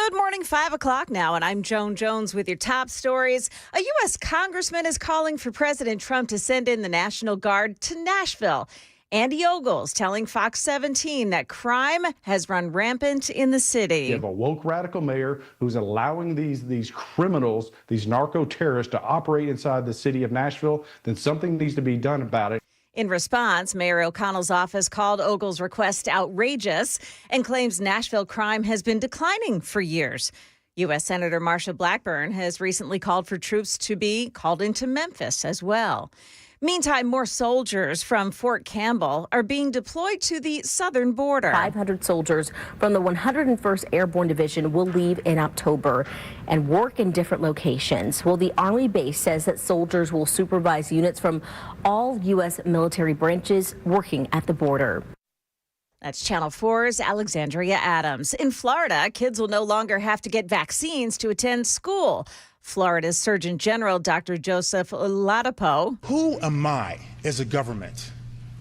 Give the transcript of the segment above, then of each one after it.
Good morning, 5 o'clock now, and I'm Joan Jones with your top stories. A U.S. congressman is calling for President Trump to send in the National Guard to Nashville. Andy Ogles telling Fox 17 that crime has run rampant in the city. You have a woke radical mayor who's allowing these criminals, these narco-terrorists to operate inside the city of Nashville. Then something needs to be done about it. In response, Mayor O'Connell's office called Ogles' request outrageous and claims Nashville crime has been declining for years. U.S. Senator Marsha Blackburn has recently called for troops to be called into Memphis as well. Meantime, more soldiers from Fort Campbell are being deployed to the southern border. 500 soldiers from the 101st Airborne Division will leave in October and work in different locations. Well, the Army base says that soldiers will supervise units from all U.S. military branches working at the border. That's Channel 4's Alexandria Adams. In Florida, kids will no longer have to get vaccines to attend school. Florida's Surgeon General, Dr. Joseph Ladapo. Who am I as a government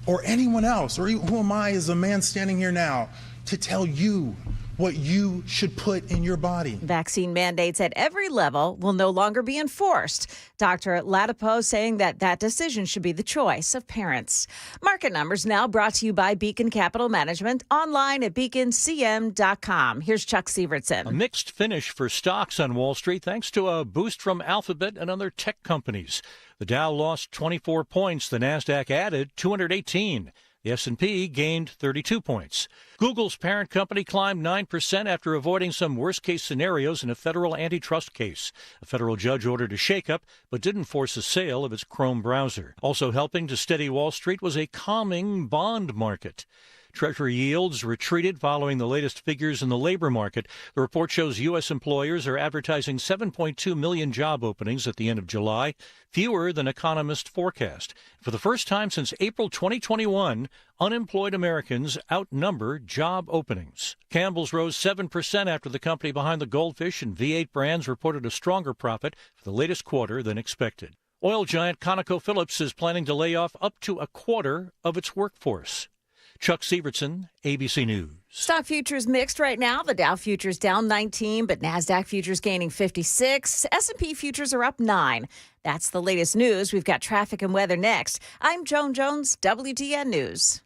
or anyone else, or who am I as a man standing here now to tell you what you should put in your body? Vaccine mandates at every level will no longer be enforced. Dr. Ladapo saying that decision should be the choice of parents. Market numbers now brought to you by Beacon Capital Management, online at beaconcm.com. Here's Chuck Sievertson. A mixed finish for stocks on Wall Street thanks to a boost from Alphabet and other tech companies. The Dow lost 24 points. The Nasdaq added 218. The S&P gained 32 points. Google's parent company climbed 9% after avoiding some worst-case scenarios in a federal antitrust case. A federal judge ordered a shakeup, but didn't force a sale of its Chrome browser. Also helping to steady Wall Street was a calming bond market. Treasury yields retreated following the latest figures in the labor market. The report shows U.S. employers are advertising 7.2 million job openings at the end of July, fewer than economists forecast. For the first time since April 2021, unemployed Americans outnumber job openings. Campbell's rose 7% after the company behind the Goldfish and V8 brands reported a stronger profit for the latest quarter than expected. Oil giant ConocoPhillips is planning to lay off up to a quarter of its workforce. Chuck Sievertson, ABC News. Stock futures mixed right now. The Dow futures down 19, but NASDAQ futures gaining 56. S&P futures are up 9. That's the latest news. We've got traffic and weather next. I'm Joan Jones, WTN News.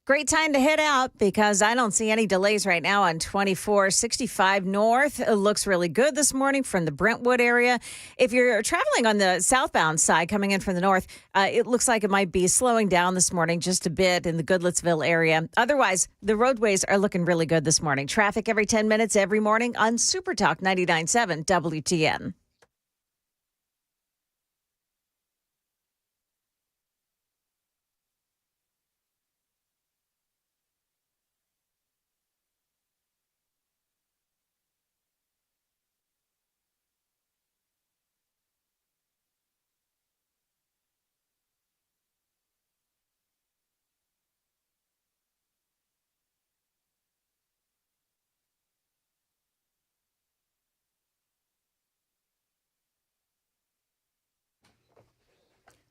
Great time to head out because I don't see any delays right now on 24. 65 north. It looks really good this morning from the Brentwood area. If you're traveling on the southbound side coming in from the north, it looks like it might be slowing down this morning just a bit in the Goodlettsville area. Otherwise, the roadways are looking really good this morning. Traffic every 10 minutes every morning on Super Talk 99.7 WTN.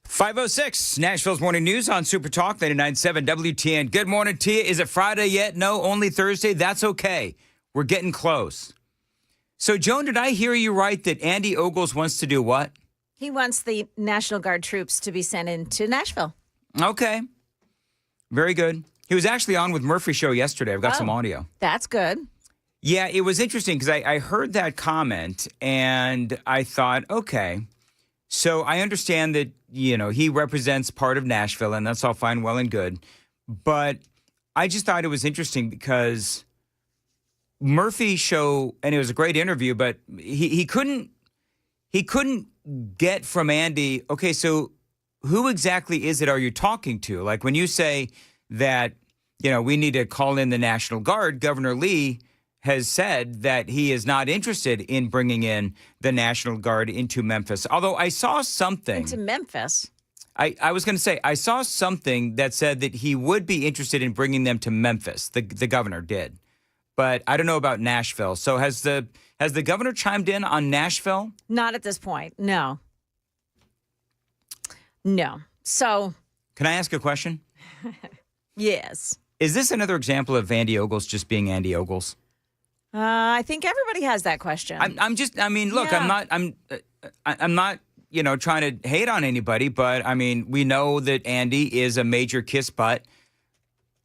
.506, Nashville's Morning News on Super Talk 99.7 WTN. Good morning to you. Is it Friday yet? No, only Thursday. That's okay. We're getting close. So, Joan, did I hear you right that Andy Ogles wants to do what? He wants the National Guard troops to be sent into Nashville. Okay. Very good. He was actually on with Murphy's show yesterday. I've got some audio. That's good. Yeah, it was interesting because I heard that comment and I thought, okay. So I understand that, you know, he represents part of Nashville, and that's all fine, well, and good. But I just thought it was interesting because Murphy's show, and it was a great interview, but he couldn't get from Andy, okay, so who exactly is it are you talking to? Like when you say that, you know, we need to call in the National Guard, Governor Lee has said that he is not interested in bringing in the National Guard into Memphis. Although I saw something. Into Memphis? I was going to say, I saw something that said that he would be interested in bringing them to Memphis. The governor did. But I don't know about Nashville. So has the governor chimed in on Nashville? Not at this point. No. No. So. Can I ask a question? Yes. Is this another example of Andy Ogles just being Andy Ogles? I think everybody has that question. I'm not, you know, trying to hate on anybody, but I mean, we know that Andy is a major kiss butt.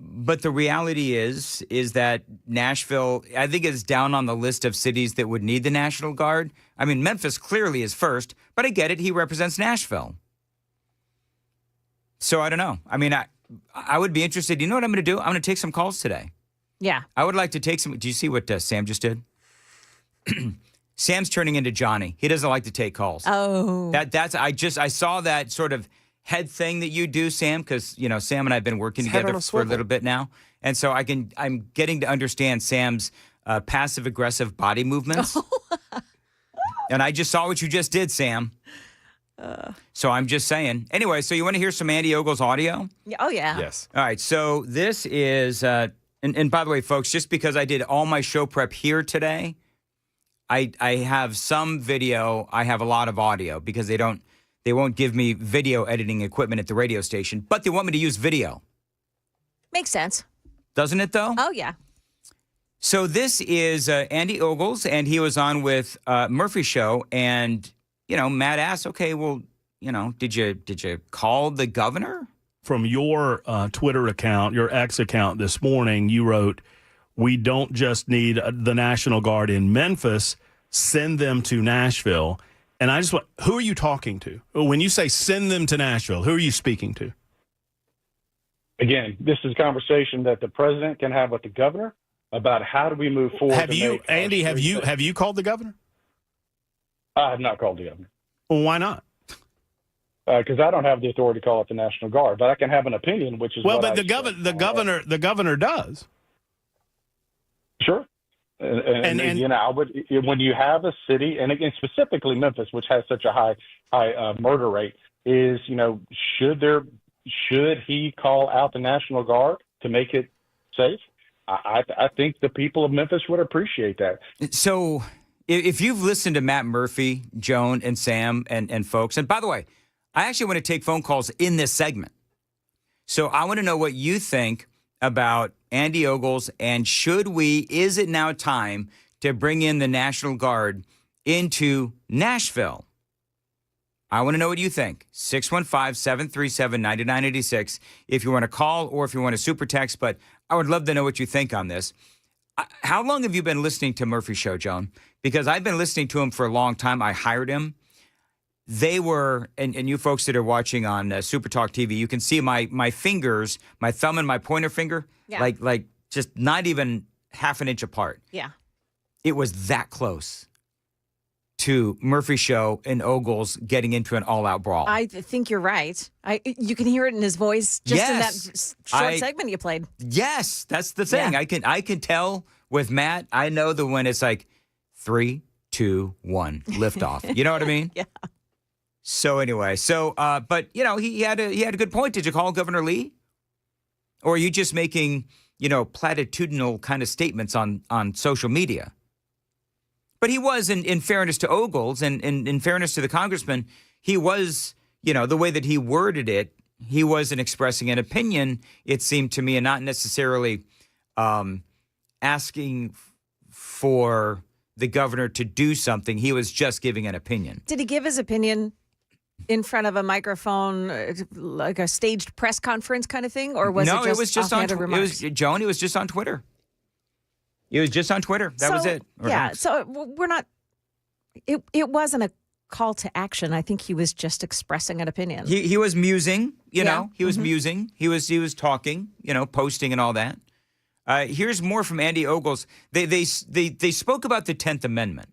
But the reality is that Nashville, I think, is down on the list of cities that would need the National Guard. I mean, Memphis clearly is first, but I get it. He represents Nashville. So I don't know. I mean, I would be interested. You know what I'm going to do? I'm going to take some calls today. Yeah. I would like to take some. Do you see what Sam just did? Sam's turning into Johnny. He doesn't like to take calls. Oh. I saw that sort of head thing that you do, Sam, because, you know, Sam and I have been working together for a little bit now. And so I'm getting to understand Sam's passive aggressive body movements. And I just saw what you just did, Sam. So I'm just saying. Anyway, so you want to hear some Andy Ogles audio? Oh, yeah. Yes. All right. So this is, and by the way, folks, just because I did all my show prep here today, I have some video. I have a lot of audio because they won't give me video editing equipment at the radio station, but they want me to use video. Makes sense. Doesn't it, though? Oh, yeah. So this is Andy Ogles, and he was on with Murphy's show, and, you know, Matt asked, okay, well, you know, did you call the governor? From your Twitter account, your X account this morning, you wrote, we don't just need the National Guard in Memphis, send them to Nashville. And I just want, who are you talking to? When you say send them to Nashville, who are you speaking to? Again, this is a conversation that the president can have with the governor about how do we move forward. Have you called the governor? I have not called the governor. Well, why not? Because I don't have the authority to call it the National Guard, but I can have an opinion, which is the governor does. Sure. And you know, when you have a city, and again, specifically Memphis, which has such a high murder rate, is, you know, should he call out the National Guard to make it safe? I think the people of Memphis would appreciate that. So if you've listened to Matt Murphy, Joan, and Sam, and folks, and by the way, I actually want to take phone calls in this segment. So I want to know what you think about Andy Ogles, and is it now time to bring in the National Guard into Nashville? I want to know what you think. 615-737-9986 if you want to call or if you want to super text, but I would love to know what you think on this. How long have you been listening to Murphy's show, Joan? Because I've been listening to him for a long time. I hired him. They were, and you folks that are watching on Super Talk TV, you can see my fingers, my thumb and my pointer finger, like just not even half an inch apart. Yeah. It was that close to Murphy's show and Ogles getting into an all-out brawl. I think you're right. You can hear it in his voice just in that short segment you played. Yes, that's the thing. Yeah. I can tell with Matt. I know that when it's like 3, 2, 1, lift off. You know what I mean? Yeah. So anyway, but you know he had a good point. Did you call Governor Lee, or are you just making platitudinal kind of statements on social media? But he was, in fairness to Ogles and in fairness to the congressman, he was, the way that he worded it, he wasn't expressing an opinion, it seemed to me, and not necessarily asking for the governor to do something. He was just giving an opinion. Did he give his opinion in front of a microphone, like a staged press conference kind of thing? Or was it just offhanded remarks? Joan, it was just on Twitter. It was just on Twitter. That was it. So we're not, it wasn't a call to action. I think he was just expressing an opinion. He was musing, he was musing. He was talking, posting and all that. Here's more from Andy Ogles. They spoke about the 10th Amendment,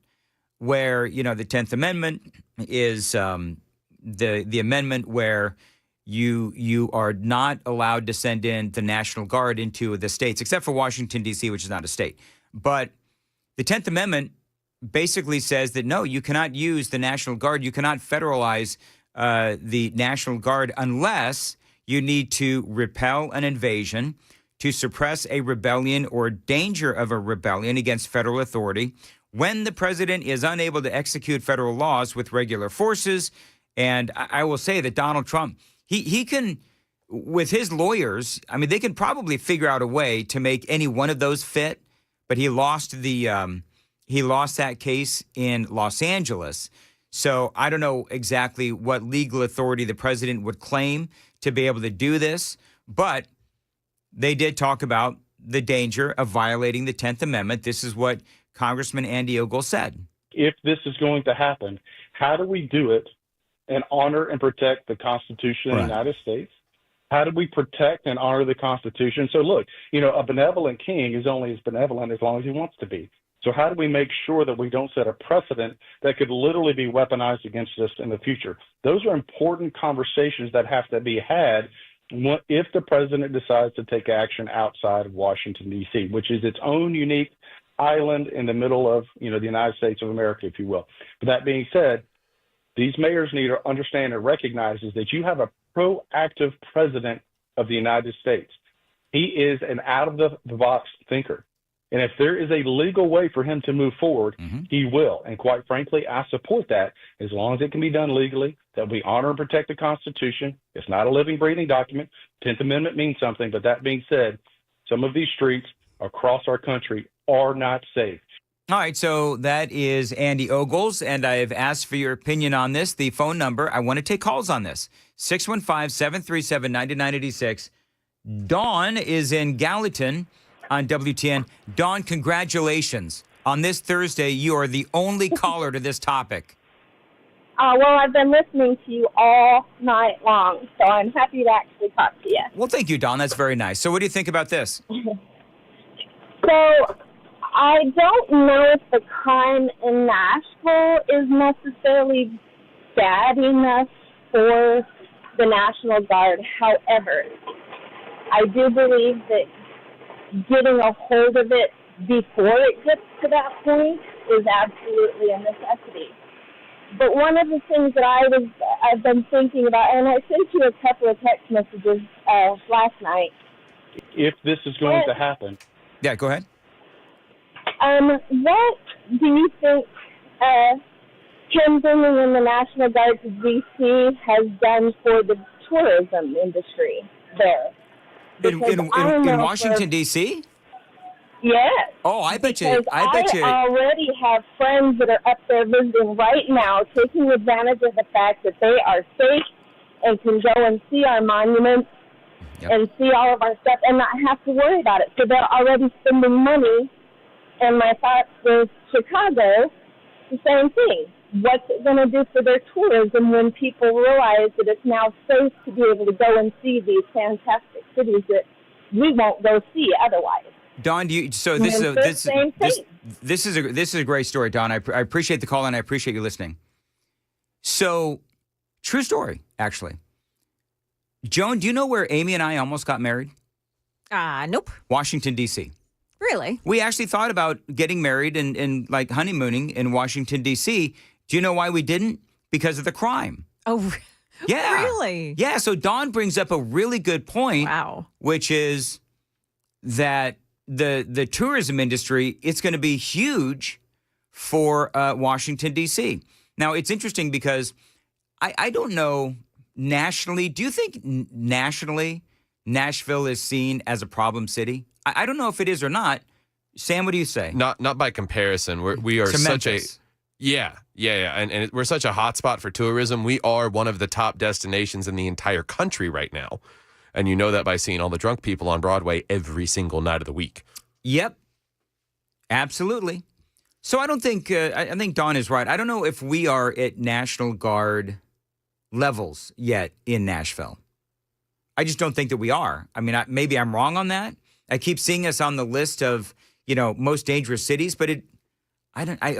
where, the 10th Amendment is the amendment where you are not allowed to send in the National Guard into the states, except for Washington, D.C., which is not a state. But the 10th Amendment basically says that, no, you cannot use the National Guard. You cannot federalize the National Guard unless you need to repel an invasion, to suppress a rebellion or danger of a rebellion against federal authority, when the president is unable to execute federal laws with regular forces. And I will say that Donald Trump, he can, with his lawyers, they can probably figure out a way to make any one of those fit. But he lost that case in Los Angeles. So I don't know exactly what legal authority the president would claim to be able to do this. But they did talk about the danger of violating the 10th Amendment. This is what Congressman Andy Ogles said. If this is going to happen, how do we do it and honor and protect the Constitution of the United States? How do we protect and honor the Constitution? So look, a benevolent king is only as benevolent as long as he wants to be. So how do we make sure that we don't set a precedent that could literally be weaponized against us in the future? Those are important conversations that have to be had if the president decides to take action outside of Washington, D.C., which is its own unique island in the middle of, the United States of America, if you will. But that being said, these mayors need to understand and recognize that you have a proactive president of the United States. He is an out-of-the-box thinker. And if there is a legal way for him to move forward, he will. And quite frankly, I support that as long as it can be done legally, that we honor and protect the Constitution. It's not a living, breathing document. 10th Amendment means something. But that being said, some of these streets across our country are not safe. All right, so that is Andy Ogles, and I've asked for your opinion on this. The phone number, I want to take calls on this, 615-737-9986. Dawn is in Gallatin on WTN. Dawn, congratulations. On this Thursday, you are the only caller to this topic. Well, I've been listening to you all night long, so I'm happy to actually talk to you. Well, thank you, Dawn. That's very nice. So what do you think about this? So I don't know if the crime in Nashville is necessarily bad enough for the National Guard. However, I do believe that getting a hold of it before it gets to that point is absolutely a necessity. But one of the things that I've been thinking about, and I sent you a couple of text messages last night. If this is going to happen. Yeah, go ahead. What do you think him bringing in the National Guard to D.C. has done for the tourism industry there? In Washington, D.C.? Yes. Oh, I bet you. Because I already have friends that are up there visiting right now, taking advantage of the fact that they are safe and can go and see our monuments and see all of our stuff and not have to worry about it. So they're already spending money. And my thoughts with Chicago, the same thing. What's it going to do for their tourism when people realize that it's now safe to be able to go and see these fantastic cities that we won't go see otherwise? Don, this is a great story, Don. I appreciate the call and I appreciate you listening. So, true story, actually. Joan, do you know where Amy and I almost got married? Nope. Washington, D.C. Really? We actually thought about getting married and like honeymooning in Washington, D.C. Do you know why we didn't? Because of the crime. Oh, yeah. Really? Yeah, so Don brings up a really good point, which is that the tourism industry, it's going to be huge for Washington, D.C. Now, it's interesting because I don't know nationally. Do you think nationally Nashville is seen as a problem city? I don't know if it is or not. Sam, what do you say? Not by comparison. We are such Memphis. And we're such a hotspot for tourism. We are one of the top destinations in the entire country right now. And you know that by seeing all the drunk people on Broadway every single night of the week. Yep. Absolutely. So I don't think, I think Don is right. I don't know if we are at National Guard levels yet in Nashville. I just don't think that we are. I mean, maybe I'm wrong on that. I keep seeing us on the list of, most dangerous cities, but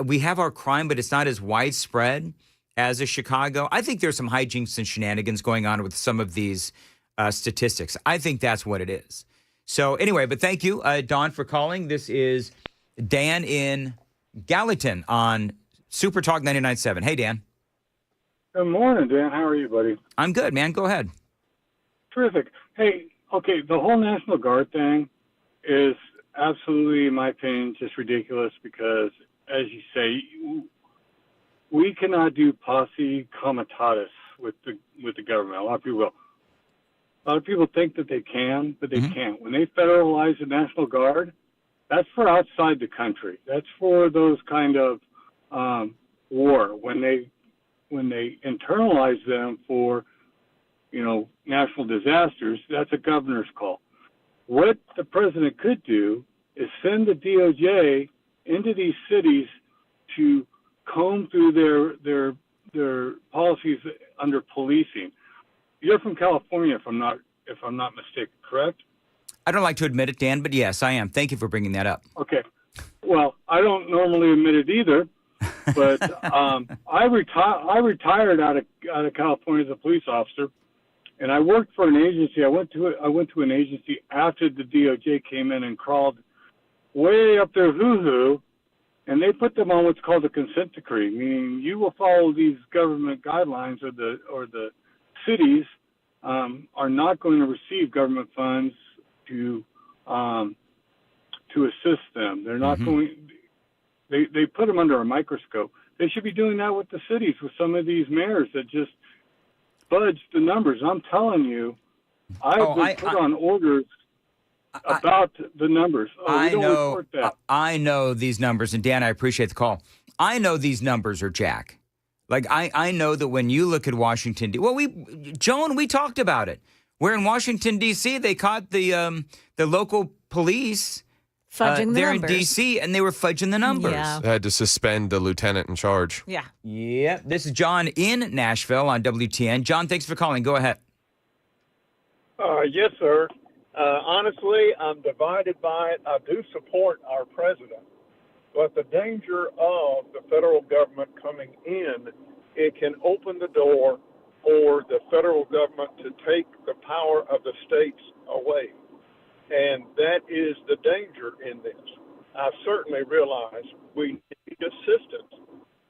we have our crime, but it's not as widespread as a Chicago. I think there's some hijinks and shenanigans going on with some of these statistics. I think that's what it is. So anyway, but thank you, Don, for calling. This is Dan in Gallatin on Super Talk 99.7. Hey, Dan. Good morning, Dan. How are you, buddy? I'm good, man. Go ahead. Terrific. Hey, okay, the whole National Guard thing is absolutely, in my opinion, just ridiculous because, as you say, we cannot do posse comitatus with the government. A lot of people will. A lot of people think that they can, but they can't. When they federalize the National Guard, that's for outside the country. That's for those kind of war. When they internalize them for, national disasters, that's a governor's call. What the president could do is send the DOJ into these cities to comb through their policies under policing. You're from California, if I'm not mistaken, correct? I don't like to admit it, Dan, but yes, I am. Thank you for bringing that up. Okay. Well, I don't normally admit it either, but I retired out of California as a police officer, and I worked for an agency. I went to an agency after the DOJ came in and crawled way up their hoo-hoo, and they put them on what's called a consent decree, meaning you will follow these government guidelines, or the cities are not going to receive government funds to assist them. They're not going. They put them under a microscope. They should be doing that with the cities, with some of these mayors that just fudge the numbers. I'm telling you, I've been put on orders about the numbers. I know. Report that. I know these numbers, and Dan, I appreciate the call. I know these numbers are jack. Like I know that when you look at Washington, Joan, we talked about it. Where in Washington D.C. they caught the local police fudging the there numbers. in D.C. and they were fudging the numbers. Yeah. They had to suspend the lieutenant in charge. Yeah. Yeah. This is John in Nashville on WTN. John, thanks for calling. Go ahead. Yes, sir. Honestly, I'm divided by it. I do support our president. But the danger of the federal government coming in, it can open the door for the federal government to take the power of the states away. And that is the danger in this. I certainly realize we need assistance,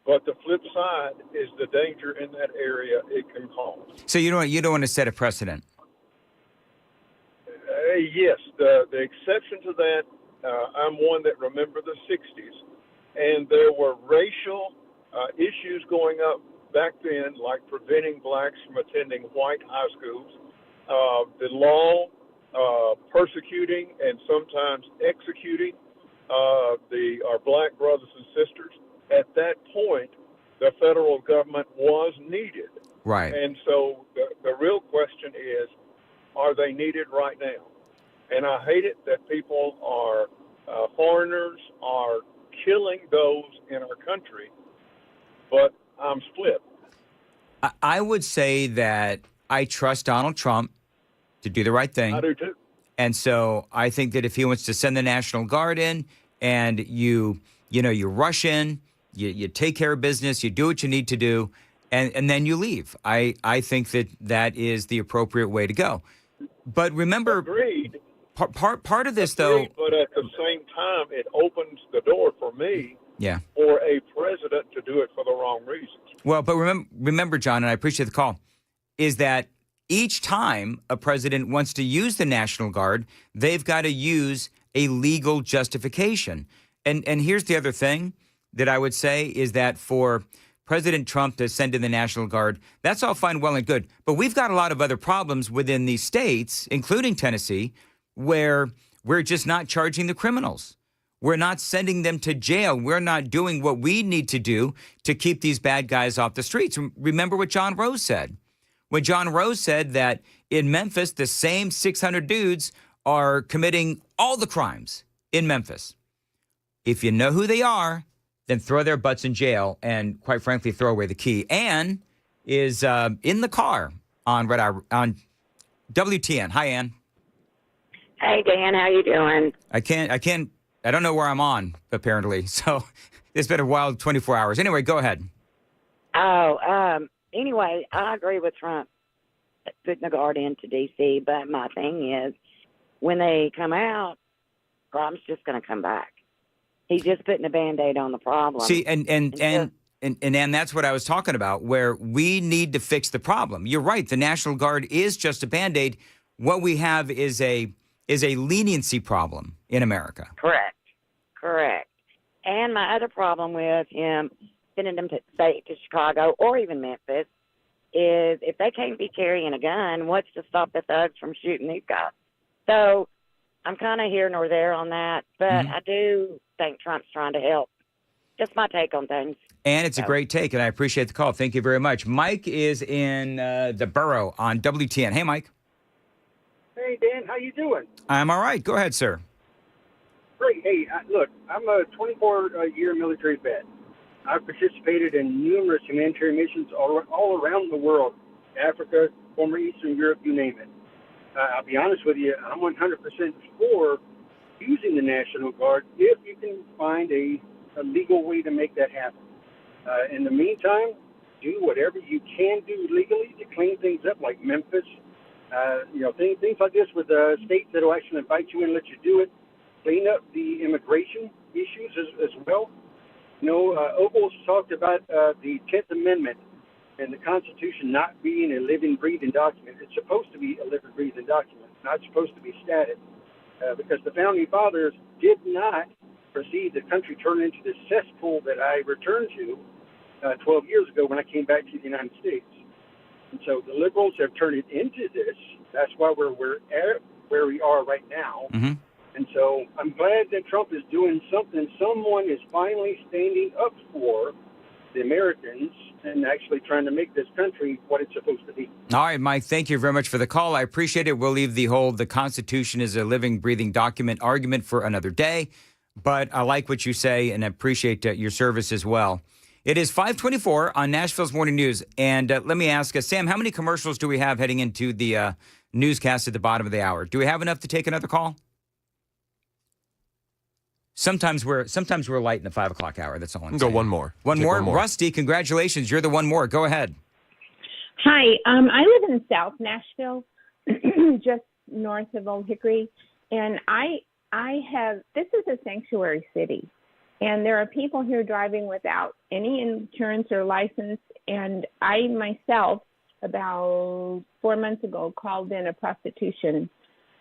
but the flip side is the danger in that area it can cause. So you don't want to set a precedent? Yes, the exception to that, I'm one that remember the 60s, and there were racial issues going up back then, like preventing blacks from attending white high schools, the law persecuting and sometimes executing our black brothers and sisters. At that point, the federal government was needed. Right. And so the real question is, are they needed right now? And I hate it that people are, foreigners are killing those in our country, but I'm split. I would say that I trust Donald Trump to do the right thing. I do too. And so I think that if he wants to send the National Guard in and you rush in, you take care of business, you do what you need to do, and then you leave. I think that is the appropriate way to go. But remember, Agreed. Part of this, Agreed, though. but at the same time, it opens the door for me Yeah. for a president to do it for the wrong reasons. Well, but remember, John, and I appreciate the call, is that each time a president wants to use the National Guard, they've got to use a legal justification. And here's the other thing that I would say is that for President Trump to send in the National Guard, that's all fine, well, and good. But we've got a lot of other problems within these states, including Tennessee, where we're just not charging the criminals. We're not sending them to jail. We're not doing what we need to do to keep these bad guys off the streets. Remember what John Rose said. When John Rose said that in Memphis, the same 600 dudes are committing all the crimes in Memphis. If you know who they are, then throw their butts in jail and, quite frankly, throw away the key. Ann is in the car on on WTN. Hi, Ann. Hey, Dan, how you doing? I don't know where I'm on, apparently. So it's been a wild 24 hours. Anyway, go ahead. Anyway, I agree with Trump putting the Guard into D.C., but my thing is, when they come out, crime's just going to come back. He's just putting a Band-Aid on the problem. See, and that's what I was talking about, where we need to fix the problem. You're right. The National Guard is just a Band-Aid. What we have is a leniency problem in America. Correct. And my other problem with him sending them to Chicago or even Memphis is if they can't be carrying a gun, what's to stop the thugs from shooting these guys? So I'm kind of here nor there on that, but I do think Trump's trying to help. Just my take on things. And it's a great take, and I appreciate the call. Thank you very much. Mike is in the borough on WTN. Hey, Mike. Hey, Dan, how you doing? I'm all right. Go ahead, sir. Great. Hey, look, I'm a 24-year military vet. I've participated in numerous humanitarian missions all around the world, Africa, former Eastern Europe, you name it. I'll be honest with you, I'm 100% for using the National Guard if you can find a legal way to make that happen. In the meantime, do whatever you can do legally to clean things up, like Memphis. Things like this with states that will actually invite you in and let you do it. Clean up the immigration issues as well. Ogles talked about the 10th Amendment and the Constitution not being a living, breathing document. It's supposed to be a living, breathing document, not supposed to be static, because the Founding Fathers did not foresee the country turn into the cesspool that I returned to 12 years ago when I came back to the United States. And so the liberals have turned it into this. That's why we're at where we are right now. Mm-hmm. And so I'm glad that Trump is doing something. Someone is finally standing up for the Americans and actually trying to make this country what it's supposed to be. All right, Mike, thank you very much for the call. I appreciate it. We'll leave the Constitution is a living, breathing document argument for another day. But I like what you say and appreciate your service as well. It is 5:24 on Nashville's Morning News. And let me ask, Sam, how many commercials do we have heading into the newscast at the bottom of the hour? Do we have enough to take another call? Sometimes we're light in the 5 o'clock hour. That's all I'm saying. Go one more. One more. Rusty, congratulations. You're the one more. Go ahead. Hi. I live in South Nashville, just north of Old Hickory. And this is a sanctuary city. And there are people here driving without any insurance or license. And I myself, about 4 months ago, called in a prostitution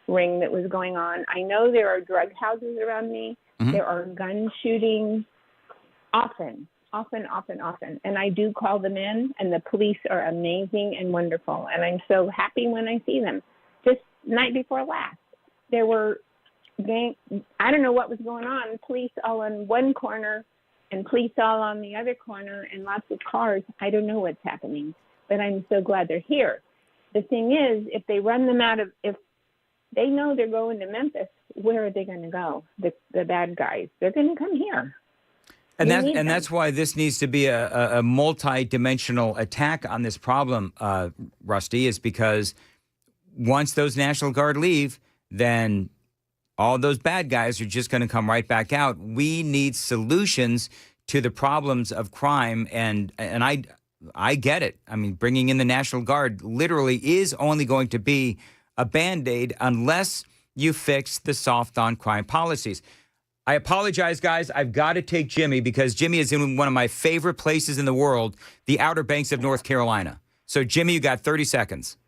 ring that was going on. I know there are drug houses around me. Mm-hmm. There are gun shootings often. And I do call them in, and the police are amazing and wonderful. And I'm so happy when I see them. Just night before last, there were gang. I don't know what was going on. Police all on one corner and police all on the other corner and lots of cars. I don't know what's happening, but I'm so glad they're here. The thing is, if they run them out of, if they know they're going to Memphis, where are they going to go? The bad guys, they're going to come here. And that's why this needs to be a multi-dimensional attack on this problem, Rusty, is because once those National Guard leave, then all those bad guys are just going to come right back out. We need solutions to the problems of crime, and I get it. I mean, bringing in the National Guard literally is only going to be a Band-Aid unless you fix the soft on crime policies. I apologize, guys. I've got to take Jimmy because Jimmy is in one of my favorite places in the world, the Outer Banks of North Carolina. So, Jimmy, you got 30 seconds.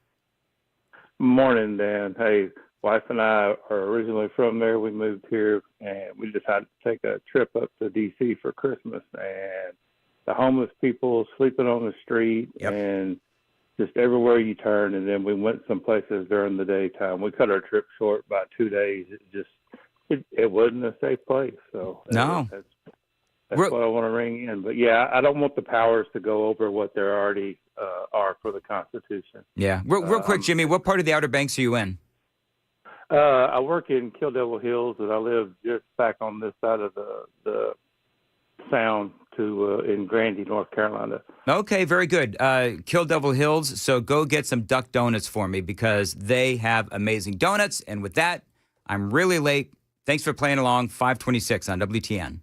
Morning, Dan. Hey, wife and I are originally from there. We moved here, and we decided to take a trip up to D.C. for Christmas. And the homeless people sleeping on the street and just everywhere you turn. And then we went some places during the daytime. We cut our trip short by 2 days. It wasn't a safe place. So no, that's what I want to ring in. But yeah, I don't want the powers to go over what they already are for the Constitution. Yeah, real quick, Jimmy. What part of the Outer Banks are you in? I work in Kill Devil Hills, and I live just back on this side of the Sound in Grandy, North Carolina. Okay, very good. Kill Devil Hills. So go get some duck donuts for me because they have amazing donuts. And with that, I'm really late. Thanks for playing along. 526 on WTN.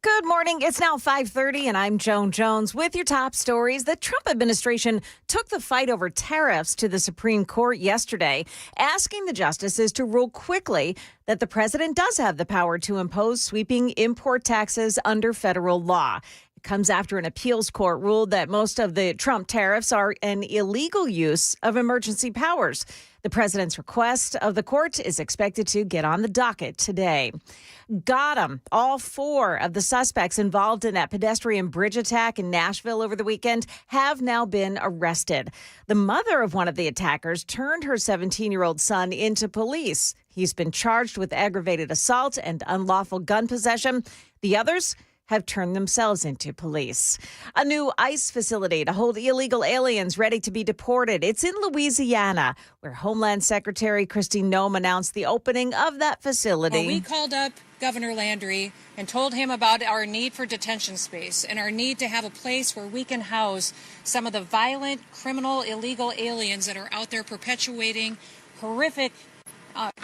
Good morning. It's now 5:30, and I'm Joan Jones with your top stories. The Trump administration took the fight over tariffs to the Supreme Court yesterday, asking the justices to rule quickly that the president does have the power to impose sweeping import taxes under federal law. It comes after an appeals court ruled that most of the Trump tariffs are an illegal use of emergency powers. The president's request of the court is expected to get on the docket today. Got them. All 4 of the suspects involved in that pedestrian bridge attack in Nashville over the weekend have now been arrested. The mother of one of the attackers turned her 17-year-old son into police. He's been charged with aggravated assault and unlawful gun possession. The others have turned themselves into police. A new ICE facility to hold illegal aliens ready to be deported. It's in Louisiana, where Homeland Secretary Kristi Noem announced the opening of that facility. We called up Governor Landry and told him about our need for detention space and our need to have a place where we can house some of the violent, criminal, illegal aliens that are out there perpetuating horrific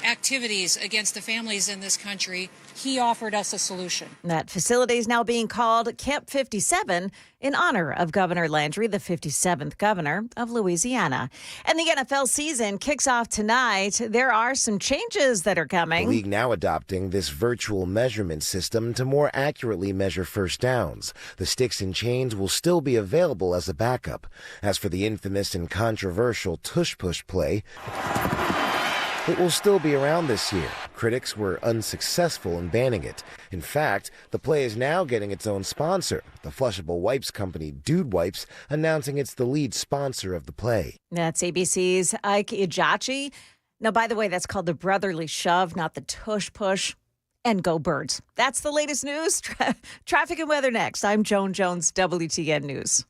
activities against the families in this country. He offered us a solution. That facility is now being called Camp 57 in honor of Governor Landry, the 57th governor of Louisiana. And the NFL season kicks off tonight. There are some changes that are coming. The league now adopting this virtual measurement system to more accurately measure first downs. The sticks and chains will still be available as a backup. As for the infamous and controversial tush-push play, it will still be around this year. Critics were unsuccessful in banning it. In fact, the play is now getting its own sponsor. The flushable wipes company Dude Wipes announcing it's the lead sponsor of the play. That's ABC's Ike Ejachi. Now, by the way, that's called the brotherly shove, not the tush push. And go Birds. That's the latest news. Traffic and weather next. I'm Joan Jones, WTN News.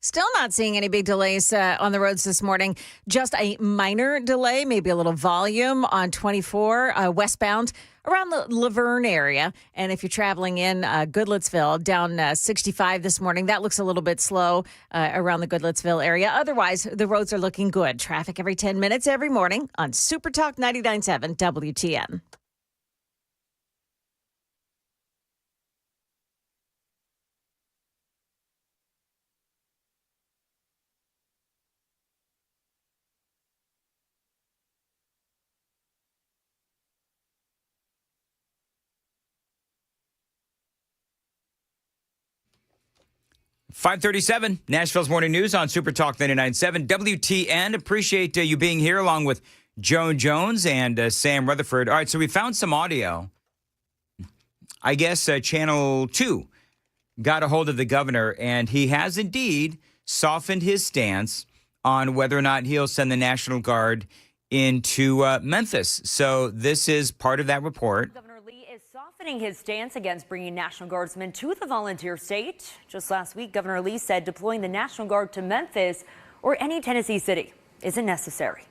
Still not seeing any big delays on the roads this morning. Just a minor delay, maybe a little volume on 24 westbound around the Laverne area. And if you're traveling in Goodlettsville, down 65 this morning, that looks a little bit slow around the Goodlettsville area. Otherwise, the roads are looking good. Traffic every 10 minutes every morning on Super Talk 99.7 WTN. .537, Nashville's Morning News on Super Talk 99.7 WTN. Appreciate you being here along with Joan Jones and Sam Rutherford. All right, so we found some audio. I guess Channel 2 got a hold of the governor, and he has indeed softened his stance on whether or not he'll send the National Guard into Memphis. So this is part of that report. Governor Lee is softening his stance against bringing National Guardsmen to the volunteer state. Just last week, Governor Lee said deploying the National Guard to Memphis or any Tennessee city isn't necessary.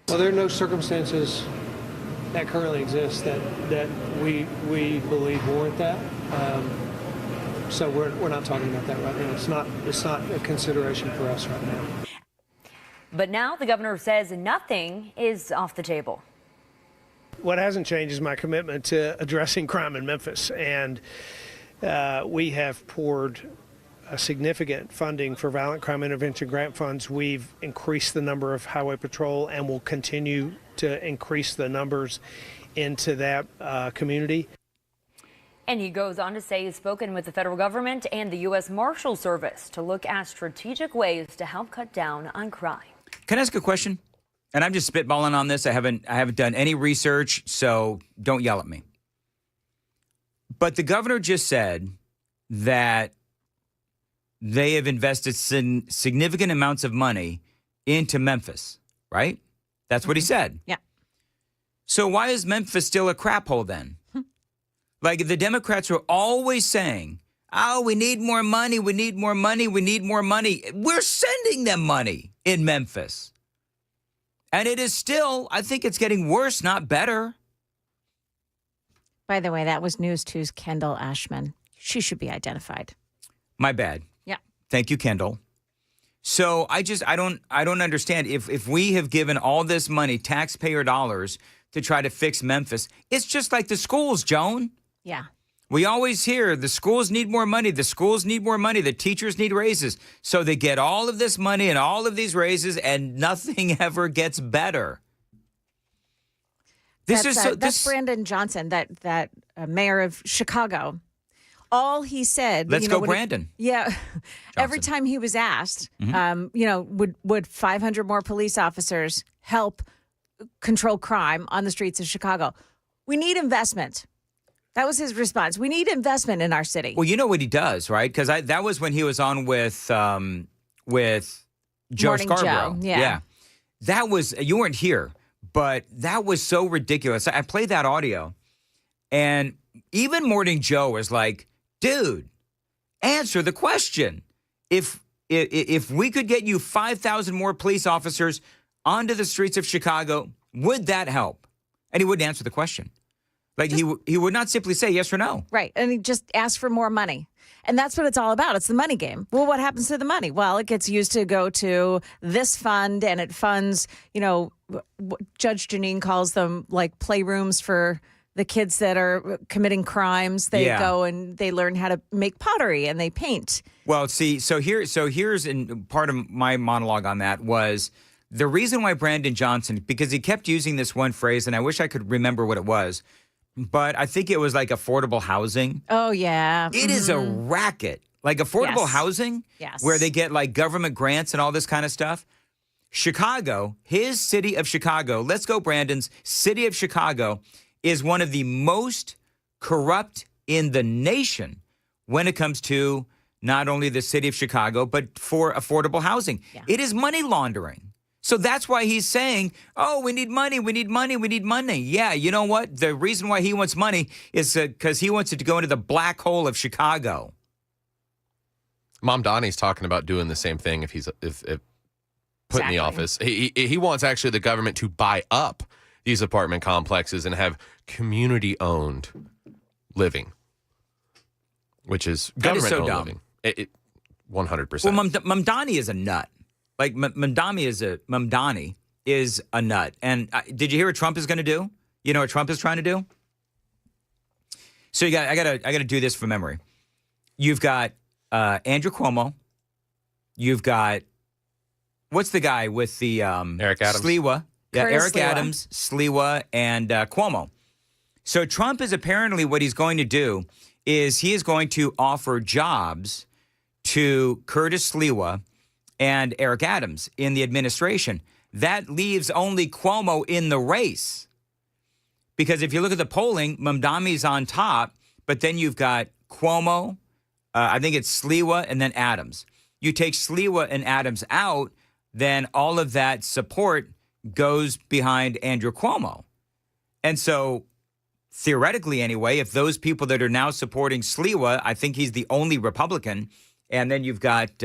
Well, there are no circumstances that currently exist that we believe warrant that. So we're not talking about that right now. It's not a consideration for us right now. But now the governor says nothing is off the table. What hasn't changed is my commitment to addressing crime in Memphis, and we have poured a significant funding for violent crime intervention grant funds. We've increased the number of highway patrol and will continue to increase the numbers into that community. And he goes on to say he's spoken with the federal government and the U.S. Marshal Service to look at strategic ways to help cut down on crime. Can I ask a question? And I'm just spitballing on this. I haven't done any research, so don't yell at me. But the governor just said that they have invested significant amounts of money into Memphis, right? That's what he said. Yeah. So why is Memphis still a crap hole then? Like the Democrats are always saying, oh, we need more money, we need more money, we need more money. We're sending them money in Memphis. And it is still, I think it's getting worse, not better. By the way, that was News 2's Kendall Ashman. She should be identified. My bad. Yeah. Thank you, Kendall. So I don't understand. If we have given all this money, taxpayer dollars, to try to fix Memphis, it's just like the schools, Joan. Yeah. We always hear the schools need more money, the schools need more money, the teachers need raises. So they get all of this money and all of these raises and nothing ever gets better. That's Brandon Johnson, that mayor of Chicago. All he said. Let's go, Brandon. Yeah. Every time he was asked, would 500 more police officers help control crime on the streets of Chicago? We need investment. That was his response. We need investment in our city. Well, you know what he does, right? Because that was when he was on with Joe Morning Scarborough. Joe. Yeah. That was, you weren't here, but that was so ridiculous. I played that audio, and even Morning Joe was like, dude, answer the question. If we could get you 5,000 more police officers onto the streets of Chicago, would that help? And he wouldn't answer the question. Like he would not simply say yes or no. Right. And he just asked for more money. And that's what it's all about. It's the money game. Well, what happens to the money? Well, it gets used to go to this fund, and it funds, Judge Janine calls them like playrooms for the kids that are committing crimes. They go and they learn how to make pottery and they paint. Well, see, here's in part of my monologue on that was the reason why Brandon Johnson, because he kept using this one phrase, and I wish I could remember what it was. But I think it was like affordable housing. Oh, yeah. It is a racket. Like affordable housing, where they get like government grants and all this kind of stuff. Chicago, his city of Chicago, let's go Brandon's city of Chicago, is one of the most corrupt in the nation when it comes to not only the city of Chicago, but for affordable housing. Yeah. It is money laundering. So that's why he's saying, oh, we need money, we need money, we need money. Yeah, you know what? The reason why he wants money is because he wants it to go into the black hole of Chicago. Mamdani's talking about doing the same thing if he's if put in the office. He wants actually the government to buy up these apartment complexes and have community-owned living, which is government-owned living. 100%. Well, Mamdani is a nut. Like Mamdani is a nut. And did you hear what Trump is going to do? You know what Trump is trying to do? So I gotta do this from memory. You've got Andrew Cuomo. You've got what's the guy with the Eric Adams. Sliwa. Yeah, Curtis Eric Sliwa. Adams, Sliwa, and Cuomo. So Trump is apparently what he's going to do is he is going to offer jobs to Curtis Sliwa and Eric Adams in the administration. That leaves only Cuomo in the race. Because if you look at the polling, Mamdani's on top, but then you've got Cuomo, I think it's Sliwa, and then Adams. You take Sliwa and Adams out, then all of that support goes behind Andrew Cuomo. And so, theoretically anyway, if those people that are now supporting Sliwa, I think he's the only Republican, and then you've got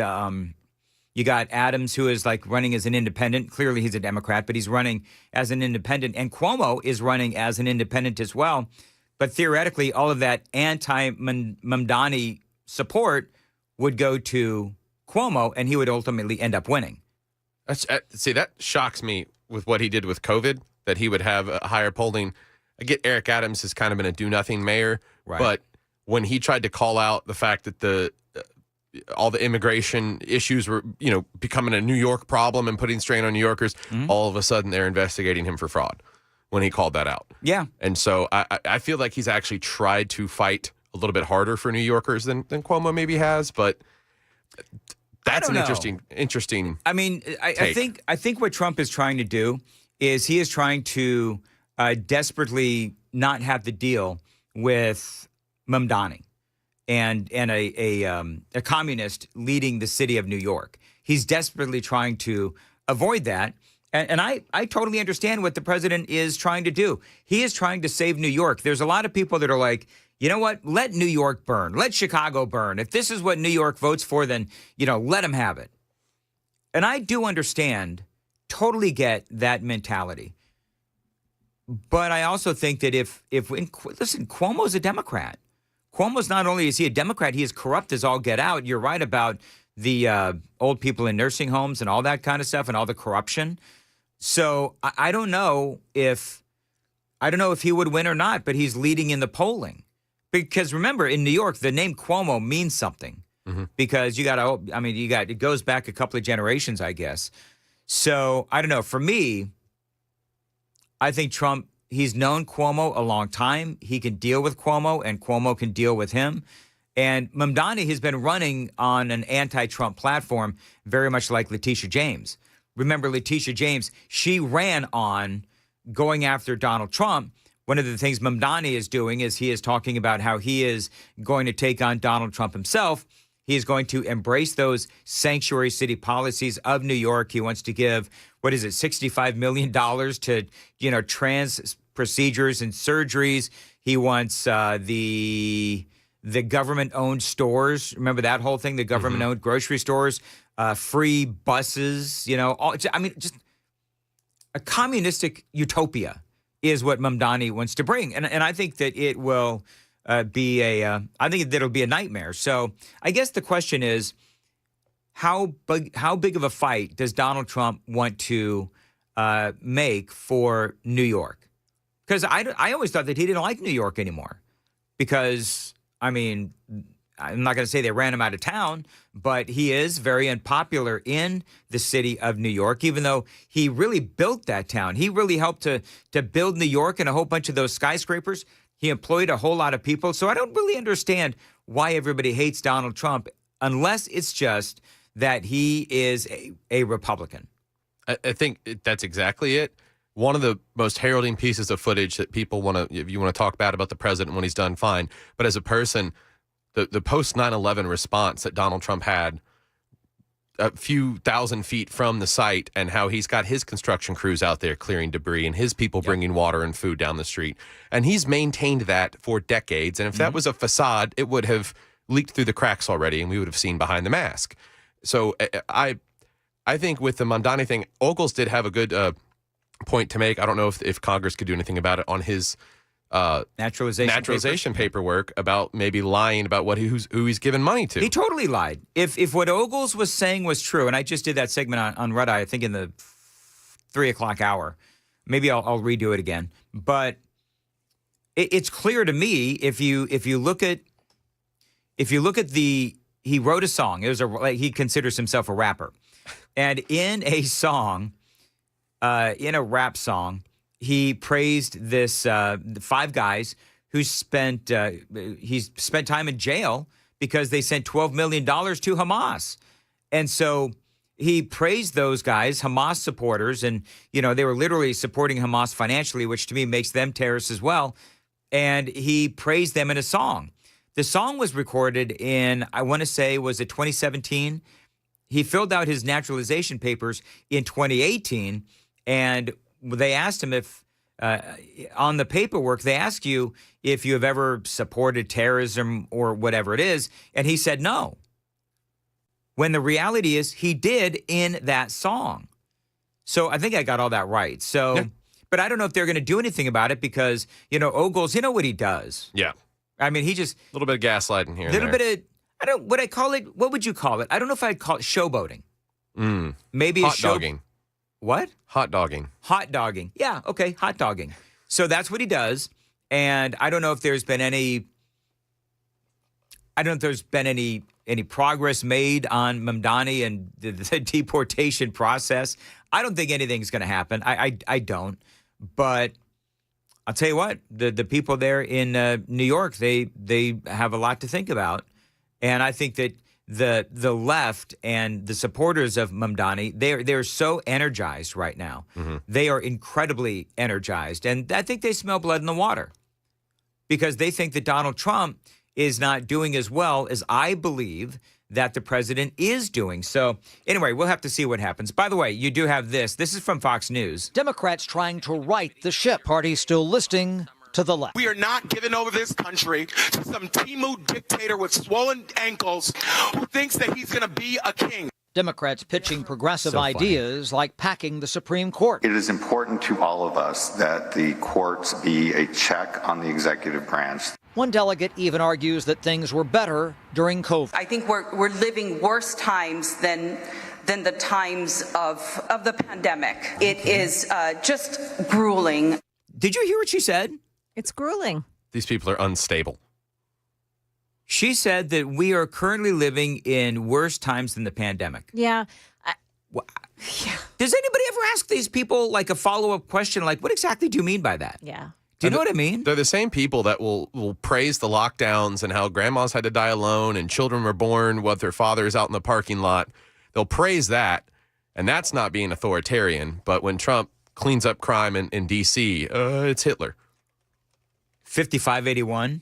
Adams, who is like running as an independent. Clearly he's a Democrat, but he's running as an independent, and Cuomo is running as an independent as well. But theoretically, all of that anti-Mamdani support would go to Cuomo, and he would ultimately end up winning. See, that shocks me with what he did with COVID, that he would have a higher polling. I get Eric Adams has kind of been a do-nothing mayor, right. But when he tried to call out the fact that all the immigration issues were, becoming a New York problem and putting strain on New Yorkers, all of a sudden they're investigating him for fraud when he called that out. Yeah. And so I feel like he's actually tried to fight a little bit harder for New Yorkers than Cuomo maybe has, but that's an interesting. I mean, I think what Trump is trying to do is he is trying to desperately not have to deal with Mamdani and a communist leading the city of New York. He's desperately trying to avoid that. And I totally understand what the president is trying to do. He is trying to save New York. There's a lot of people that are like, you know what? Let New York burn. Let Chicago burn. If this is what New York votes for, then, let them have it. And I do understand, totally get that mentality. But I also think that listen, Cuomo's a Democrat. Cuomo's not only is he a Democrat, he is corrupt as all get out. You're right about the old people in nursing homes and all that kind of stuff and all the corruption. So I don't know if he would win or not, but he's leading in the polling. Because remember, in New York, the name Cuomo means something. Because it goes back a couple of generations, I guess. So I don't know. For me, I think Trump, he's known Cuomo a long time. He can deal with Cuomo, and Cuomo can deal with him. And Mamdani has been running on an anti-Trump platform, very much like Letitia James. Remember Letitia James, she ran on going after Donald Trump. One of the things Mamdani is doing is he is talking about how he is going to take on Donald Trump himself. He is going to embrace those sanctuary city policies of New York. He wants to give, $65 million to, trans procedures and surgeries. He wants the government-owned stores. Remember that whole thing? The government-owned grocery stores, free buses, just a communistic utopia is what Mamdani wants to bring. And I think that it will I think that it'll be a nightmare. So I guess the question is, how big of a fight does Donald Trump want to make for New York? Because I always thought that he didn't like New York anymore. Because, I'm not going to say they ran him out of town, but he is very unpopular in the city of New York, even though he really built that town. He really helped to build New York and a whole bunch of those skyscrapers. He employed a whole lot of people. So I don't really understand why everybody hates Donald Trump, unless it's just that he is a Republican. I think that's exactly it. One of the most heralding pieces of footage that people if you want to talk bad about the president when he's done, fine. But as a person, the post 9/11 response that Donald Trump had a few thousand feet from the site, and how he's got his construction crews out there clearing debris and his people bringing water and food down the street. And he's maintained that for decades. And if that was a facade, it would have leaked through the cracks already, and we would have seen behind the mask. So I think with the Mamdani thing, Ogles did have a good point to make. I don't know if Congress could do anything about it on his naturalization paperwork about maybe lying about who he's given money to. He totally lied. If what Ogles was saying was true, and I just did that segment on Red Eye, I think in the 3 o'clock hour. Maybe I'll redo it again. But it's clear to me if you look at he wrote a song. It was he considers himself a rapper, and in a song, in a rap song, he praised this 5 guys who spent time in jail because they sent $12 million to Hamas, and so he praised those guys, Hamas supporters, and they were literally supporting Hamas financially, which to me makes them terrorists as well. And he praised them in a song. The song was recorded in, I want to say, was it 2017? He filled out his naturalization papers in 2018, and they asked him if, on the paperwork, they ask you if you have ever supported terrorism or whatever it is, and he said no. When the reality is he did in that song. So I think I got all that right. So... Yeah. But I don't know if they're going to do anything about it because, Ogles, you know what he does. Yeah. I mean, he just... A little bit of gaslighting here. A little bit of... Would I call it... What would you call it? I don't know if I'd call it showboating. Maybe hot dogging. What? Hot dogging. Hot dogging. Yeah, okay, hot dogging. So that's what he does. And I don't know if there's been any... I don't know if there's been any progress made on Mamdani and the deportation process. I don't think anything's going to happen. I don't. But I'll tell you what, the people there in New York, they have a lot to think about. And I think that the left and the supporters of Mamdani, they're so energized right now. Mm-hmm. They are incredibly energized. And I think they smell blood in the water because they think that Donald Trump is not doing as well as I believe that the president is doing. So anyway, we'll have to see what happens. By the way, you do have this. This is from Fox News. Democrats trying to right the ship. Party still listing to the left. We are not giving over this country to some Timu dictator with swollen ankles who thinks that he's going to be a king. Democrats pitching progressive ideas like packing the Supreme Court. It is important to all of us that the courts be a check on the executive branch. One delegate even argues that things were better during COVID. I think we're living worse times than the times of the pandemic. It is just grueling. Did you hear what she said? It's grueling. These people are unstable. She said that we are currently living in worse times than the pandemic. Yeah. Does anybody ever ask these people like a follow-up question like, what exactly do you mean by that? Yeah. Do you know what I mean? They're the same people that will praise the lockdowns and how grandmas had to die alone and children were born with their fathers out in the parking lot. They'll praise that, and that's not being authoritarian. But when Trump cleans up crime in D.C., it's Hitler. 5581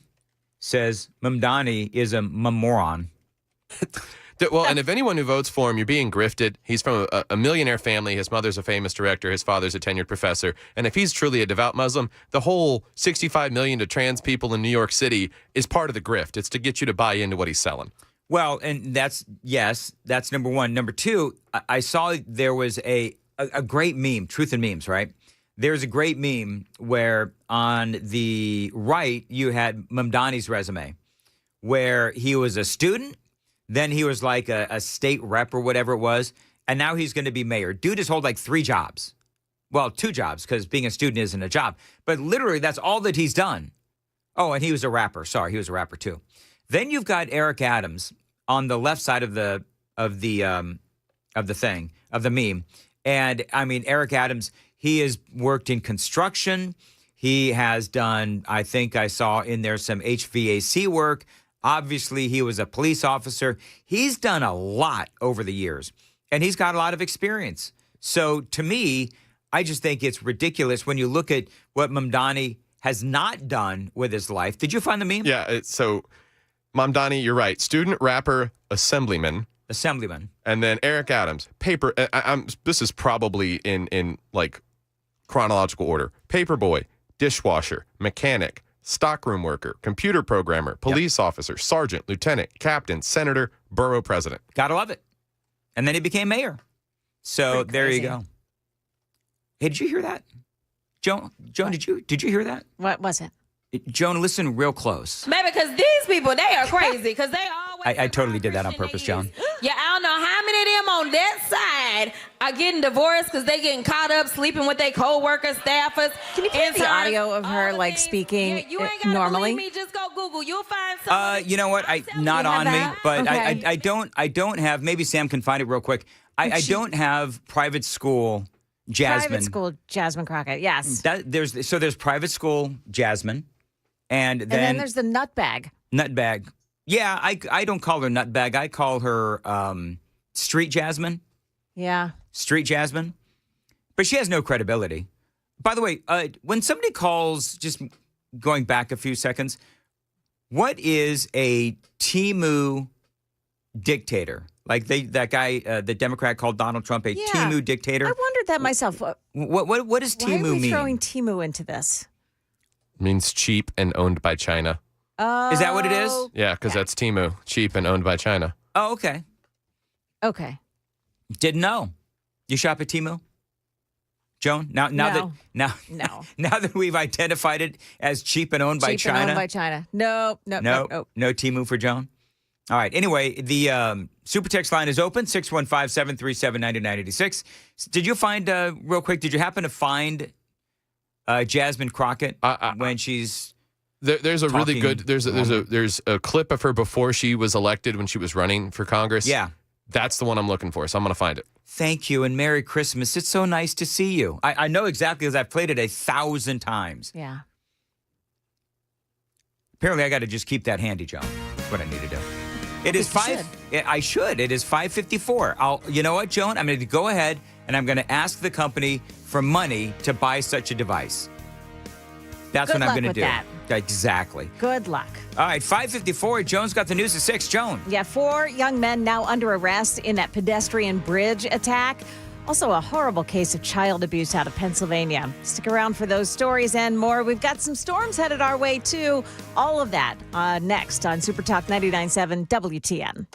says Mamdani is a moron. Well, and if anyone who votes for him, you're being grifted. He's from a millionaire family. His mother's a famous director. His father's a tenured professor. And if he's truly a devout Muslim, the whole $65 million to trans people in New York City is part of the grift. It's to get you to buy into what he's selling. Well, and that's number one. Number two, I saw there was a great meme, Truth in Memes, right? There's a great meme where on the right, you had Mamdani's resume, where he was a student. Then he was like a state rep or whatever it was. And now he's going to be mayor. Dude has held like 3 jobs. Well, 2 jobs because being a student isn't a job. But literally, that's all that he's done. Oh, and he was a rapper. Sorry, he was a rapper too. Then you've got Eric Adams on the left side of the meme. And I mean, Eric Adams, he has worked in construction. He has done, I think I saw in there some HVAC work. Obviously, he was a police officer. He's done a lot over the years, and he's got a lot of experience. So to me, I just think it's ridiculous when you look at what Mamdani has not done with his life. Did you find the meme? Yeah, so Mamdani, you're right. Student, rapper, assemblyman. And then Eric Adams, paper. This is probably in like chronological order. Paperboy, dishwasher, mechanic, stockroom worker, computer programmer, police officer, sergeant, lieutenant, captain, senator, borough president. Gotta love it. And then he became mayor. So there you go. Hey, did you hear that? Joan, did you hear that? What was it? Joan, listen real close. Maybe because these people, they are crazy because they always. I totally did that on purpose, Joan. Yeah, I don't know how many of them on that side are getting divorced because they getting caught up sleeping with their co-workers, staffers. Can you play the audio of her like speaking You ain't gotta normally? believe me, just go Google. You'll find some. You know what? Not on me, but Okay. I don't have. Maybe Sam can find it real quick. I don't have private school Jasmine. Private school Jasmine Crockett. Yes. There's private school Jasmine, and then there's the nutbag. Nutbag. Yeah, I don't call her nutbag. I call her street Jasmine. Yeah. Street Jasmine. But she has no credibility. By the way, when somebody calls, just going back a few seconds, what is a Timu dictator? Like that guy, the Democrat called Donald Trump a Timu dictator. I wondered that myself. What does Timu mean? Why are we throwing Timu into this? Means cheap and owned by China. Oh. Is that what it is? Yeah, because that's Timu, cheap and owned by China. Oh, okay. Okay. Didn't know. You shop at Timu? Joan? Now No. that we've identified it as cheap and owned by Cheap China. and owned by China. No Timu for Joan. All right. Anyway, the super text line is open, 615-737-9986. Did you find, real quick, did you happen to find Jasmine Crockett when she's There's a really good there's a clip of her before she was elected when she was running for Congress. Yeah. That's the one I'm looking for, so I'm going to find it. Thank you, and Merry Christmas. It's so nice to see you. I know exactly because I've played it 1,000 times. Yeah. Apparently, I got to just keep that handy, Joan. That's what I need to do. It is I should. It is 5:54. You know what, Joan? I'm going to go ahead and I'm going to ask the company for money to buy such a device. That's what I'm going to do. That. Exactly. Good luck. All right, 5:54. Joan's got the news at 6. Joan. Yeah, 4 young men now under arrest in that pedestrian bridge attack. Also, a horrible case of child abuse out of Pennsylvania. Stick around for those stories and more. We've got some storms headed our way, too. All of that next on Super Talk 99.7 WTN.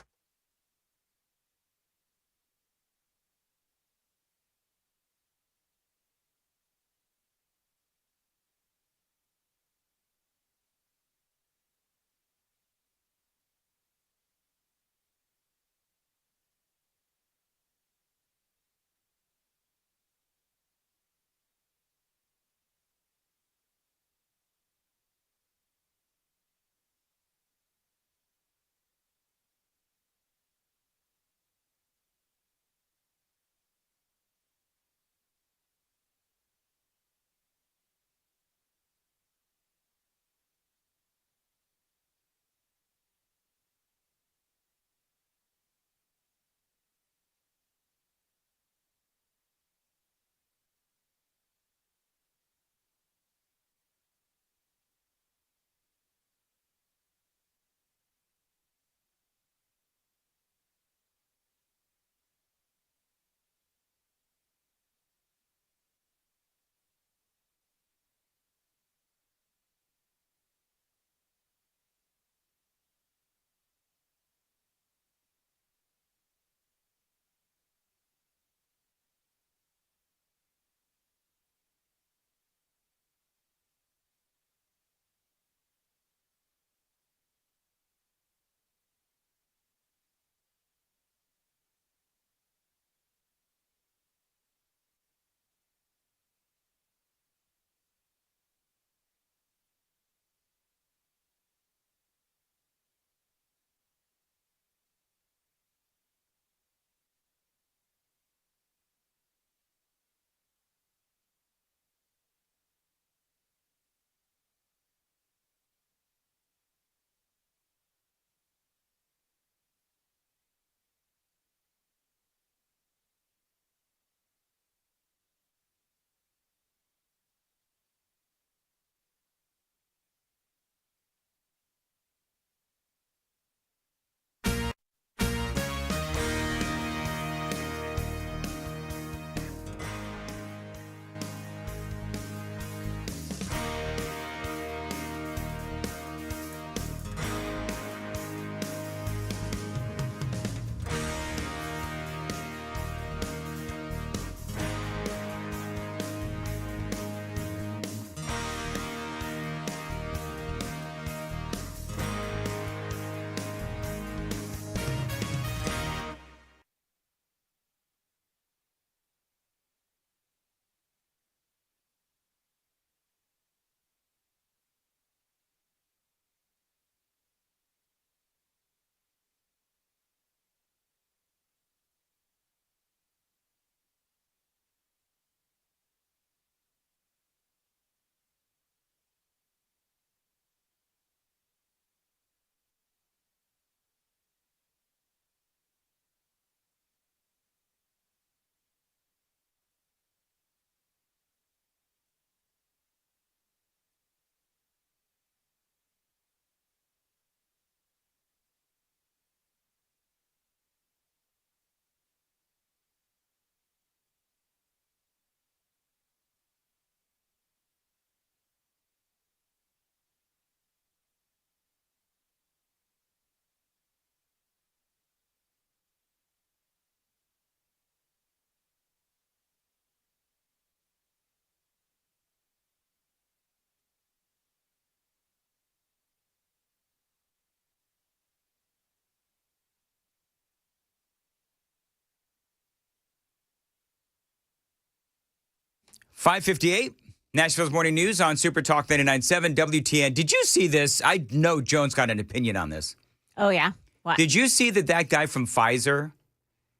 5:58. Nashville's Morning News on Super Talk 99.7 WTN. Did you see this? I know Joan's got an opinion on this. Oh, yeah? What? Did you see that guy from Pfizer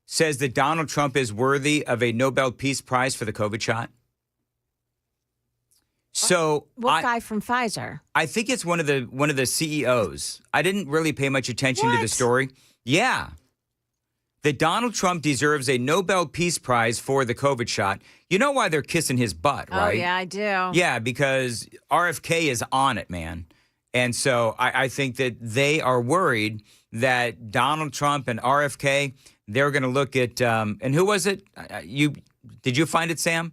says that Donald Trump is worthy of a Nobel Peace Prize for the COVID shot? So What guy from Pfizer? I think it's one of the CEOs. I didn't really pay much attention to the story. Yeah. That Donald Trump deserves a Nobel Peace Prize for the COVID shot. You know why they're kissing his butt, right? Oh, yeah, I do. Yeah, because RFK is on it, man. And so I think that they are worried that Donald Trump and RFK, they're going to look at, and who was it? Did you find it, Sam?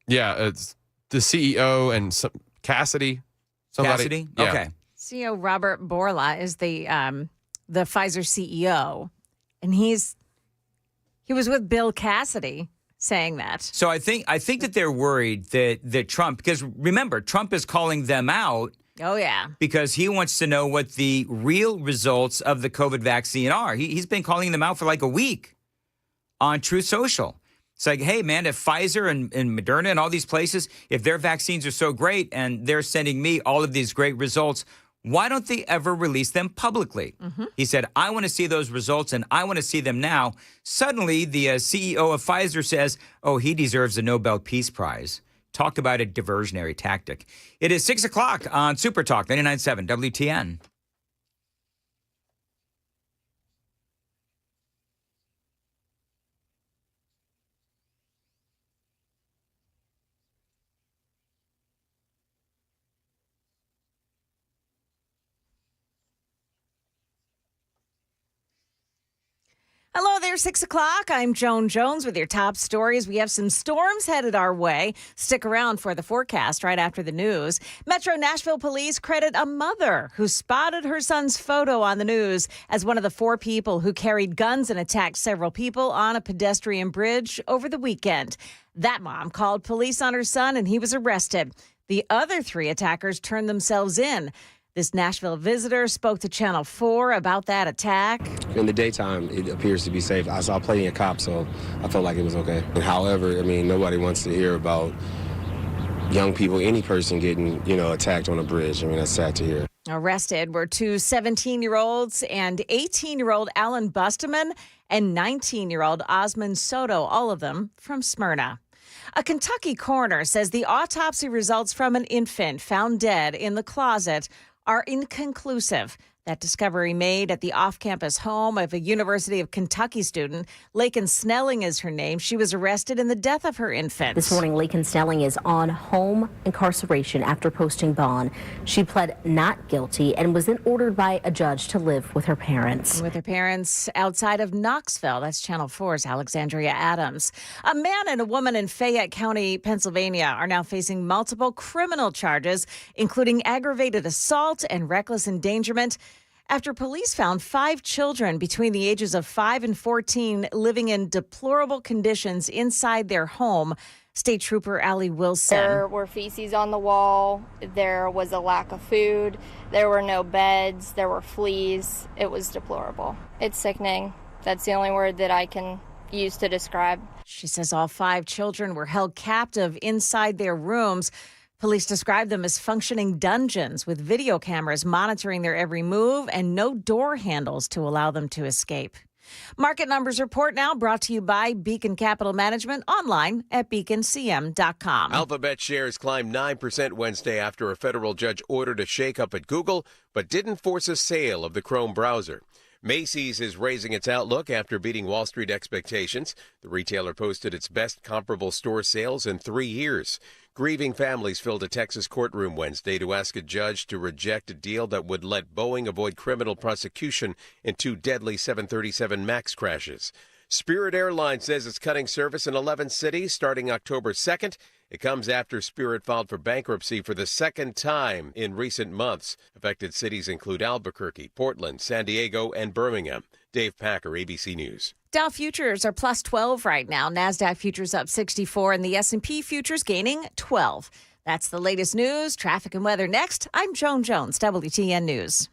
Yeah, it's the CEO and Cassidy. Somebody. Cassidy? Yeah. Okay. CEO Robert Borla is the Pfizer CEO, and he was with Bill Cassidy saying that. So I think that they're worried that Trump, because remember, Trump is calling them out. Oh, yeah. Because he wants to know what the real results of the COVID vaccine are. He's been calling them out for like a week on Truth Social. It's like, hey, man, if Pfizer and Moderna and all these places, if their vaccines are so great and they're sending me all of these great results, why don't they ever release them publicly? Mm-hmm. He said, I want to see those results and I want to see them now. Suddenly, the CEO of Pfizer says, oh, he deserves a Nobel Peace Prize. Talk about a diversionary tactic. It is 6 o'clock on Super Talk 99.7 WTN. Hello there, 6 o'clock. I'm Joan Jones with your top stories. We have some storms headed our way. Stick around for the forecast right after the news. Metro Nashville police credit a mother who spotted her son's photo on the news as one of the 4 people who carried guns and attacked several people on a pedestrian bridge over the weekend. That mom called police on her son and he was arrested. The other 3 attackers turned themselves in. This Nashville visitor spoke to Channel 4 about that attack. In the daytime, it appears to be safe. I saw plenty of cops, so I felt like it was okay. However, I mean, nobody wants to hear about young people, any person getting, attacked on a bridge. I mean, that's sad to hear. Arrested were 2 17-year-olds and 18-year-old Alan Bustaman and 19-year-old Osmond Soto, all of them from Smyrna. A Kentucky coroner says the autopsy results from an infant found dead in the closet are inconclusive. That discovery made at the off-campus home of a University of Kentucky student. Laken Snelling is her name. She was arrested in the death of her infant. This morning, Laken Snelling is on home incarceration after posting bond. She pled not guilty and was then ordered by a judge to live with her parents. With her parents outside of Knoxville. That's Channel 4's Alexandria Adams. A man and a woman in Fayette County, Pennsylvania, are now facing multiple criminal charges, including aggravated assault and reckless endangerment, after police found 5 children between the ages of 5 and 14 living in deplorable conditions inside their home. State Trooper Allie Wilson. There were feces on the wall. There was a lack of food. There were no beds. There were fleas. It was deplorable. It's sickening. That's the only word that I can use to describe. She says all 5 children were held captive inside their rooms. Police describe them as functioning dungeons with video cameras monitoring their every move and no door handles to allow them to escape. Market Numbers Report now brought to you by Beacon Capital Management, online at beaconcm.com. Alphabet shares climbed 9% Wednesday after a federal judge ordered a shakeup at Google, but didn't force a sale of the Chrome browser. Macy's is raising its outlook after beating Wall Street expectations. The retailer posted its best comparable store sales in 3 years. Grieving families filled a Texas courtroom Wednesday to ask a judge to reject a deal that would let Boeing avoid criminal prosecution in 2 deadly 737 MAX crashes. Spirit Airlines says it's cutting service in 11 cities starting October 2nd. It comes after Spirit filed for bankruptcy for the 2nd time in recent months. Affected cities include Albuquerque, Portland, San Diego, and Birmingham. Dave Packer, ABC News. Dow futures are plus 12 right now. NASDAQ futures up 64 and the S&P futures gaining 12. That's the latest news, traffic and weather next. I'm Joan Jones, WTN News.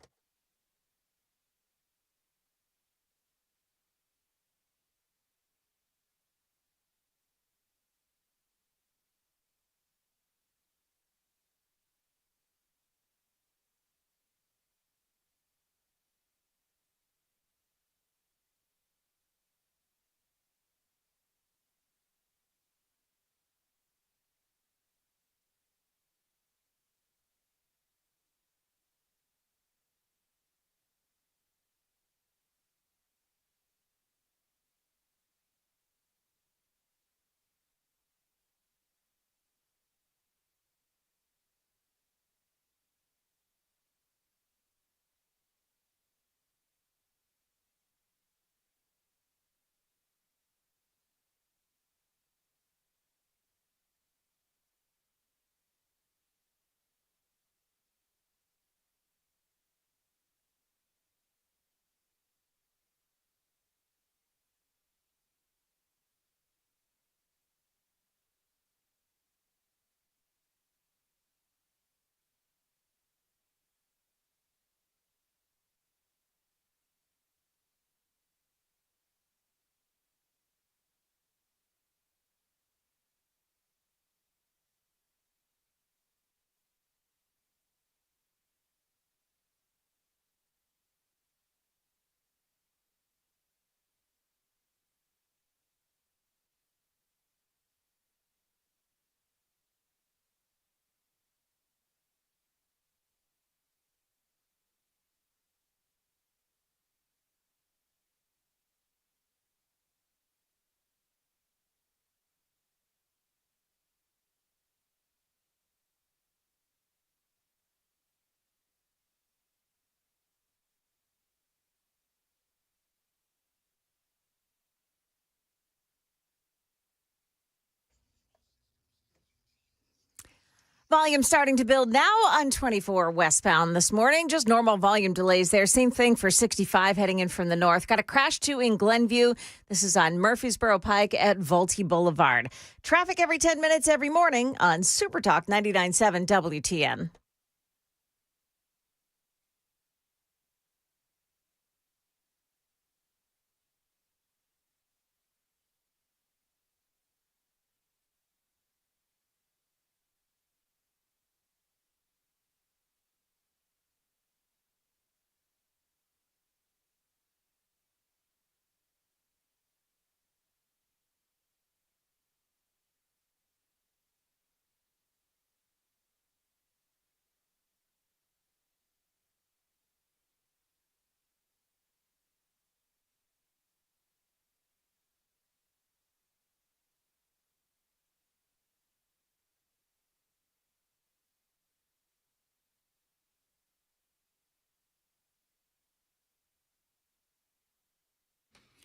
Volume starting to build now on 24 westbound this morning. Just normal volume delays there. Same thing for 65 heading in from the north. Got a crash too in Glenview. This is on Murfreesboro Pike at Vultee Boulevard. Traffic every 10 minutes every morning on Super Talk 99.7 WTN.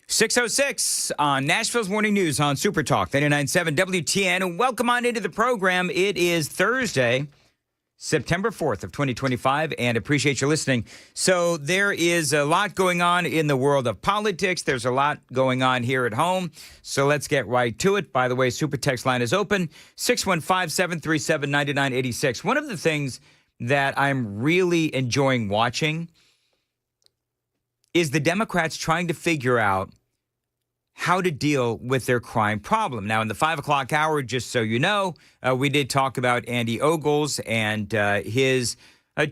.606 on Nashville's Morning News on Super Talk 99.7 WTN. And welcome on into the program. It is Thursday, September 4th of 2025, and appreciate you listening. So there is a lot going on in the world of politics. There's a lot going on here at home. So let's get right to it. By the way, Super Text line is open, 615-737-9986. One of the things that I'm really enjoying watching is the Democrats trying to figure out how to deal with their crime problem. Now, in the 5 o'clock hour, just so you know, we did talk about Andy Ogles and his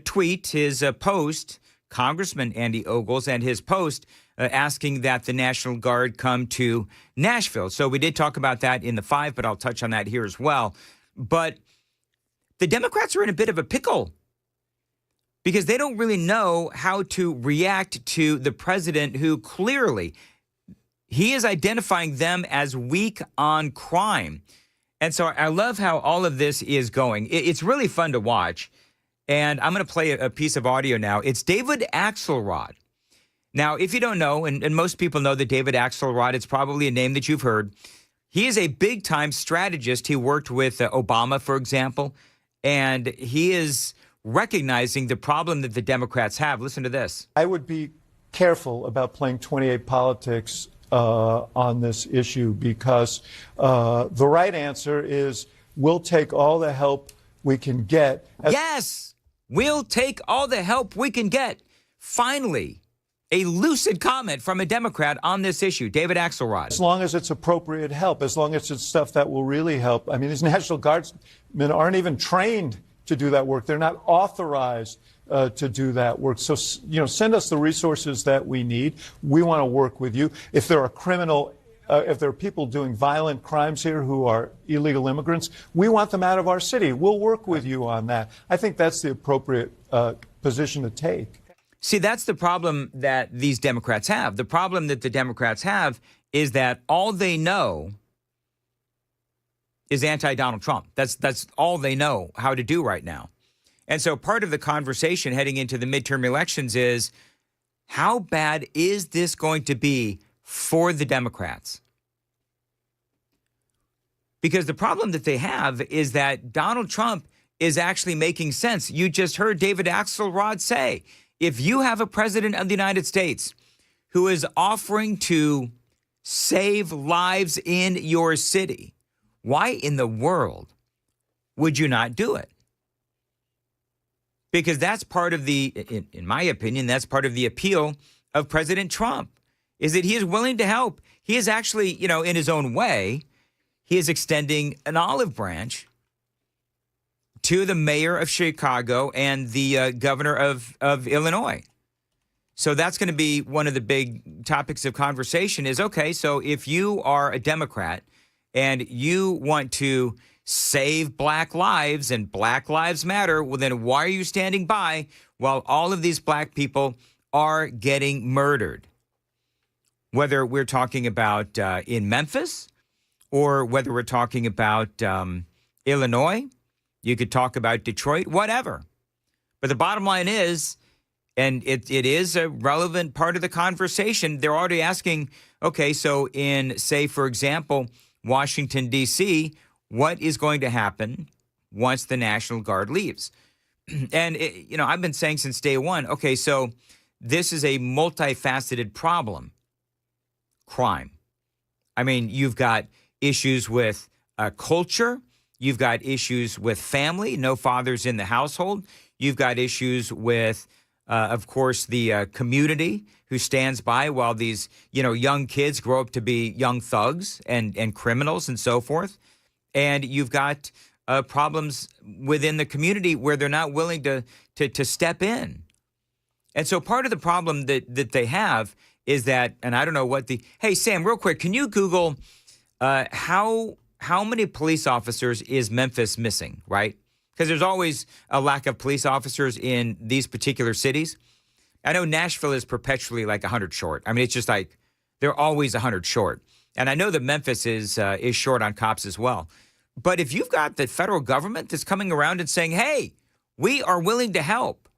tweet, his post, Congressman Andy Ogles and his post asking that the National Guard come to Nashville. So we did talk about that in the 5, but I'll touch on that here as well. But the Democrats are in a bit of a pickle because they don't really know how to react to the president who clearly he is identifying them as weak on crime. And so I love how all of this is going. It's really fun to watch. And I'm going to play a piece of audio now. It's David Axelrod. Now, if you don't know, and most people know that David Axelrod, it's probably a name that you've heard. He is a big-time strategist. He worked with Obama, for example, and he is recognizing the problem that the Democrats have. Listen to this. I would be careful about playing 28 politics on this issue because the right answer is we'll take all the help we can get. Yes, we'll take all the help we can get. Finally, a lucid comment from a Democrat on this issue. David Axelrod. As long as it's appropriate help, as long as it's stuff that will really help. I mean, these National Guardsmen aren't even trained to do that work. They're not authorized to do that work. So, send us the resources that we need. We want to work with you. If there are if there are people doing violent crimes here who are illegal immigrants, we want them out of our city. We'll work with you on that. I think that's the appropriate position to take. See, that's the problem that these Democrats have. The problem that the Democrats have is that all they know is anti-Donald Trump. That's all they know how to do right now. And so part of the conversation heading into the midterm elections is how bad is this going to be for the Democrats? Because the problem that they have is that Donald Trump is actually making sense. You just heard David Axelrod say, if you have a president of the United States who is offering to save lives in your city, why in the world would you not do it? Because that's part of in my opinion, that's part of the appeal of President Trump, is that he is willing to help. He is actually, in his own way, he is extending an olive branch to the mayor of Chicago and the governor of Illinois. So that's going to be one of the big topics of conversation is, okay, so if you are a Democrat and you want to save black lives and Black Lives Matter, well, then why are you standing by while all of these black people are getting murdered? Whether we're talking about in Memphis or whether we're talking about Illinois, you could talk about Detroit, whatever. But the bottom line is, and it is a relevant part of the conversation, they're already asking, okay, so in, say, for example, Washington, D.C., what is going to happen once the National Guard leaves. And, I've been saying since day one, okay, so this is a multifaceted problem. Crime. I mean, you've got issues with culture. You've got issues with family, no fathers in the household. You've got issues with, of course, the community who stands by while these, young kids grow up to be young thugs and criminals and so forth. And you've got problems within the community where they're not willing to step in. And so part of the problem that they have is that, and I don't know what hey, Sam, real quick, can you Google how many police officers is Memphis missing, right? Because there's always a lack of police officers in these particular cities. I know Nashville is perpetually like 100 short. I mean, it's just like they're always 100 short. And I know that Memphis is short on cops as well. But if you've got the federal government that's coming around and saying, hey, we are willing to help,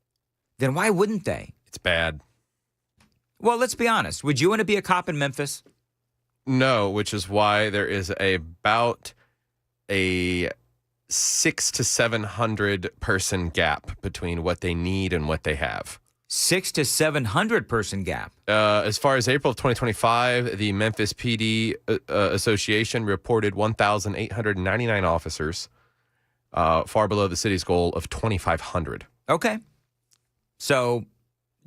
then why wouldn't they? It's bad. Well, let's be honest. Would you want to be a cop in Memphis? No, which is why there is about a 600 to 700 person gap between what they need and what they have. 600 to 700 person gap. As far as April of 2025, the Memphis PD Association reported 1,899 officers, far below the city's goal of 2,500. Okay. So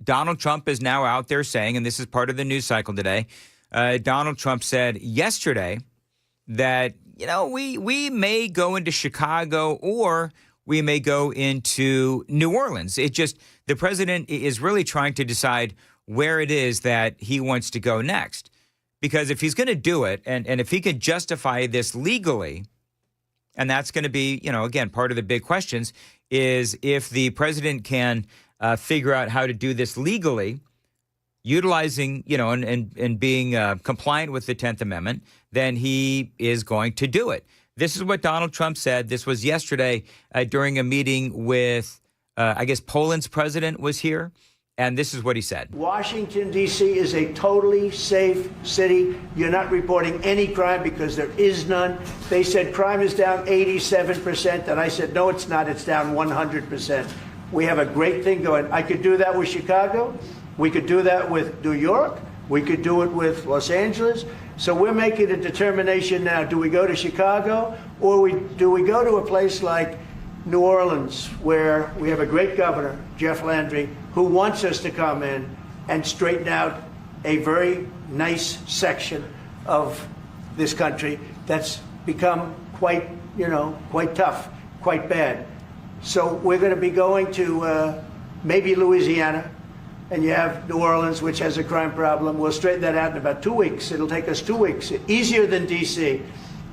Donald Trump is now out there saying, and this is part of the news cycle today, Donald Trump said yesterday that, we may go into Chicago or we may go into New Orleans. The president is really trying to decide where it is that he wants to go next. Because if he's going to do it, and if he can justify this legally, and that's going to be, again, part of the big questions, is if the president can figure out how to do this legally, utilizing, and being compliant with the 10th Amendment, then he is going to do it. This is what Donald Trump said. This was yesterday during a meeting with, I guess, Poland's president was here. And this is what he said. Washington, D.C. is a totally safe city. You're not reporting any crime because there is none. They said crime is down 87%. And I said, no, it's not. It's down 100%. We have a great thing going. I could do that with Chicago. We could do that with New York. We could do it with Los Angeles. So we're making a determination now. Do we go to Chicago or do we go to a place like New Orleans, where we have a great governor, Jeff Landry, who wants us to come in and straighten out a very nice section of this country that's become quite tough, quite bad. So we're going to be going to maybe Louisiana, and you have New Orleans, which has a crime problem. We'll straighten that out in about 2 weeks. It'll take us 2 weeks, easier than D.C.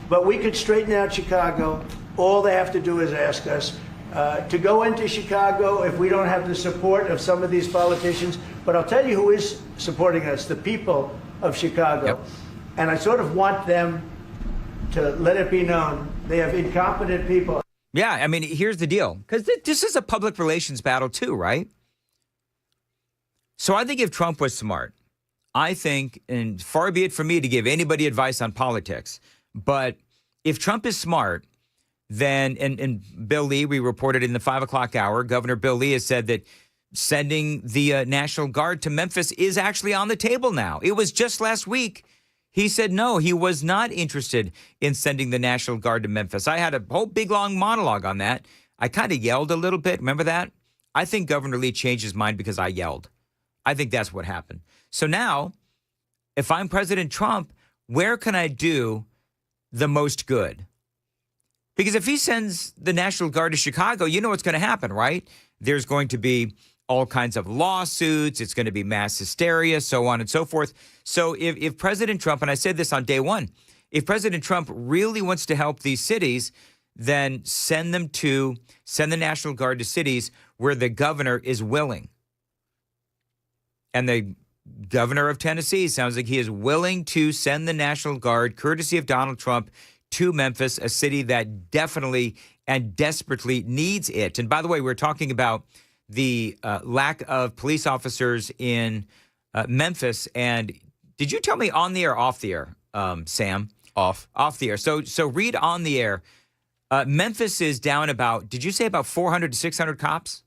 But we could straighten out Chicago. All they have to do is ask us to go into Chicago if we don't have the support of some of these politicians. But I'll tell you who is supporting us, the people of Chicago. Yep. And I sort of want them to let it be known they have incompetent people. Yeah, I mean, here's the deal. Because this is a public relations battle too, right? So I think if Trump was smart, I think, and far be it from me to give anybody advice on politics, but if Trump is smart, then, and Bill Lee, we reported in the 5 o'clock hour, Governor Bill Lee has said that sending the National Guard to Memphis is actually on the table now. It was just last week. He said no, he was not interested in sending the National Guard to Memphis. I had a whole big, long monologue on that. I kind of yelled a little bit. Remember that? I think Governor Lee changed his mind because I yelled. I think that's what happened. So now, if I'm President Trump, where can I do the most good? Because if he sends the National Guard to Chicago, you know what's going to happen, right? There's going to be all kinds of lawsuits. It's going to be mass hysteria, so on and so forth. So if President Trump, and I said this on day one, if President Trump really wants to help these cities, then send the National Guard to cities where the governor is willing. And the governor of Tennessee sounds like he is willing to send the National Guard, courtesy of Donald Trump, to Memphis, a city that definitely and desperately needs it. And by the way, we're talking about the lack of police officers in Memphis. And did you tell me on the air or off the air, Sam? Off. Off the air. So read on the air. Memphis is down about, did you say about 400 to 600 cops?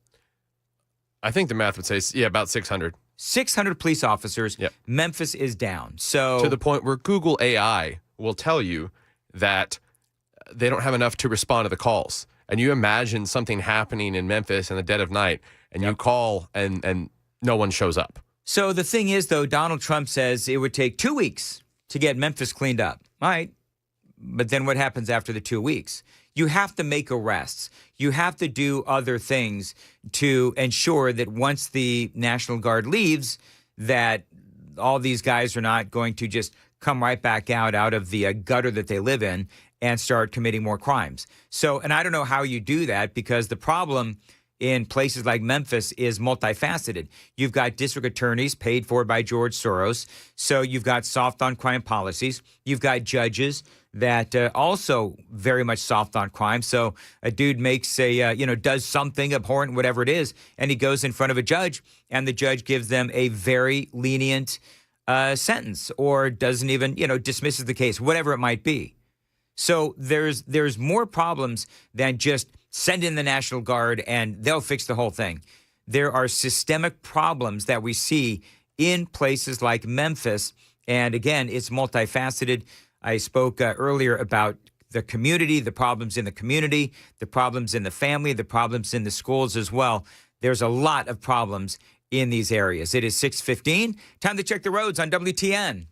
I think the math would say, yeah, about 600. 600 police officers. Yep. Memphis is down. So to the point where Google AI will tell you that they don't have enough to respond to the calls. And you imagine something happening in Memphis in the dead of night, and you call and no one shows up. So the thing is, though, Donald Trump says it would take 2 weeks to get Memphis cleaned up. All right. But then what happens after the 2 weeks? You have to make arrests. You have to do other things to ensure that once the National Guard leaves, that all these guys are not going to just come right back out of the gutter that they live in and start committing more crimes. So, and I don't know how you do that, because the problem in places like Memphis is multifaceted. You've got district attorneys paid for by George Soros. So you've got soft on crime policies. You've got judges that also very much soft on crime. So a dude makes does something abhorrent, whatever it is, and he goes in front of a judge, and the judge gives them a very lenient sentence, or doesn't even, dismisses the case, whatever it might be. So there's more problems than just send in the National Guard and they'll fix the whole thing. There are systemic problems that we see in places like Memphis. And again, it's multifaceted. I spoke earlier about the community, the problems in the community, the problems in the family, the problems in the schools as well. There's a lot of problems in these areas. It is 6:15. Time to check the roads on WTN.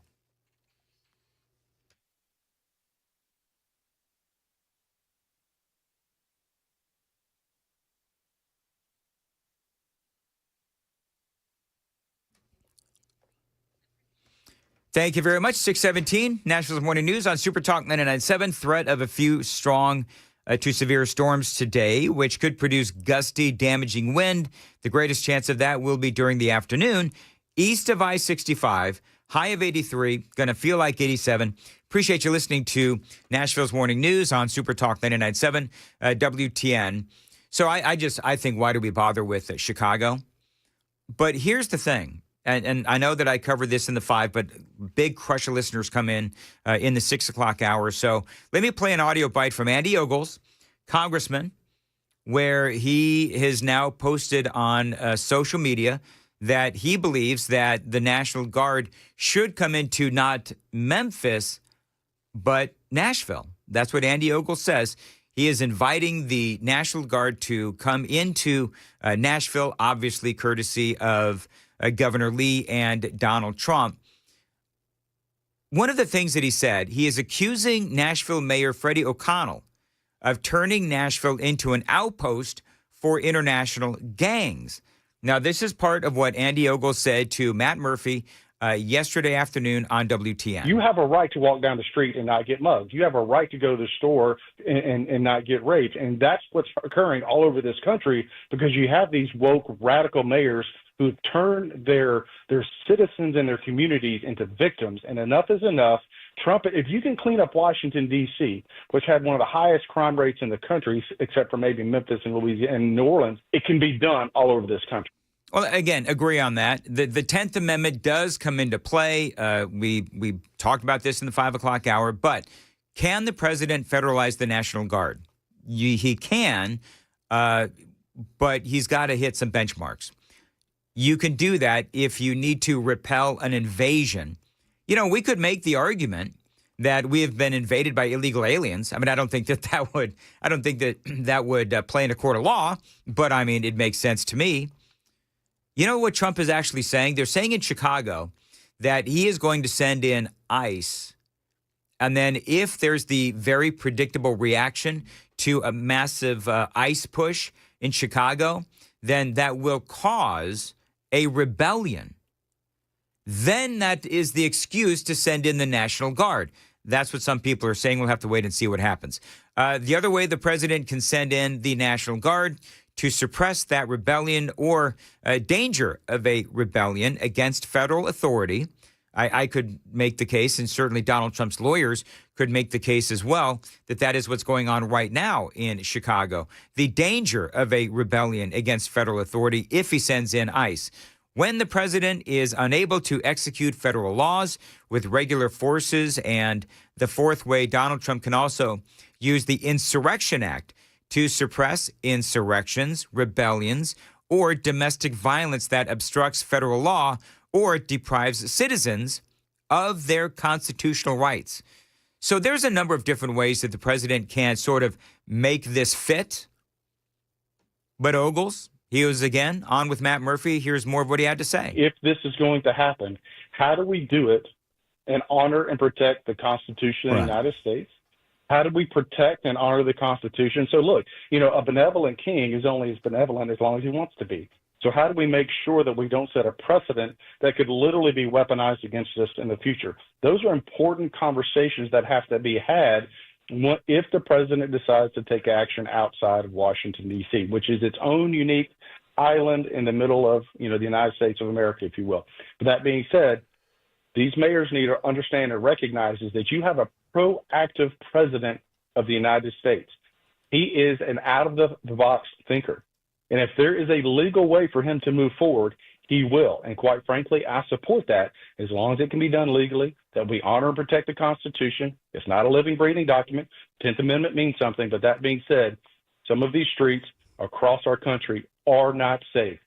Thank you very much. 6:17, Nashville's Morning News on Super Talk 99.7. Threat of a few strong to severe storms today, which could produce gusty, damaging wind. The greatest chance of that will be during the afternoon. East of I-65, high of 83, going to feel like 87. Appreciate you listening to Nashville's Morning News on Super Talk 99.7 WTN. So I think, why do we bother with Chicago? But here's the thing. And I know that I covered this in the 5, but big crush of listeners come in the 6 o'clock hour. So let me play an audio bite from Andy Ogles, congressman, where he has now posted on social media that he believes that the National Guard should come into not Memphis, but Nashville. That's what Andy Ogles says. He is inviting the National Guard to come into Nashville, obviously courtesy of Governor Lee and Donald Trump. One of the things that he said, he is accusing Nashville Mayor Freddie O'Connell of turning Nashville into an outpost for international gangs. Now, this is part of what Andy Ogles said to Matt Murphy yesterday afternoon on WTN. You have a right to walk down the street and not get mugged. You have a right to go to the store and not get raped. And that's what's occurring all over this country, because you have these woke, radical mayors who've turned their citizens and their communities into victims. And enough is enough. Trump, if you can clean up Washington, D.C., which had one of the highest crime rates in the country, except for maybe Memphis and Louisiana and New Orleans, it can be done all over this country. Well, again, agree on that. The 10th Amendment does come into play. We talked about this in the 5 o'clock hour, but can the president federalize the National Guard? He can, but he's got to hit some benchmarks. You can do that if you need to repel an invasion. We could make the argument that we have been invaded by illegal aliens. I mean, I don't think that would play in a court of law, but I mean, it makes sense to me. You know what Trump is actually saying? They're saying in Chicago that he is going to send in ICE. And then if there's the very predictable reaction to a massive ICE push in Chicago, then that will cause a rebellion. Then that is the excuse to send in the National Guard. That's what some people are saying. We'll have to wait and see what happens. The other way the president can send in the National Guard to suppress that rebellion or danger of a rebellion against federal authority. I could make the case, and certainly Donald Trump's lawyers could make the case as well, that is what's going on right now in Chicago. The danger of a rebellion against federal authority if he sends in ICE. when the president is unable to execute federal laws with regular forces. And the fourth way, Donald Trump can also use the Insurrection Act to suppress insurrections, rebellions, or domestic violence that obstructs federal law or deprives citizens of their constitutional rights. So there's a number of different ways that the president can sort of make this fit. But Ogles, he was again on with Matt Murphy. Here's more of what he had to say. If this is going to happen, how do we do it and honor and protect the Constitution of the United States? How do we protect and honor the Constitution? So look, a benevolent king is only as benevolent as long as he wants to be. So how do we make sure that we don't set a precedent that could literally be weaponized against us in the future? Those are important conversations that have to be had if the president decides to take action outside of Washington, D.C., which is its own unique island in the middle of, the United States of America, if you will. But that being said, these mayors need to understand and recognize is that you have a proactive president of the United States. He is an out-of-the-box thinker. And if there is a legal way for him to move forward, he will. And quite frankly, I support that as long as it can be done legally, that we honor and protect the Constitution. It's not a living, breathing document. 10th Amendment means something. But that being said, some of these streets across our country are not safe.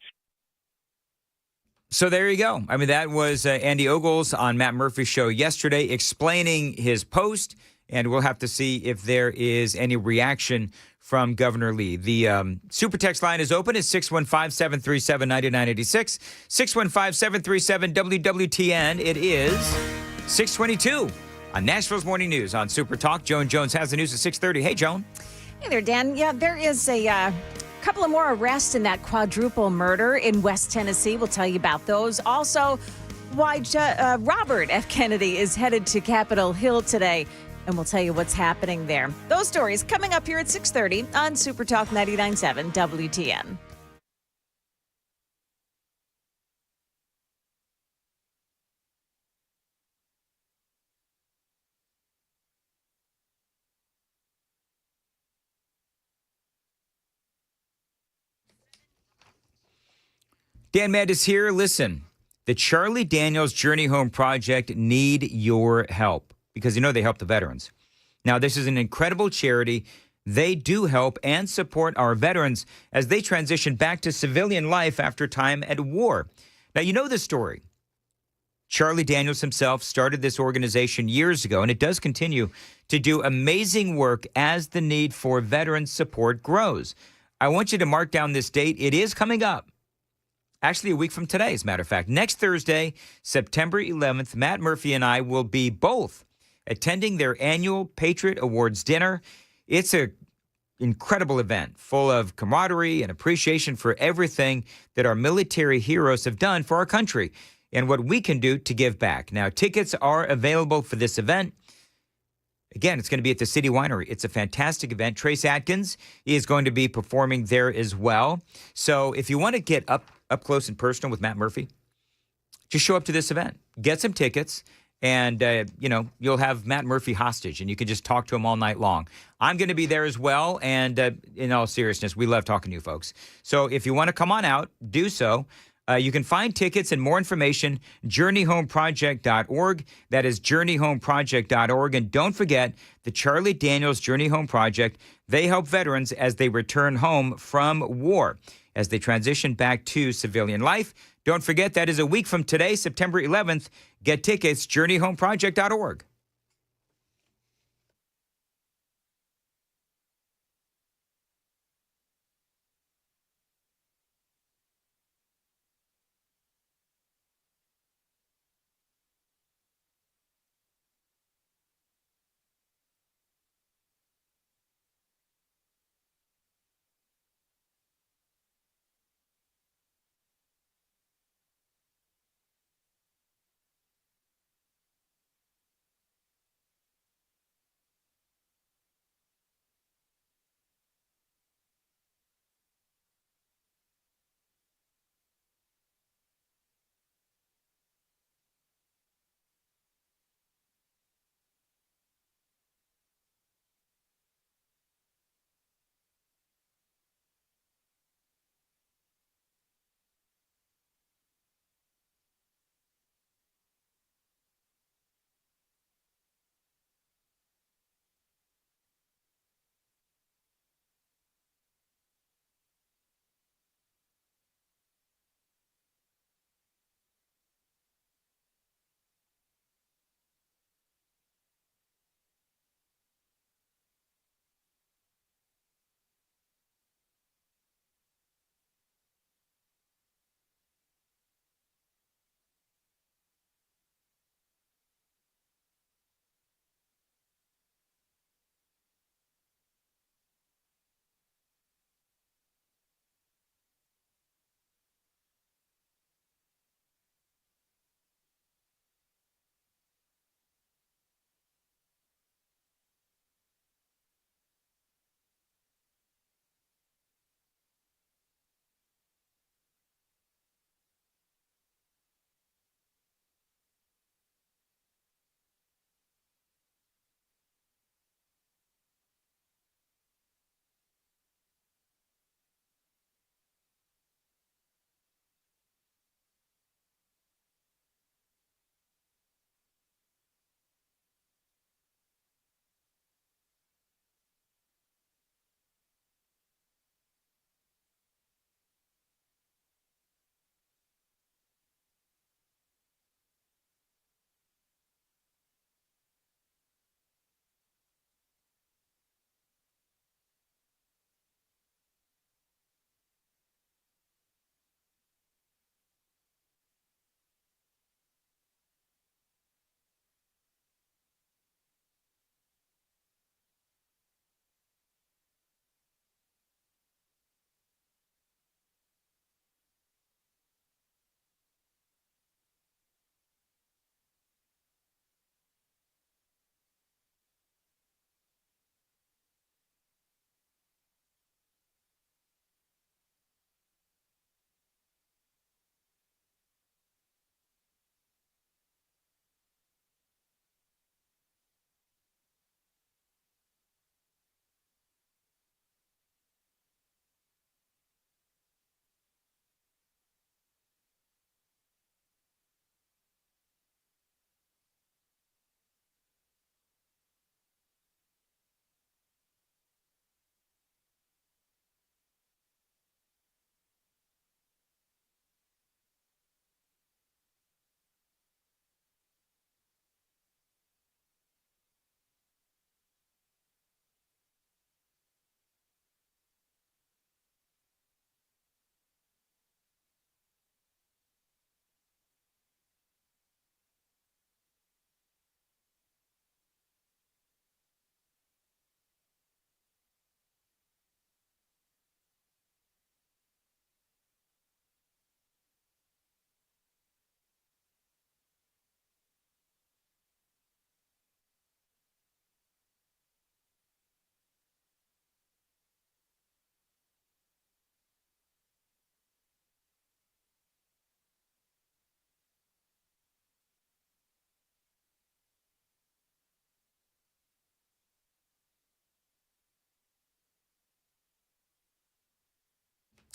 So there you go. I mean, that was Andy Ogles on Matt Murphy's show yesterday explaining his post, and we'll have to see if there is any reaction from Governor Lee. The super text line is open. It's 615-737-9986, 615-737-WWTN. It is 6:22 on Nashville's Morning News on Super Talk. Joan Jones has the news at 6:30. Hey, Joan. Hey there, Dan. Yeah, there is a couple of more arrests in that quadruple murder in West Tennessee. We'll tell you about those. Also, why Robert F. Kennedy is headed to Capitol Hill today, and we'll tell you what's happening there. Those stories coming up here at 6:30 on Super Talk 99.7 WTN. Dan Mandis here. Listen, the Charlie Daniels Journey Home Project need your help because, they help the veterans. Now, this is an incredible charity. They do help and support our veterans as they transition back to civilian life after time at war. Now, you know the story. Charlie Daniels himself started this organization years ago, and it does continue to do amazing work as the need for veteran support grows. I want you to mark down this date. It is coming up. Actually, a week from today, as a matter of fact. Next Thursday, September 11th, Matt Murphy and I will be both attending their annual Patriot Awards dinner. It's an incredible event full of camaraderie and appreciation for everything that our military heroes have done for our country and what we can do to give back. Now, tickets are available for this event. Again, it's going to be at the City Winery. It's a fantastic event. Trace Atkins is going to be performing there as well. So if you want to get up close and personal with Matt Murphy, just show up to this event. Get some tickets, and, you'll have Matt Murphy hostage, and you can just talk to him all night long. I'm going to be there as well, and in all seriousness, we love talking to you folks. So if you want to come on out, do so. You can find tickets and more information, journeyhomeproject.org. That is journeyhomeproject.org. And don't forget the Charlie Daniels Journey Home Project. They help veterans as they return home from war, as they transition back to civilian life. Don't forget that is a week from today, September 11th. Get tickets, journeyhomeproject.org.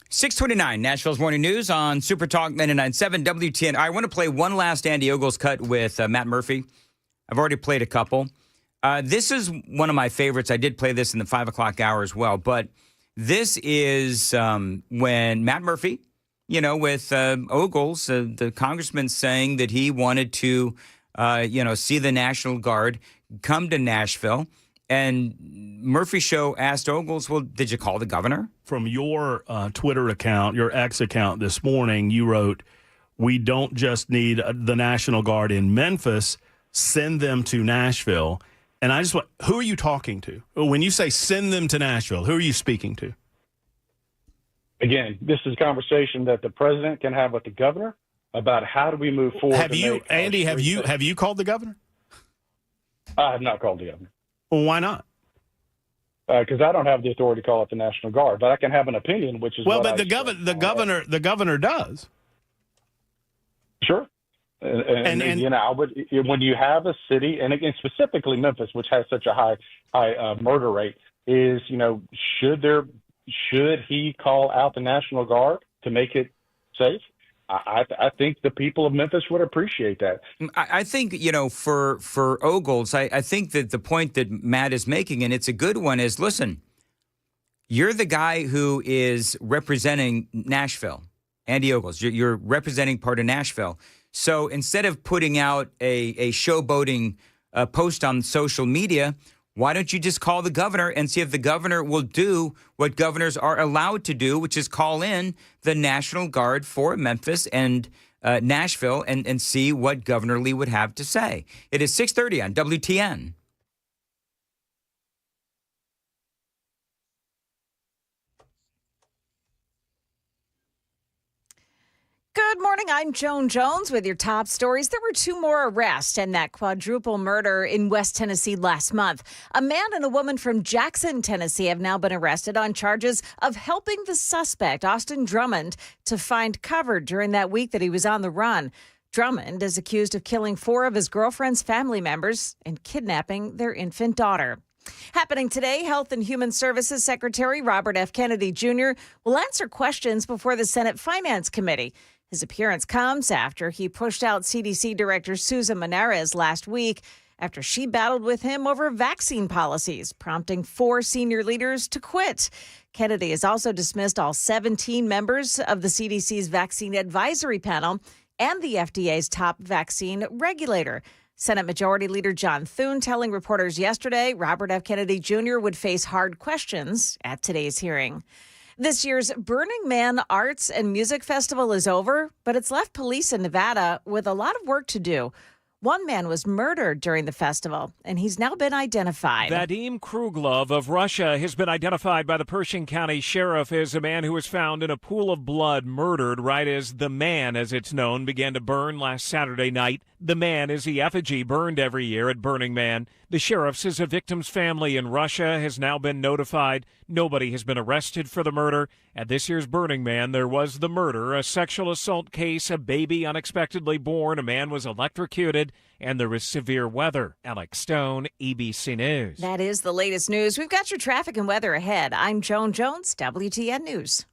629, Nashville's Morning News on Super Talk 99.7 WTN. I want to play one last Andy Ogles cut with Matt Murphy. I've already played a couple. This is one of my favorites. I did play this in the 5 o'clock hour as well. But this is when Matt Murphy, with Ogles, the congressman, saying that he wanted to, see the National Guard come to Nashville. And Murphy Show asked Ogles, well, did you call the governor? From your Twitter account, your X account this morning, you wrote, we don't just need the National Guard in Memphis, send them to Nashville. And I just want, who are you talking to? When you say send them to Nashville, who are you speaking to? Again, this is a conversation that the president can have with the governor about how do we move forward. Have you called the governor? I have not called the governor. Well, why not? Because I don't have the authority to call it the National Guard, but I can have an opinion, which is the governor does. Sure, and I would, when you have a city, and again specifically Memphis, which has such a high murder rate, is should he call out the National Guard to make it safe? I think the people of Memphis would appreciate that. I think, for Ogles, I think that the point that Matt is making, and it's a good one, is, listen, you're the guy who is representing Nashville, Andy Ogles. You're representing part of Nashville. So instead of putting out a showboating post on social media, why don't you just call the governor and see if the governor will do what governors are allowed to do, which is call in the National Guard for Memphis and Nashville and see what Governor Lee would have to say. It is 6:30 on WTN. Good morning. I'm Joan Jones with your top stories. There were 2 more arrests in that quadruple murder in West Tennessee last month. A man and a woman from Jackson, Tennessee have now been arrested on charges of helping the suspect, Austin Drummond, to find cover during that week that he was on the run. Drummond is accused of killing 4 of his girlfriend's family members and kidnapping their infant daughter. Happening today, Health and Human Services Secretary Robert F. Kennedy Jr. will answer questions before the Senate Finance Committee. His appearance comes after he pushed out CDC Director Susan Menares last week after she battled with him over vaccine policies, prompting 4 senior leaders to quit. Kennedy has also dismissed all 17 members of the CDC's vaccine advisory panel and the FDA's top vaccine regulator. Senate Majority Leader John Thune telling reporters yesterday Robert F. Kennedy Jr. would face hard questions at today's hearing. This year's Burning Man Arts and Music Festival is over, but it's left police in Nevada with a lot of work to do. One man was murdered during the festival, and he's now been identified. Vadim Kruglov of Russia has been identified by the Pershing County Sheriff as a man who was found in a pool of blood, murdered right as The Man, as it's known, began to burn last Saturday night. The Man is the effigy burned every year at Burning Man. The sheriff says a victim's family in Russia has now been notified. Nobody has been arrested for the murder. At this year's Burning Man, there was the murder, a sexual assault case, a baby unexpectedly born, a man was electrocuted, and there was severe weather. Alex Stone, ABC News. That is the latest news. We've got your traffic and weather ahead. I'm Joan Jones, WTN News.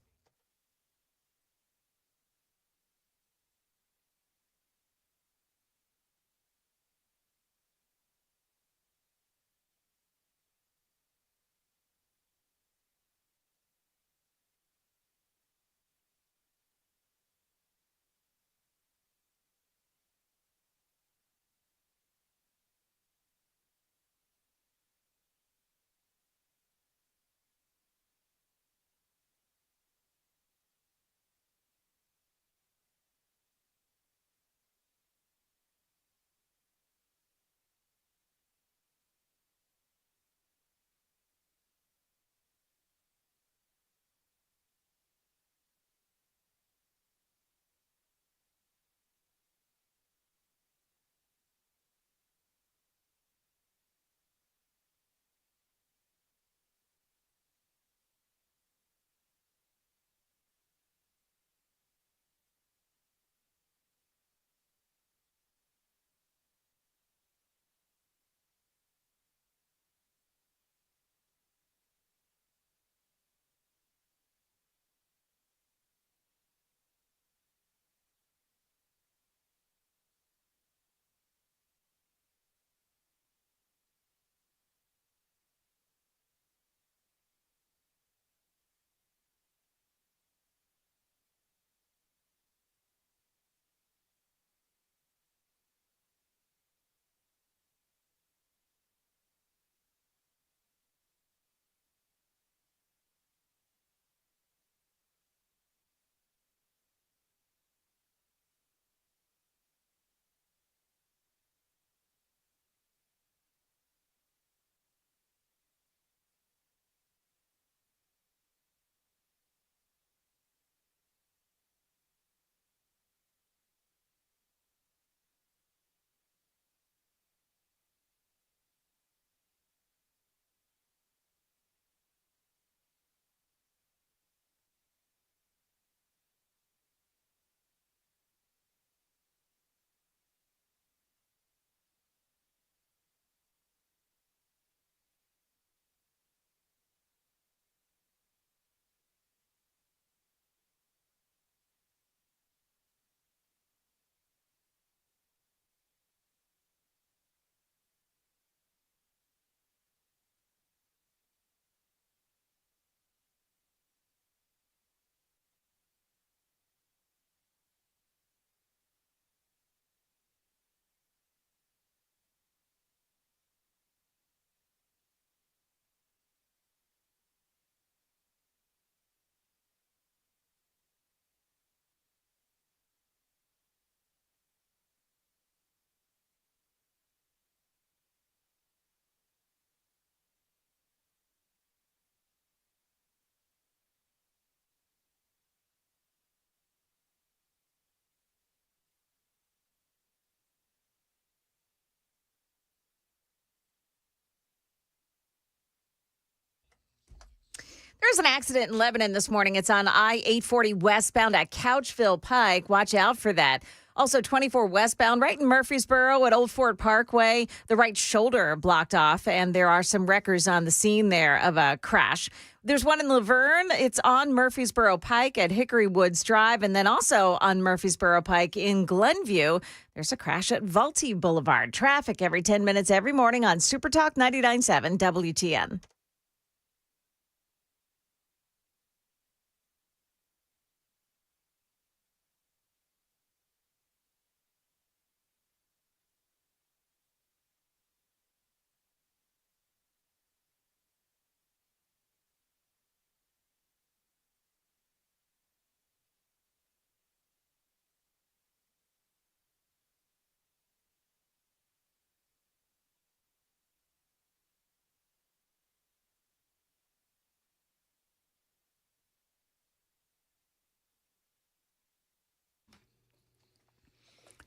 There's an accident in Lebanon this morning. It's on I-840 westbound at Couchville Pike. Watch out for that. Also, 24 westbound right in Murfreesboro at Old Fort Parkway. The right shoulder blocked off, and there are some wreckers on the scene there of a crash. There's one in Laverne. It's on Murfreesboro Pike at Hickory Woods Drive, and then also on Murfreesboro Pike in Glenview. There's a crash at Vultee Boulevard. Traffic every 10 minutes every morning on Super Talk 99.7 WTN.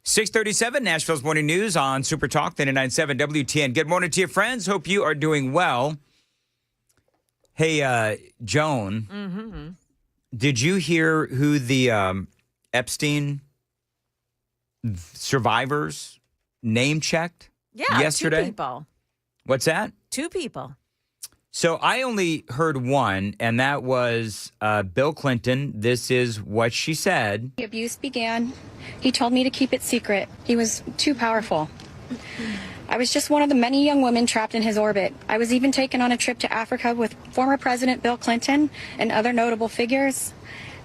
.637 Nashville's Morning News on Super Talk 99.7 WTN. Good morning to you, friends. Hope you are doing well. Hey, Joan, did you hear who the Epstein survivors name-checked yesterday? 2 people. What's that? 2 people. So I only heard one, and that was Bill Clinton. This is what she said. The abuse began. He told me to keep it secret. He was too powerful. I was just one of the many young women trapped in his orbit. I was even taken on a trip to Africa with former President Bill Clinton and other notable figures.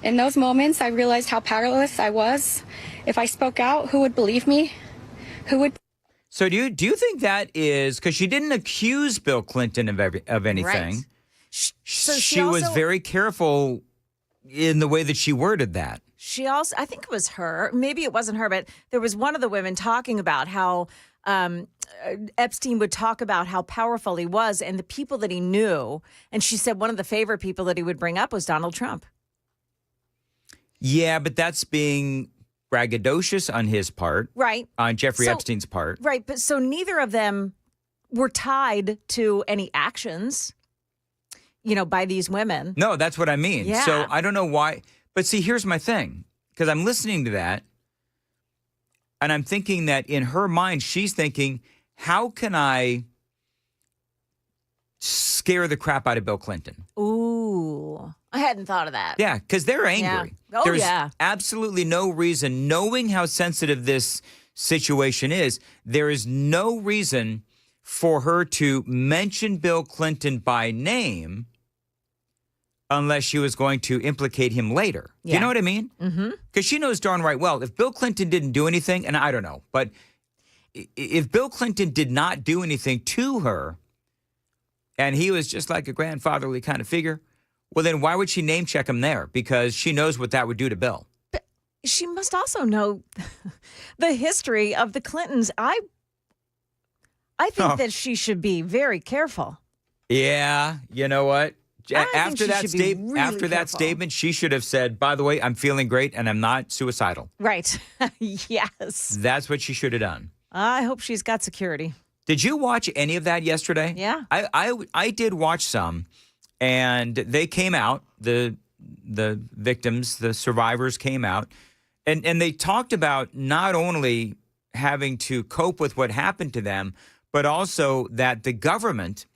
In those moments, I realized how powerless I was. If I spoke out, who would believe me? Who would... So do you think that is because she didn't accuse Bill Clinton of anything? Right. So she was very careful in the way that she worded that. She also, I think it was her, maybe it wasn't her, but there was one of the women talking about how Epstein would talk about how powerful he was and the people that he knew. And she said one of the favorite people that he would bring up was Donald Trump. Yeah, but that's being braggadocious on his part. Right. On Jeffrey Epstein's part. Right. But so neither of them were tied to any actions, by these women. No, that's what I mean. Yeah. So I don't know why. But see, here's my thing. Because I'm listening to that, and I'm thinking that in her mind, she's thinking, how can I scare the crap out of Bill Clinton? Ooh, I hadn't thought of that. Yeah, because they're angry. Yeah. Oh, There's yeah. absolutely no reason, knowing how sensitive this situation is, there is no reason for her to mention Bill Clinton by name unless she was going to implicate him later. Yeah. You know what I mean? Mm-hmm. Because she knows darn right well, if Bill Clinton didn't do anything, and I don't know, but if Bill Clinton did not do anything to her, and he was just like a grandfatherly kind of figure, well, then why would she name check him there? Because she knows what that would do to Bill. But she must also know the history of the Clintons. I think that she should be very careful. Yeah, you know what? After that careful. statement, she should have said, by the way, I'm feeling great and I'm not suicidal. Right. Yes. That's what she should have done. I hope she's got security. Did you watch any of that yesterday? Yeah. I did watch some, and they came out, the victims, the survivors came out, and they talked about not only having to cope with what happened to them, but also that the government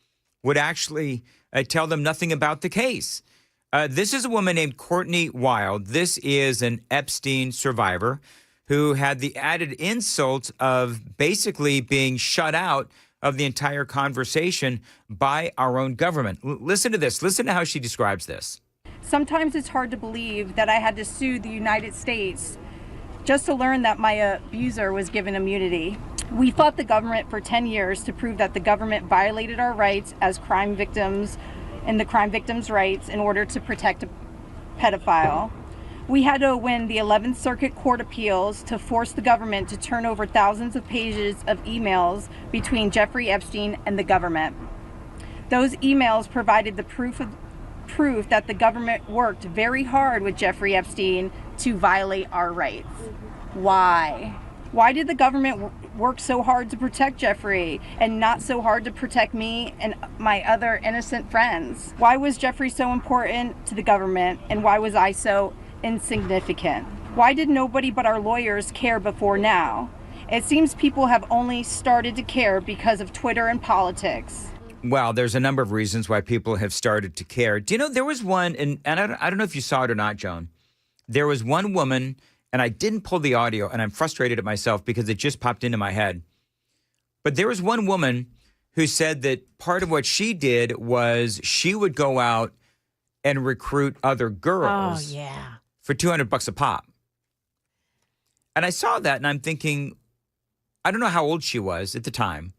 would actually tell them nothing about the case. This is a woman named Courtney Wild. This is an Epstein survivor who had the added insult of basically being shut out of the entire conversation by our own government. Listen to this. Listen to how she describes this. Sometimes it's hard to believe that I had to sue the United States just to learn that my abuser was given immunity. We fought the government for 10 years to prove that the government violated our rights as crime victims and the crime victims' rights in order to protect a pedophile. We had to win the 11th Circuit Court appeals to force the government to turn over thousands of pages of emails between Jeffrey Epstein and the government. Those emails provided the proof that the government worked very hard with Jeffrey Epstein to violate our rights. Why? Why did the government work so hard to protect Jeffrey and not so hard to protect me and my other innocent friends? Why was Jeffrey so important to the government, and why was I so insignificant? Why did nobody but our lawyers care before now? It seems people have only started to care because of Twitter and politics. Well, there's a number of reasons why people have started to care. Do you know, there was one, and I don't know if you saw it or not, Joan. There was one woman, and I didn't pull the audio, and I'm frustrated at myself because it just popped into my head. But there was one woman who said that part of what she did was she would go out and recruit other girls for $200 a pop. And I saw that, and I'm thinking, I don't know how old she was at the time,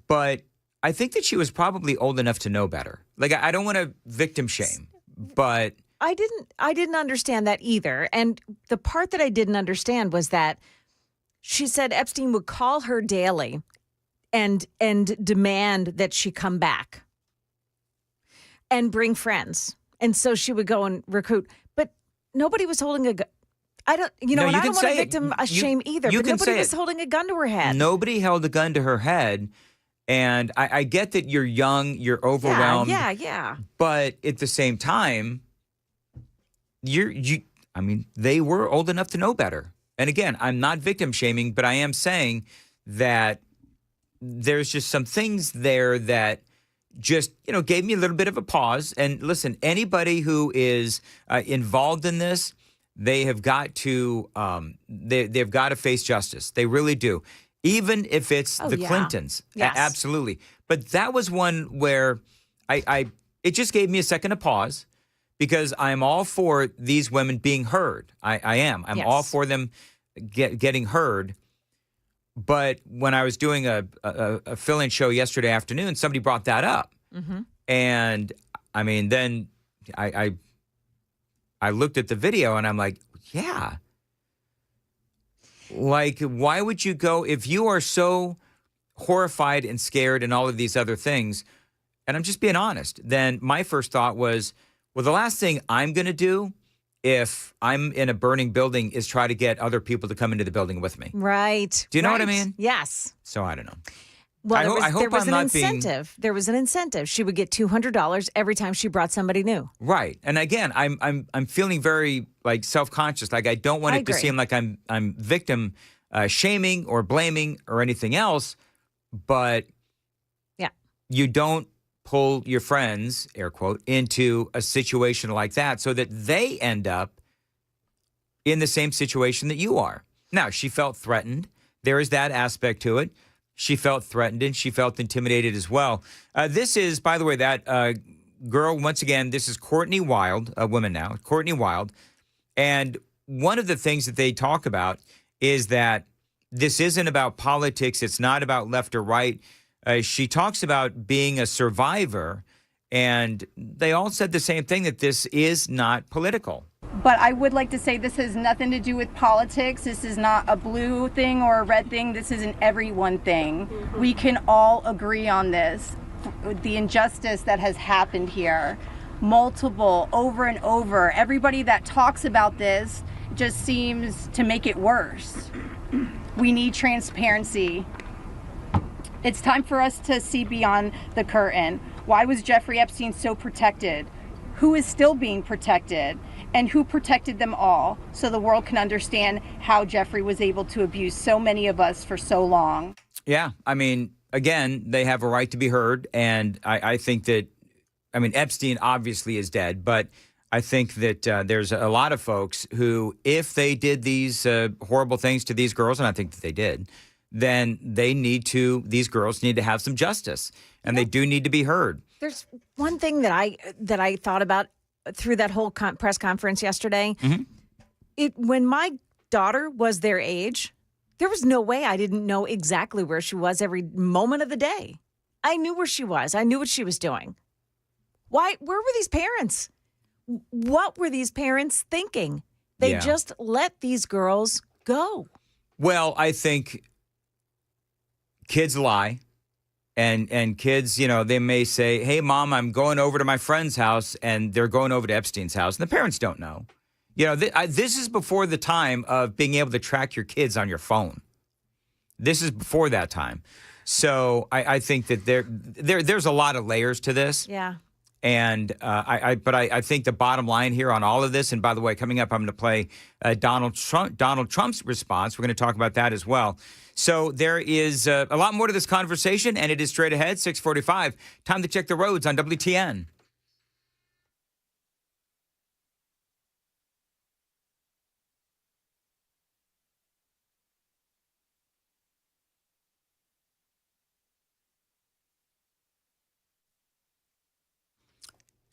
but I think that she was probably old enough to know better. Like, I don't want to victim shame, but I didn't understand that either. And the part that I didn't understand was that she said Epstein would call her daily and demand that she come back and bring friends. And so she would go and recruit. But nobody was holding a gun. I don't want to victim shame either, but nobody was holding a gun to her head. Nobody held a gun to her head. And I get that you're young, you're overwhelmed. Yeah. But at the same time, they were old enough to know better. And again, I'm not victim shaming, but I am saying that there's just some things there that just, gave me a little bit of a pause. And listen, anybody who is involved in this, they have got to they've got to face justice. They really do. Even if it's the Clintons. Yes. Absolutely. But that was one where it just gave me a second to pause, because I'm all for these women being heard. I am. I'm all for them getting heard. But when I was doing a fill-in show yesterday afternoon, somebody brought that up. Mm-hmm. And I mean, then I looked at the video and I'm like, yeah. Like, why would you go, if you are so horrified and scared and all of these other things, and I'm just being honest, then my first thought was, well, the last thing I'm going to do if I'm in a burning building is try to get other people to come into the building with me. Right. Do you know what I mean? Yes. So I don't know. Well, I hope there was I'm an not incentive. There was an incentive. She would get $200 every time she brought somebody new. Right. And again, I'm feeling very like self-conscious. Like I don't want it to seem like I'm victim shaming or blaming or anything else. But you don't pull your friends, air quote, into a situation like that so that they end up in the same situation that you are. Now, she felt threatened. There is that aspect to it. She felt threatened and she felt intimidated as well. This is, by the way, that girl, once again, this is Courtney Wild, a woman now, Courtney Wild. And one of the things that they talk about is that this isn't about politics. It's not about left or right. She talks about being a survivor, and they all said the same thing, that this is not political. But I would like to say this has nothing to do with politics. This is not a blue thing or a red thing. This is an everyone thing. We can all agree on this. The injustice that has happened here, multiple, over and over. Everybody that talks about this just seems to make it worse. We need transparency. It's time for us to see beyond the curtain. Why was Jeffrey Epstein so protected? Who is still being protected? And who protected them all, so the world can understand how Jeffrey was able to abuse so many of us for so long. Yeah, I mean, again, they have a right to be heard. And I think that, I mean, Epstein obviously is dead, but I think that there's a lot of folks who, if they did these horrible things to these girls, and I think that they did, then these girls need to have some justice, and they do need to be heard. There's one thing that I thought about through that whole press conference yesterday. Mm-hmm. When my daughter was their age, there was no way I didn't know exactly where she was every moment of the day. I knew where she was. I knew what she was doing. Where were these parents? What were these parents thinking? They just let these girls go. Well, I think kids lie. And kids, they may say, hey, Mom, I'm going over to my friend's house, and they're going over to Epstein's house. And the parents don't know. You know, this is before the time of being able to track your kids on your phone. This is before that time. So I think that there's a lot of layers to this. Yeah. And I think the bottom line here on all of this, and by the way, coming up, I'm going to play Donald Trump's response. We're going to talk about that as well. So there is a lot more to this conversation, and it is straight ahead, 6:45. Time to check the roads on WTN.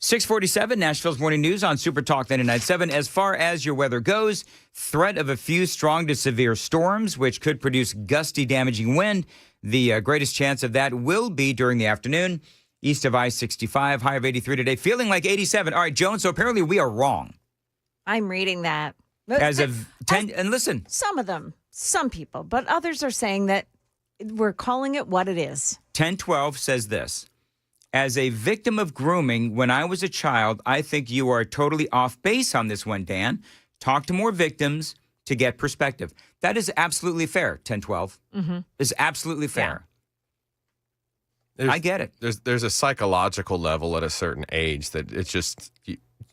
6:47, Nashville's Morning News on Super Talk 99.7. As far as your weather goes, threat of a few strong to severe storms, which could produce gusty, damaging wind. The greatest chance of that will be during the afternoon, east of I-65, high of 83 today, feeling like 87. All right, Joan, so apparently we are wrong. I'm reading that. As of 10, and listen. Some of them, some people, but others are saying that we're calling it what it is. 1012 says this. As a victim of grooming when I was a child, I think you are totally off base on this one, Dan. Talk to more victims to get perspective. That is absolutely fair, 1012. Mm-hmm. Is absolutely fair. Yeah. I get it. There's a psychological level at a certain age that it's just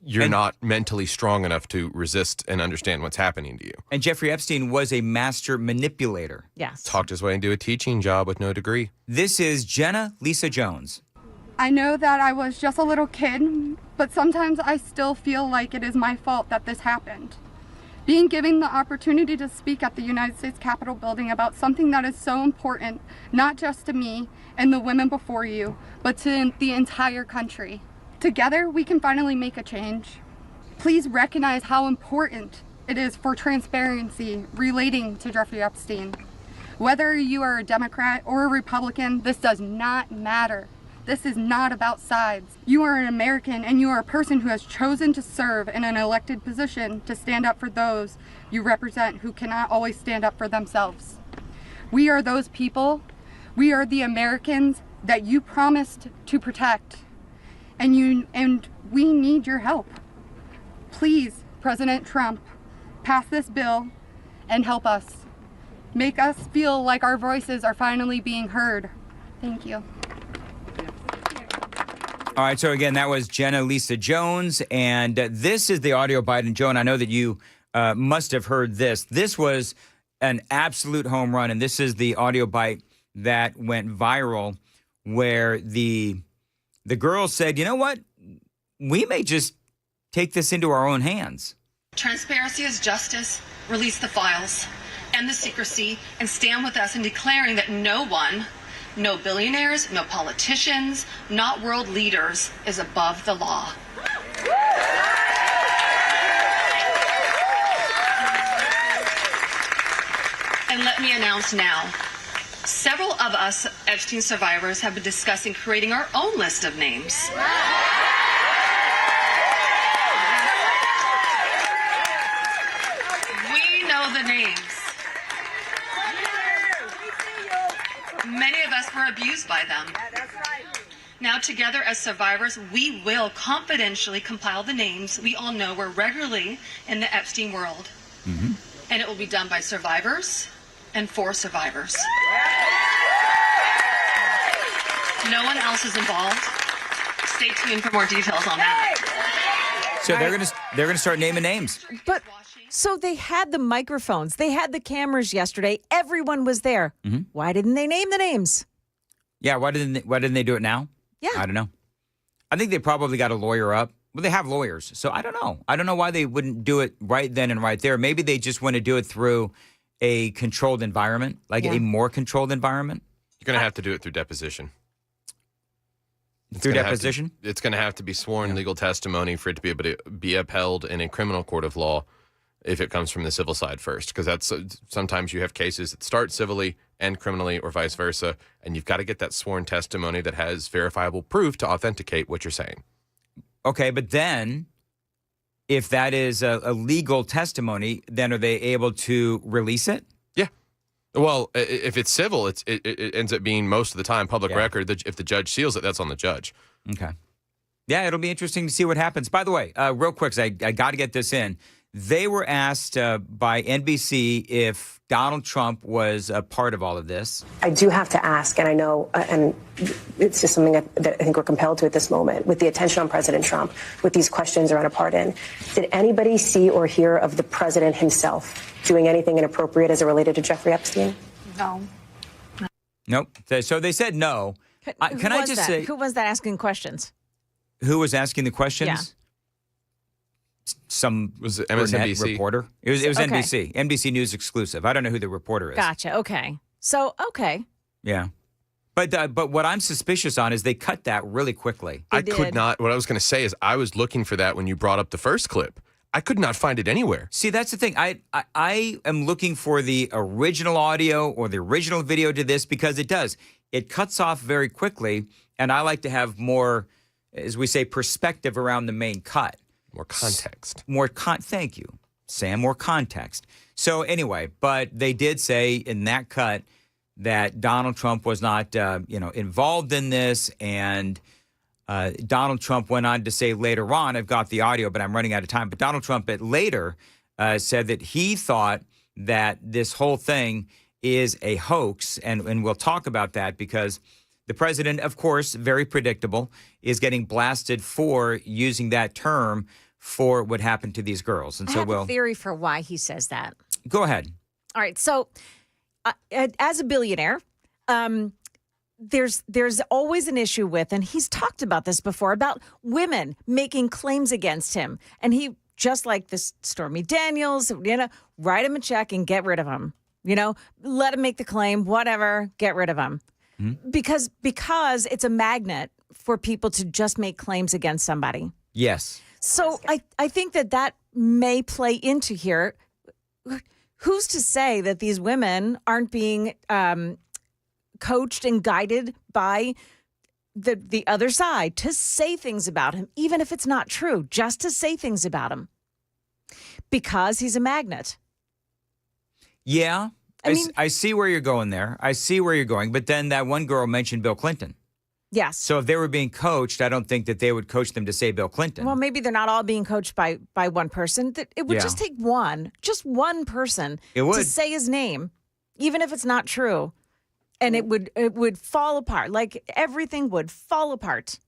you're not mentally strong enough to resist and understand what's happening to you. And Jeffrey Epstein was a master manipulator. Yes. Talked his way into a teaching job with no degree. This is Jenna Lisa Jones. I know that I was just a little kid, but sometimes I still feel like it is my fault that this happened. Being given the opportunity to speak at the United States Capitol building about something that is so important, not just to me and the women before you, but to the entire country. Together, we can finally make a change. Please recognize how important it is for transparency relating to Jeffrey Epstein. Whether you are a Democrat or a Republican, this does not matter. This is not about sides. You are an American and you are a person who has chosen to serve in an elected position to stand up for those you represent who cannot always stand up for themselves. We are those people. We are the Americans that you promised to protect. And we need your help. Please, President Trump, pass this bill and help us. Make us feel like our voices are finally being heard. Thank you. All right, so again, that was Jenna Lisa Jones, and this is the audio bite. And Joan, I know that you must have heard this. This was an absolute home run, and this is the audio bite that went viral, where the girl said, "You know what? We may just take this into our own hands." Transparency is justice. Release the files, end the secrecy, and stand with us in declaring that no one. No billionaires, no politicians, not world leaders is above the law. And let me announce now, several of us Epstein survivors have been discussing creating our own list of names. We know the names. Many of us were abused by them. Now, together as survivors, we will confidentially compile the names we all know were regularly in the Epstein world. Mm-hmm. And it will be done by survivors and for survivors. No one else is involved. Stay tuned for more details on that. So they're gonna start naming names. But so they had the microphones, they had the cameras yesterday. Everyone was there. Mm-hmm. Why didn't they name the names? Yeah, why didn't they do it now? Yeah, I don't know. I think they probably got a lawyer up. Well, they have lawyers, so I don't know. I don't know why they wouldn't do it right then and right there. Maybe they just want to do it through a controlled environment, like a more controlled environment. You're going to have to do it through deposition. Through deposition? It's going to have to be sworn legal testimony for it to be able to be upheld in a criminal court of law if it comes from the civil side first. Because that's sometimes you have cases that start civilly and criminally or vice versa, and you've got to get that sworn testimony that has verifiable proof to authenticate what you're saying. Okay, but then if that is a legal testimony, then are they able to release it? Yeah. Well, if it's civil, it ends up being most of the time public record. If the judge seals it, that's on the judge. Okay. Yeah, it'll be interesting to see what happens. By the way, real quick, 'cause I got to get this in. They were asked by NBC if Donald Trump was a part of all of this. I do have to ask, and I know, and it's just something that I think we're compelled to at this moment, with the attention on President Trump, with these questions around a pardon. Did anybody see or hear of the president himself doing anything inappropriate as it related to Jeffrey Epstein? No. Nope. So they said no. Can I just say, who was that asking questions? who was asking the questions? Yeah. Some was it Burnett MSNBC reporter. It was Okay. NBC. NBC News exclusive. I don't know who the reporter is. Gotcha. Okay. So, okay. Yeah. But what I'm suspicious on is they cut that really quickly. I could not. What I was going to say is I was looking for that when you brought up the first clip. I could not find it anywhere. See, that's the thing. I am looking for the original audio or the original video to this because it does. It cuts off very quickly, and I like to have more, as we say, perspective around the main cut. More context. Thank you, Sam. More context. So anyway, but they did say in that cut that Donald Trump was not, involved in this, and Donald Trump went on to say later on, I've got the audio, but I'm running out of time. But Donald Trump later said that he thought that this whole thing is a hoax, and we'll talk about that because the president, of course, very predictable, is getting blasted for using that term for what happened to these girls. And I so have we'll a theory for why he says that. go ahead. All right. So, as a billionaire, there's always an issue with, and he's talked about this before, about women making claims against him. And he, just like this Stormy Daniels, write him a check and get rid of him. Let him make the claim, whatever, get rid of him. Mm-hmm. Because it's a magnet for people to just make claims against somebody. Yes. So I think that may play into here. Who's to say that these women aren't being coached and guided by the other side to say things about him, even if it's not true, just to say things about him because he's a magnet. Yeah. I see where you're going there. I see where you're going. But then that one girl mentioned Bill Clinton. Yes. So if they were being coached, I don't think that they would coach them to say Bill Clinton. Well, maybe they're not all being coached by one person. It would just take just one person to say his name, even if it's not true. And it would fall apart. Like everything would fall apart.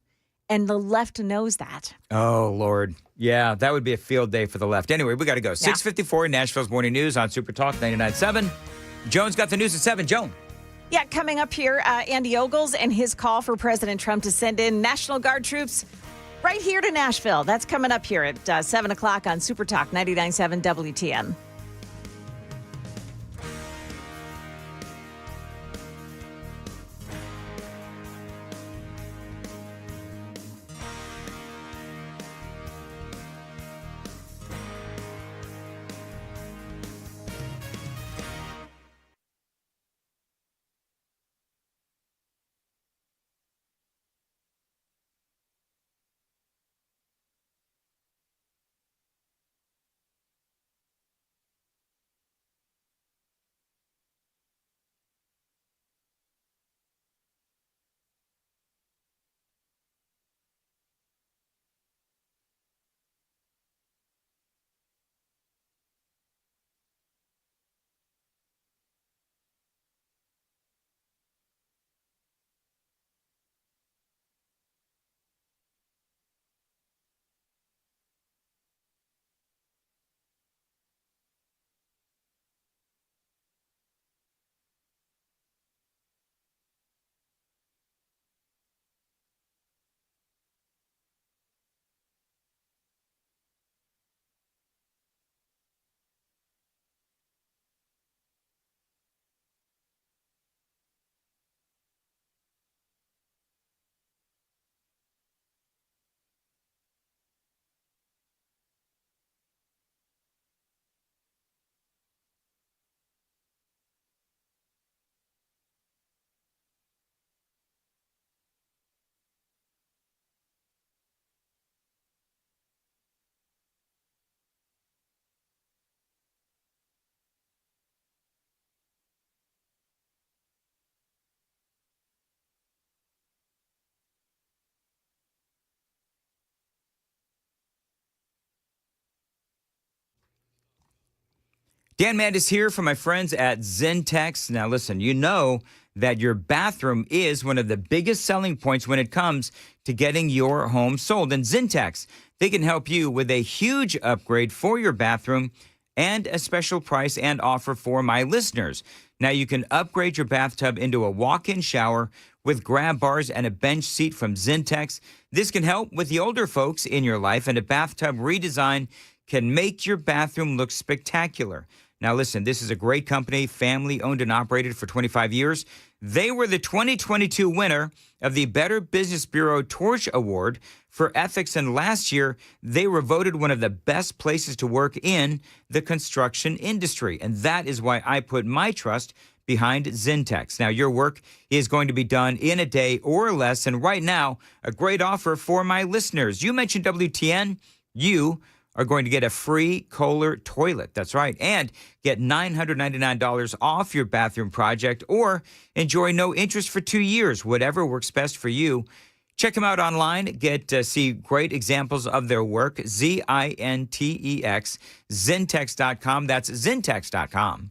And the left knows that. Oh, Lord. Yeah, that would be a field day for the left. Anyway, we got to go. 6:54 in Nashville's Morning News on Super Talk 99.7. Joan's got the news at 7. Joan. Yeah, coming up here, Andy Ogles and his call for President Trump to send in National Guard troops right here to Nashville. That's coming up here at 7 o'clock on Super Talk 99.7 WTN. Dan Mandis here from my friends at Zentex. Now, listen, you know that your bathroom is one of the biggest selling points when it comes to getting your home sold. And Zentex, they can help you with a huge upgrade for your bathroom and a special price and offer for my listeners. Now, you can upgrade your bathtub into a walk-in shower with grab bars and a bench seat from Zentex. This can help with the older folks in your life, and a bathtub redesign can make your bathroom look spectacular. Now, listen, this is a great company, family-owned and operated for 25 years. They were the 2022 winner of the Better Business Bureau Torch Award for ethics, and last year, they were voted one of the best places to work in the construction industry. And that is why I put my trust behind Zentex. Now, your work is going to be done in a day or less, and right now, a great offer for my listeners. You mentioned WTN, you are going to get a free Kohler toilet. That's right. And get $999 off your bathroom project, or enjoy no interest for 2 years, whatever works best for you. Check them out online. Get to see great examples of their work. Zintex, Zentex.com. That's Zentex.com.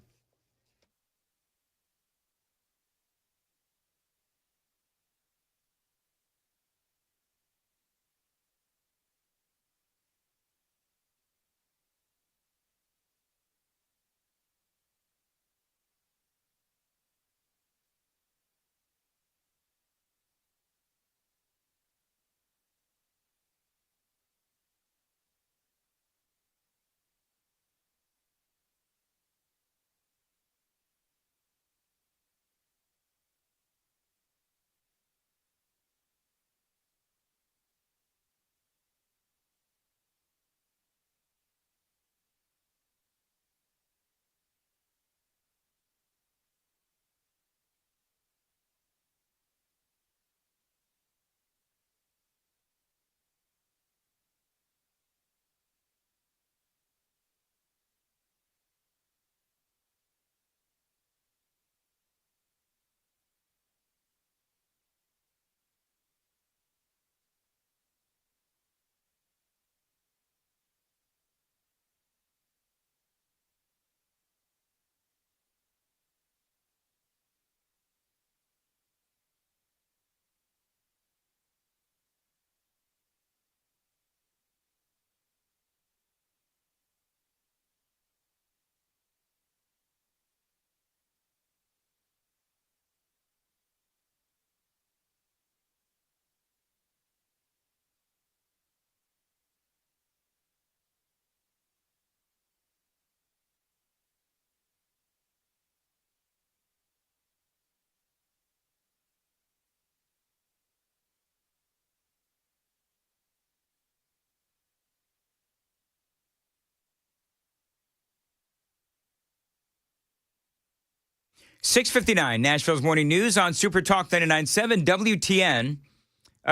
.659, Nashville's Morning News on Super Talk 99.7 WTN.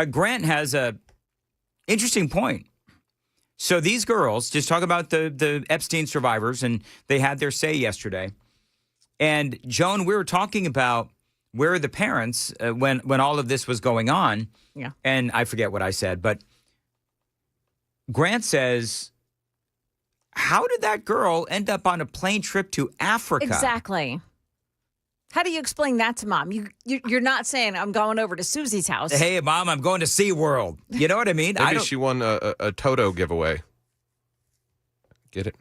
Grant has a interesting point. So these girls, just talk about the Epstein survivors, and they had their say yesterday. And Joan, we were talking about where are the parents when all of this was going on. Yeah. And I forget what I said, but Grant says, how did that girl end up on a plane trip to Africa? Exactly. How do you explain that to mom? You're not saying I'm going over to Susie's house. Hey, Mom, I'm going to SeaWorld. You know what I mean? Maybe she won a Toto giveaway. Get it?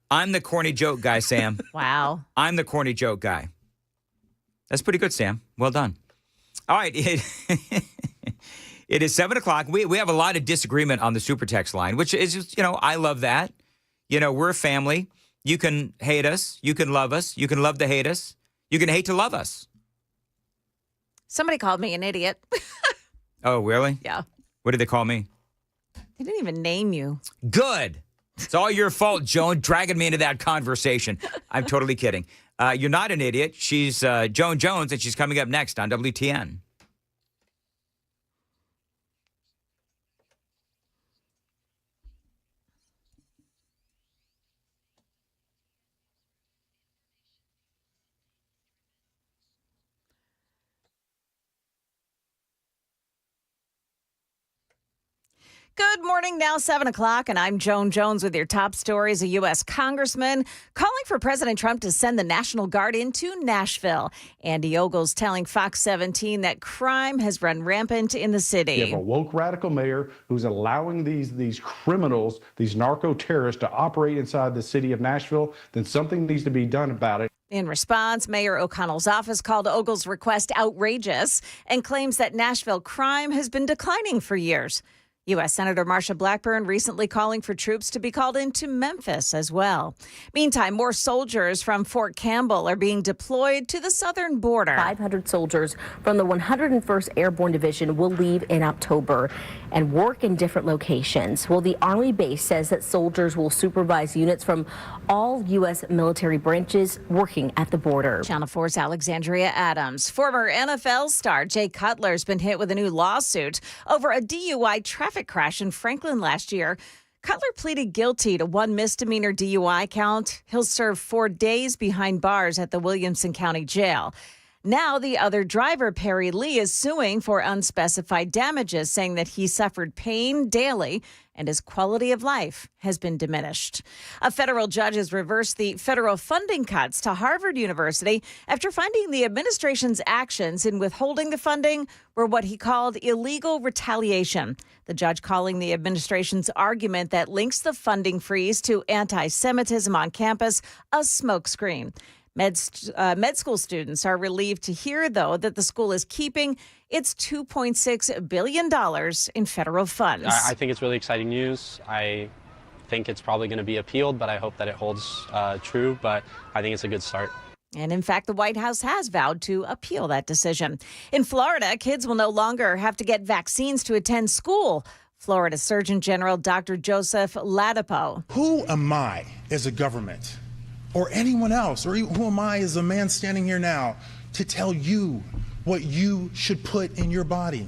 I'm the corny joke guy, Sam. Wow. I'm the corny joke guy. That's pretty good, Sam. Well done. All right. It is 7 o'clock. We have a lot of disagreement on the super text line, which is just, I love that. We're a family. You can hate us. You can love us. You can love to hate us. You can hate to love us. Somebody called me an idiot. Oh, really? Yeah. What did they call me? They didn't even name you. Good. It's all your fault, Joan, dragging me into that conversation. I'm totally kidding. You're not an idiot. She's Joan Jones, and she's coming up next on WTN. Good morning, now 7 o'clock, and I'm Joan Jones with your top stories. A U.S. congressman calling for President Trump to send the National Guard into Nashville. Andy Ogles telling Fox 17 that crime has run rampant in the city. You have a woke radical mayor who's allowing these criminals, these narco-terrorists to operate inside the city of Nashville. Then something needs to be done about it. In response, Mayor O'Connell's office called Ogles' request outrageous and claims that Nashville crime has been declining for years. U.S. Senator Marsha Blackburn recently calling for troops to be called into Memphis as well. Meantime, more soldiers from Fort Campbell are being deployed to the southern border. 500 soldiers from the 101st Airborne Division will leave in October and work in different locations. Well, the Army base says that soldiers will supervise units from all U.S. military branches working at the border. Channel 4's Alexandria Adams. Former NFL star Jay Cutler has been hit with a new lawsuit over a DUI traffic crash in Franklin last year. Cutler pleaded guilty to one misdemeanor DUI count. He'll serve 4 days behind bars at the Williamson County Jail. Now the other driver, Perry Lee, is suing for unspecified damages, saying that he suffered pain daily and his quality of life has been diminished. A federal judge has reversed the federal funding cuts to Harvard University after finding the administration's actions in withholding the funding were what he called illegal retaliation. The judge calling the administration's argument that links the funding freeze to anti-Semitism on campus a smokescreen. Med school students are relieved to hear, though, that the school is keeping its $2.6 billion in federal funds. I think it's really exciting news. I think it's probably going to be appealed, but I hope that it holds true. But I think it's a good start. And in fact, the White House has vowed to appeal that decision. In Florida, kids will no longer have to get vaccines to attend school. Florida Surgeon General Dr. Joseph Ladapo. Who am I as a government or anyone else, or who am I as a man standing here now to tell you what you should put in your body?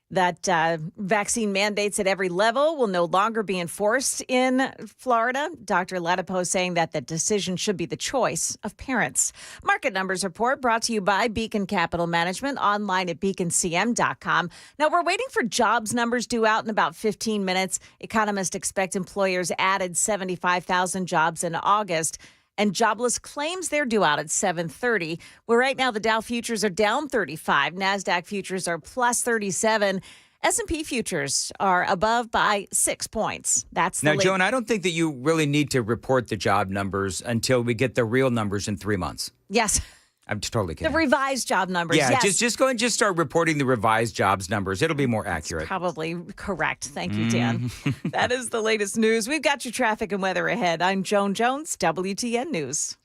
That vaccine mandates at every level will no longer be enforced in Florida. Dr. Ladapo saying that the decision should be the choice of parents. Market Numbers Report brought to you by Beacon Capital Management, online at beaconcm.com. Now, we're waiting for jobs numbers due out in about 15 minutes. Economists expect employers added 75,000 jobs in August. And jobless claims they're due out at 7:30. Where right now the Dow futures are down 35. NASDAQ futures are plus 37. S&P futures are above by 6 points. That's now, Joan, I don't think that you really need to report the job numbers until we get the real numbers in 3 months. Yes. I'm totally kidding. The revised job numbers. Yeah, yes. just go and just start reporting the revised jobs numbers. It'll be more accurate. That's probably correct. Thank you, Dan. That is the latest news. We've got your traffic and weather ahead. I'm Joan Jones, WTN News.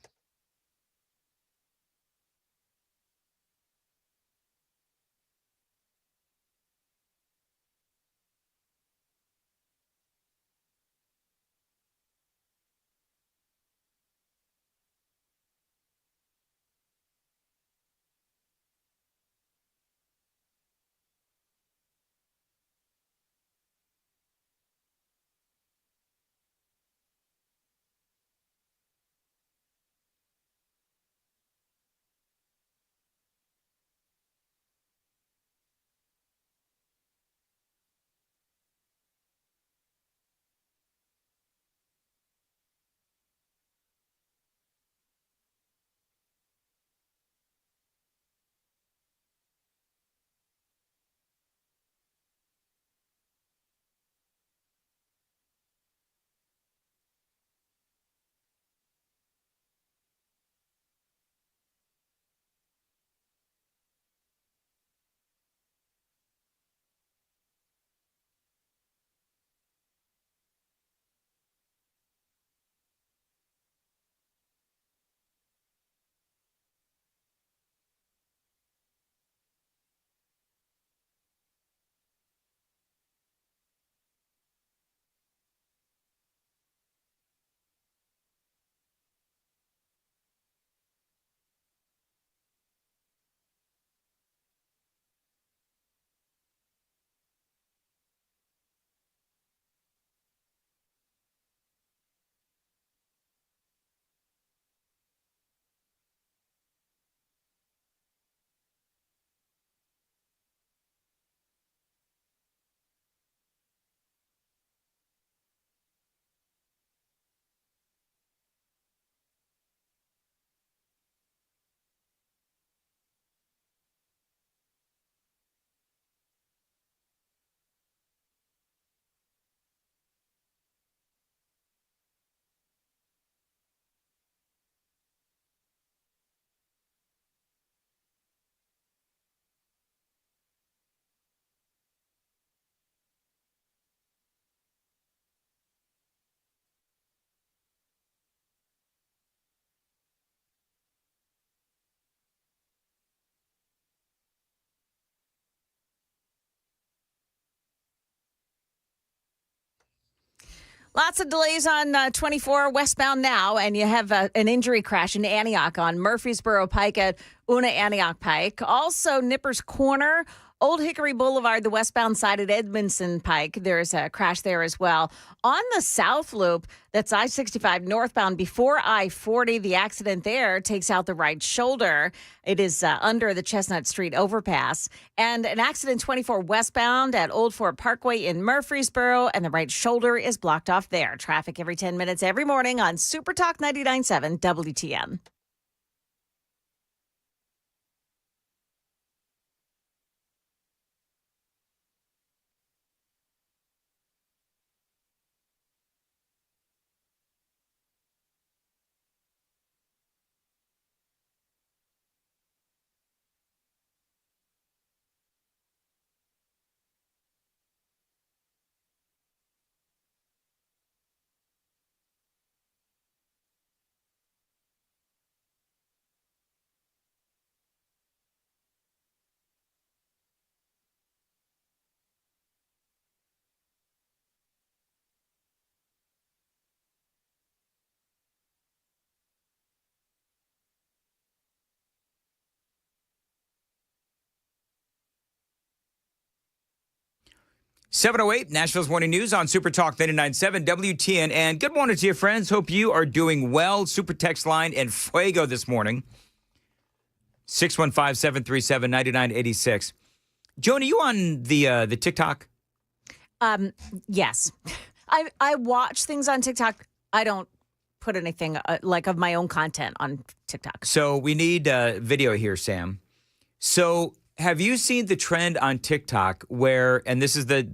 Lots of delays on 24 westbound now, and you have an injury crash in Antioch on Murfreesboro Pike at Una Antioch Pike. Also, Nippers Corner, Old Hickory Boulevard, the westbound side at Edmondson Pike. There's a crash there as well. On the South Loop, that's I-65 northbound before I-40. The accident there takes out the right shoulder. It is under the Chestnut Street overpass. And an accident 24 westbound at Old Fort Parkway in Murfreesboro, and the right shoulder is blocked off there. Traffic every 10 minutes every morning on Super Talk 99.7 WTN. .708 Nashville's Morning News on Super Talk 99.7 WTN. And good morning to you, friends. Hope you are doing well. Super text line and fuego this morning. 615-737-9986. Joni, you on the TikTok? Yes. I watch things on TikTok. I don't put anything like of my own content on TikTok. So we need video here, Sam. So have you seen the trend on TikTok where, and this is the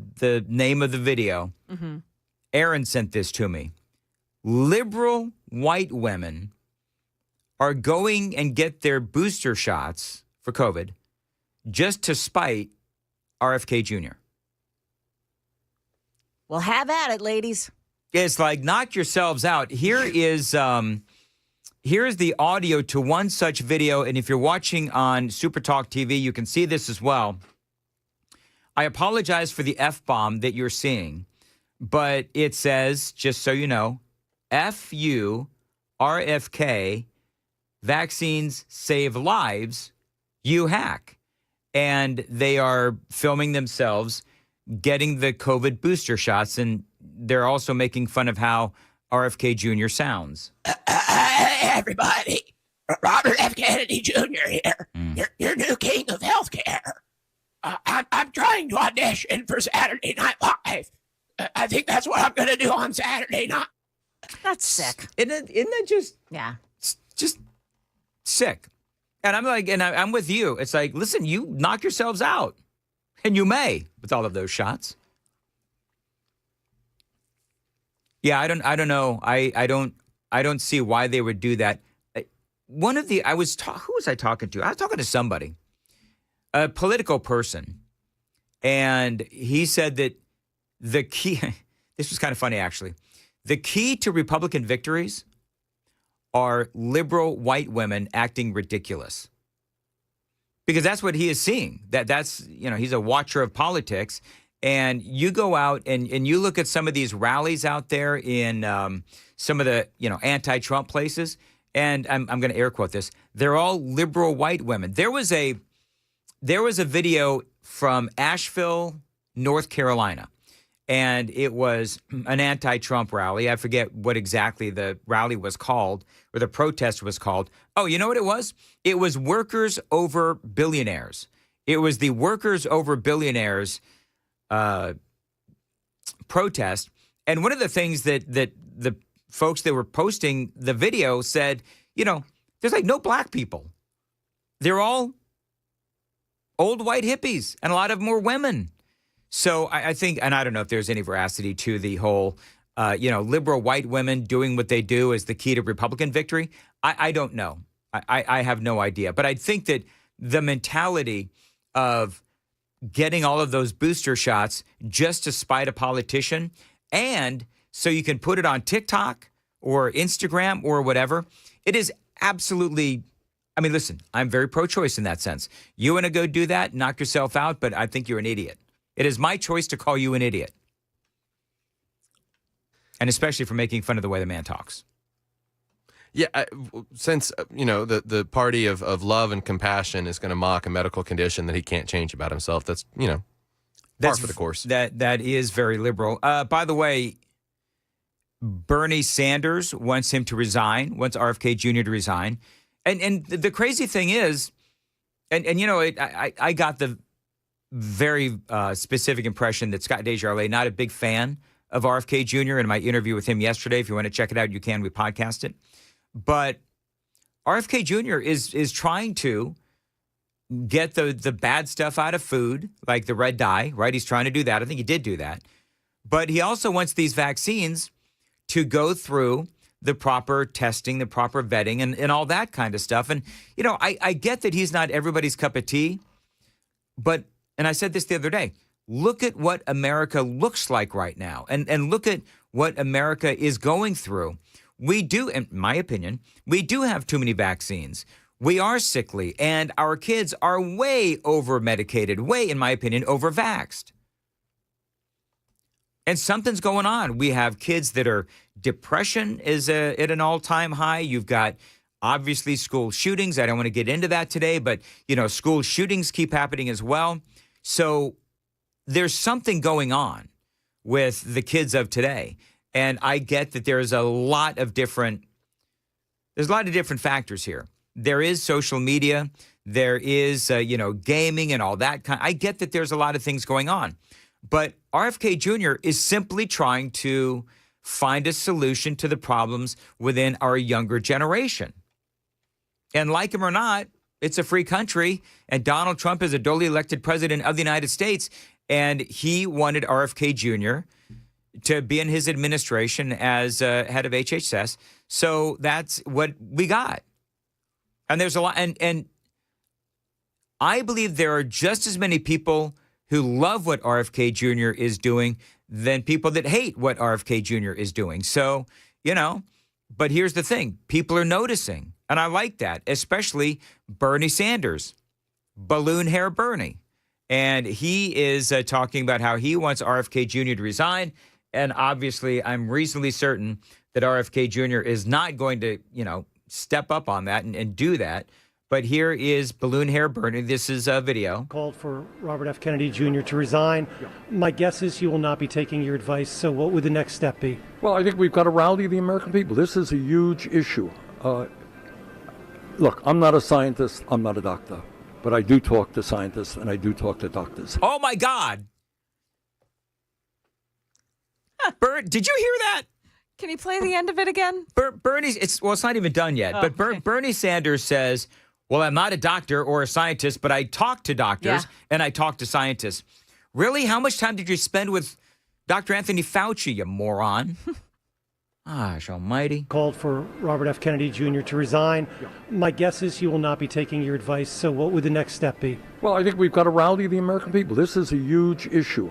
name of the video, Aaron sent this to me, liberal white women are going and get their booster shots for COVID just to spite RFK Jr. Well, have at it, ladies. It's like, knock yourselves out. Here's the audio to one such video, and if you're watching on Super Talk TV, you can see this as well. I apologize for the F-bomb that you're seeing, but it says, just so you know, F-U, RFK, vaccines save lives, you hack. And they are filming themselves getting the COVID booster shots, and they're also making fun of how RFK Jr. sounds. Hey, everybody. Robert F. Kennedy Jr. here, your new king of healthcare. I'm trying to audition for Saturday Night Live. I think that's what I'm going to do on Saturday night. That's sick. Isn't it just... Yeah. Just sick. And I'm like, and I'm with you. It's like, listen, you knock yourselves out. And you may, with all of those shots. Yeah, I don't know. I don't see why they would do that. Who was I talking to? I was talking to somebody, a political person, and he said that the key, this was kind of funny actually, the key to Republican victories are liberal white women acting ridiculous. Because that's what he is seeing. That's he's a watcher of politics. And you go out and you look at some of these rallies out there in some of the, anti-Trump places. And I'm going to air quote this. They're all liberal white women. There was a video from Asheville, North Carolina. And it was an anti-Trump rally. I forget what exactly the rally was called or the protest was called. Oh, you know what it was? It was Workers Over Billionaires. It was the Workers Over Billionaires protest. And one of the things that the folks that were posting the video said, there's like no black people. They're all old white hippies, and a lot of them were women. So I think, and I don't know if there's any veracity to the whole, liberal white women doing what they do is the key to Republican victory. I don't know. I have no idea. But I think that the mentality of getting all of those booster shots just to spite a politician, and so you can put it on TikTok or Instagram or whatever, it is absolutely, listen, I'm very pro-choice in that sense. You want to go do that, knock yourself out, but I think you're an idiot. It is my choice to call you an idiot. and especially for making fun of the way the man talks. Yeah, since, the party of love and compassion is going to mock a medical condition that he can't change about himself, that's, par for the course. That is very liberal. By the way, Bernie Sanders wants him to resign, wants RFK Jr. to resign. And the crazy thing is, I got the very specific impression that Scott Desjardins, not a big fan of RFK Jr. in my interview with him yesterday. If you want to check it out, you can. We podcast it. But RFK Jr. is trying to get the bad stuff out of food, like the red dye, right? He's trying to do that. I think he did do that. But he also wants these vaccines to go through the proper testing, the proper vetting, and all that kind of stuff. And, I get that he's not everybody's cup of tea, but, and I said this the other day, look at what America looks like right now, and look at what America is going through. We do, in my opinion, we do have too many vaccines. We are sickly, and our kids are way over-medicated, way, in my opinion, over-vaxxed. And something's going on. We have kids that are, depression is at an all-time high. You've got, obviously, school shootings. I don't want to get into that today, but, school shootings keep happening as well. So there's something going on with the kids of today. And I get that there's a lot of different factors here. There is social media. There is, gaming and all that kind. I get that there's a lot of things going on. But RFK Jr. is simply trying to find a solution to the problems within our younger generation. And like him or not, it's a free country. And Donald Trump is a duly elected president of the United States. And he wanted RFK Jr. to be in his administration as head of HHS. So that's what we got. And there's a lot. And I believe there are just as many people who love what RFK Jr. is doing than people that hate what RFK Jr. is doing. So, but here's the thing. People are noticing. And I like that, especially Bernie Sanders, balloon hair Bernie. And he is talking about how he wants RFK Jr. to resign. And obviously, I'm reasonably certain that RFK Jr. is not going to, step up on that and do that. But here is balloon hair Bernie. This is a video. Called for Robert F. Kennedy Jr. to resign. My guess is he will not be taking your advice. So what would the next step be? Well, I think we've got to rally the American people. This is a huge issue. Look, I'm not a scientist. I'm not a doctor. But I do talk to scientists and I do talk to doctors. Oh, my God. Did you hear that? Can you play the end of it again? Bernie's, it's not even done yet. Oh, but okay. Bernie Sanders says, well, I'm not a doctor or a scientist, but I talk to doctors and I talk to scientists. Really? How much time did you spend with Dr. Anthony Fauci, you moron? Gosh almighty. Called for Robert F. Kennedy Jr. to resign. My guess is he will not be taking your advice. So what would the next step be? Well, I think we've got to rally the American people. This is a huge issue.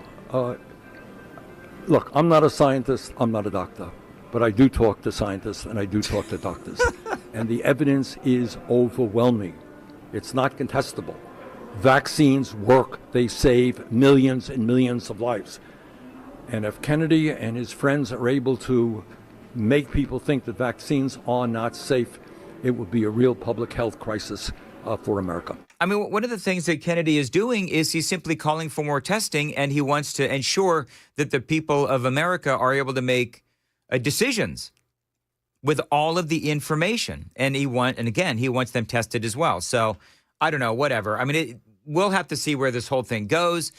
Look, I'm not a scientist. I'm not a doctor. But I do talk to scientists and I do talk to doctors. And the evidence is overwhelming. It's not contestable. Vaccines work. They save millions and millions of lives. And if Kennedy and his friends are able to make people think that vaccines are not safe, it would be a real public health crisis for America. I mean, one of the things that Kennedy is doing is he's simply calling for more testing, and he wants to ensure that the people of America are able to make decisions with all of the information. And he wants them tested as well. So I don't know, whatever. I mean, we'll have to see where this whole thing goes.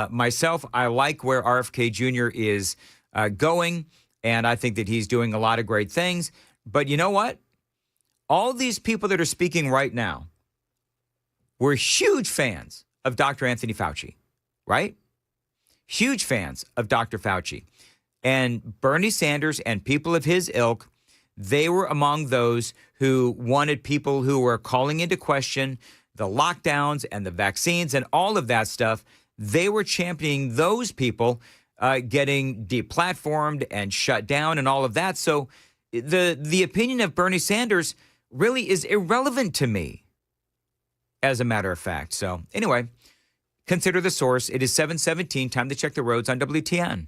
Myself, I like where RFK Jr. is going, and I think that he's doing a lot of great things. But you know what? All these people that are speaking right now were huge fans of Dr. Anthony Fauci, right? Huge fans of Dr. Fauci. And Bernie Sanders and people of his ilk, they were among those who wanted people who were calling into question the lockdowns and the vaccines and all of that stuff. They were championing those people getting deplatformed and shut down and all of that. So the opinion of Bernie Sanders really is irrelevant to me, as a matter of fact. So anyway, consider the source. It is 7:17. Time to check the roads on WTN.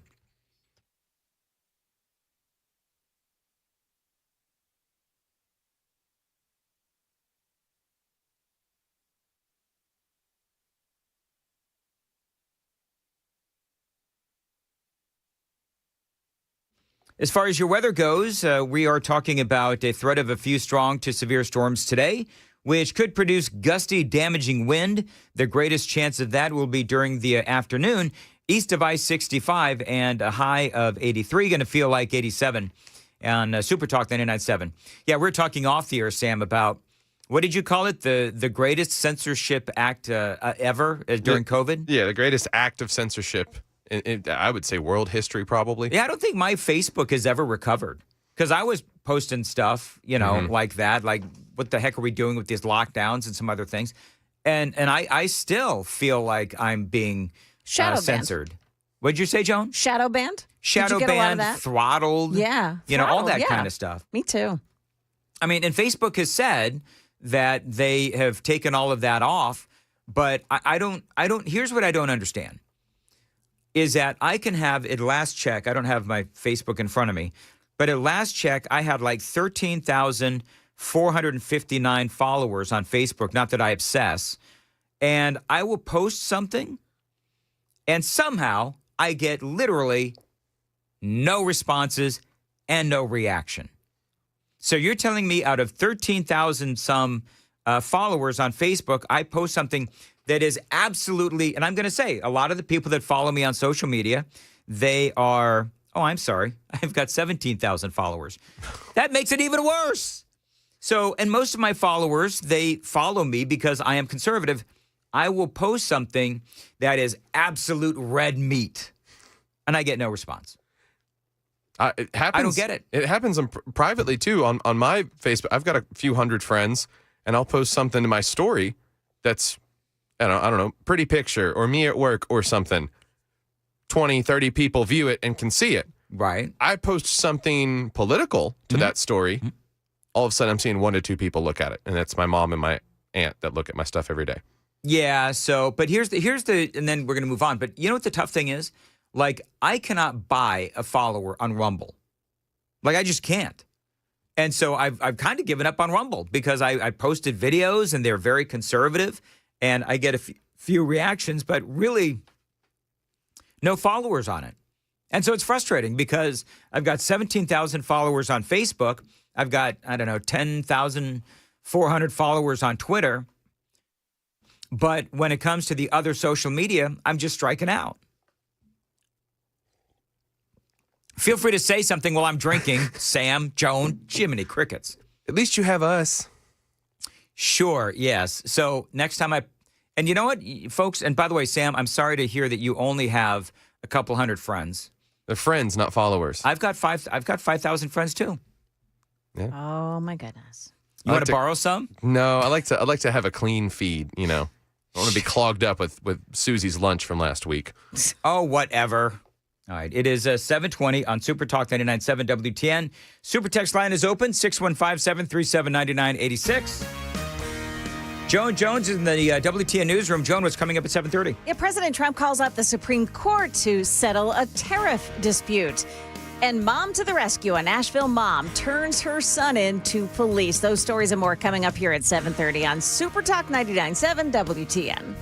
As far as your weather goes, we are talking about a threat of a few strong to severe storms today, which could produce gusty, damaging wind. The greatest chance of that will be during the afternoon, east of I-65, and a high of 83. Going to feel like 87 on Super Talk 99.7. Yeah, we're talking off the air, Sam, about, what did you call it? The greatest censorship act ever during COVID? Yeah, the greatest act of censorship in I would say world history, probably. Yeah, I don't think my Facebook has ever recovered, because I was posting stuff, like that, like, what the heck are we doing with these lockdowns and some other things? And I still feel like I'm being Shadow censored. banned. What'd you say, Joan? Shadow banned? Shadow Did you get a lot of banned, that? throttled. Yeah. All that throttled, kind of stuff. Me too. I mean, and Facebook has said that they have taken all of that off, but I don't, here's what I don't understand, is that I can have, at last check, I don't have my Facebook in front of me, but at last check, I had like 13,459 followers on Facebook, not that I obsess, and I will post something, and somehow I get literally no responses and no reaction. So you're telling me out of 13,000 some followers on Facebook, I post something that is absolutely, and I'm going to say, a lot of the people that follow me on social media, they are, I'm sorry, I've got 17,000 followers. That makes it even worse. So, and most of my followers, they follow me because I am conservative. I will post something that is absolute red meat, and I get no response. It happens, I don't get it. It happens privately, too. On my Facebook, I've got a few hundred friends, and I'll post something to my story that's, I don't know, pretty picture or me at work or something. 20, 30 people view it and can see it. Right. I post something political to that story. All of a sudden, I'm seeing 1 to 2 people look at it, and that's my mom and my aunt that look at my stuff every day. Yeah, so, but here's the, and then we're going to move on. But you know what the tough thing is? Like, I cannot buy a follower on Rumble. Like, I just can't. And so I've kind of given up on Rumble because I posted videos and they're very conservative and I get a few reactions, but really no followers on it. And so it's frustrating because I've got 17,000 followers on Facebook. I've got, 10,400 followers on Twitter. But when it comes to the other social media, I'm just striking out. Feel free to say something while I'm drinking, Sam, Joan, Jiminy Crickets. At least you have us. Sure, yes. So next time and you know what, folks, and by the way, Sam, I'm sorry to hear that you only have a couple hundred friends. They're friends, not followers. I've got 5,000 friends too. Yeah. Oh my goodness. You want to borrow some? No, I like to have a clean feed, I don't want to be clogged up with Susie's lunch from last week. Oh, whatever. All right, it is 7:20 on Super Talk 99.7 WTN. Super text line is open, 615-737-9986. Joan Jones is in the WTN newsroom. Joan, what's coming up at 7:30? Yeah, President Trump calls up the Supreme Court to settle a tariff dispute. And mom to the rescue. A Nashville mom turns her son into police. Those stories and more coming up here at 7:30 on Super Talk 99.7 WTN.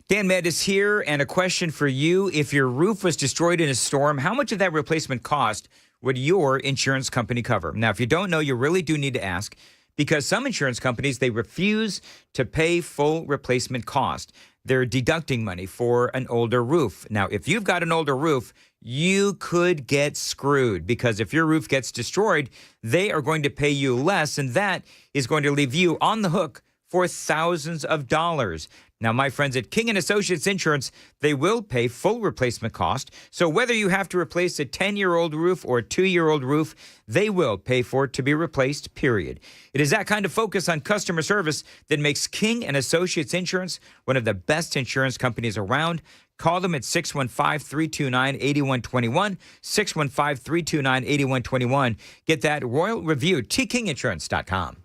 Dan Med is here, and a question for you. If your roof was destroyed in a storm, how much of that replacement cost would your insurance company cover? Now, if you don't know, you really do need to ask, because some insurance companies, they refuse to pay full replacement cost. They're deducting money for an older roof. Now, if you've got an older roof, you could get screwed, because if your roof gets destroyed, they are going to pay you less, and that is going to leave you on the hook for thousands of dollars. Now, my friends at King & Associates Insurance, they will pay full replacement cost. So whether you have to replace a 10-year-old roof or a 2-year-old roof, they will pay for it to be replaced, period. It is that kind of focus on customer service that makes King & Associates Insurance one of the best insurance companies around. Call them at 615-329-8121, 615-329-8121. Get that royal review, tkinginsurance.com.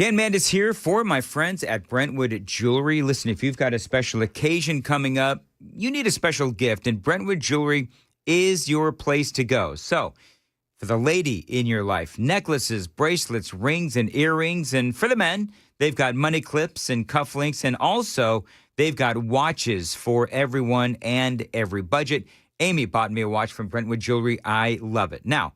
Dan Mandis here for my friends at Brentwood Jewelry. Listen, if you've got a special occasion coming up, you need a special gift, and Brentwood Jewelry is your place to go. So, for the lady in your life, necklaces, bracelets, rings, and earrings. And for the men, they've got money clips and cufflinks, and also they've got watches for everyone and every budget. Amy bought me a watch from Brentwood Jewelry. I love it. Now,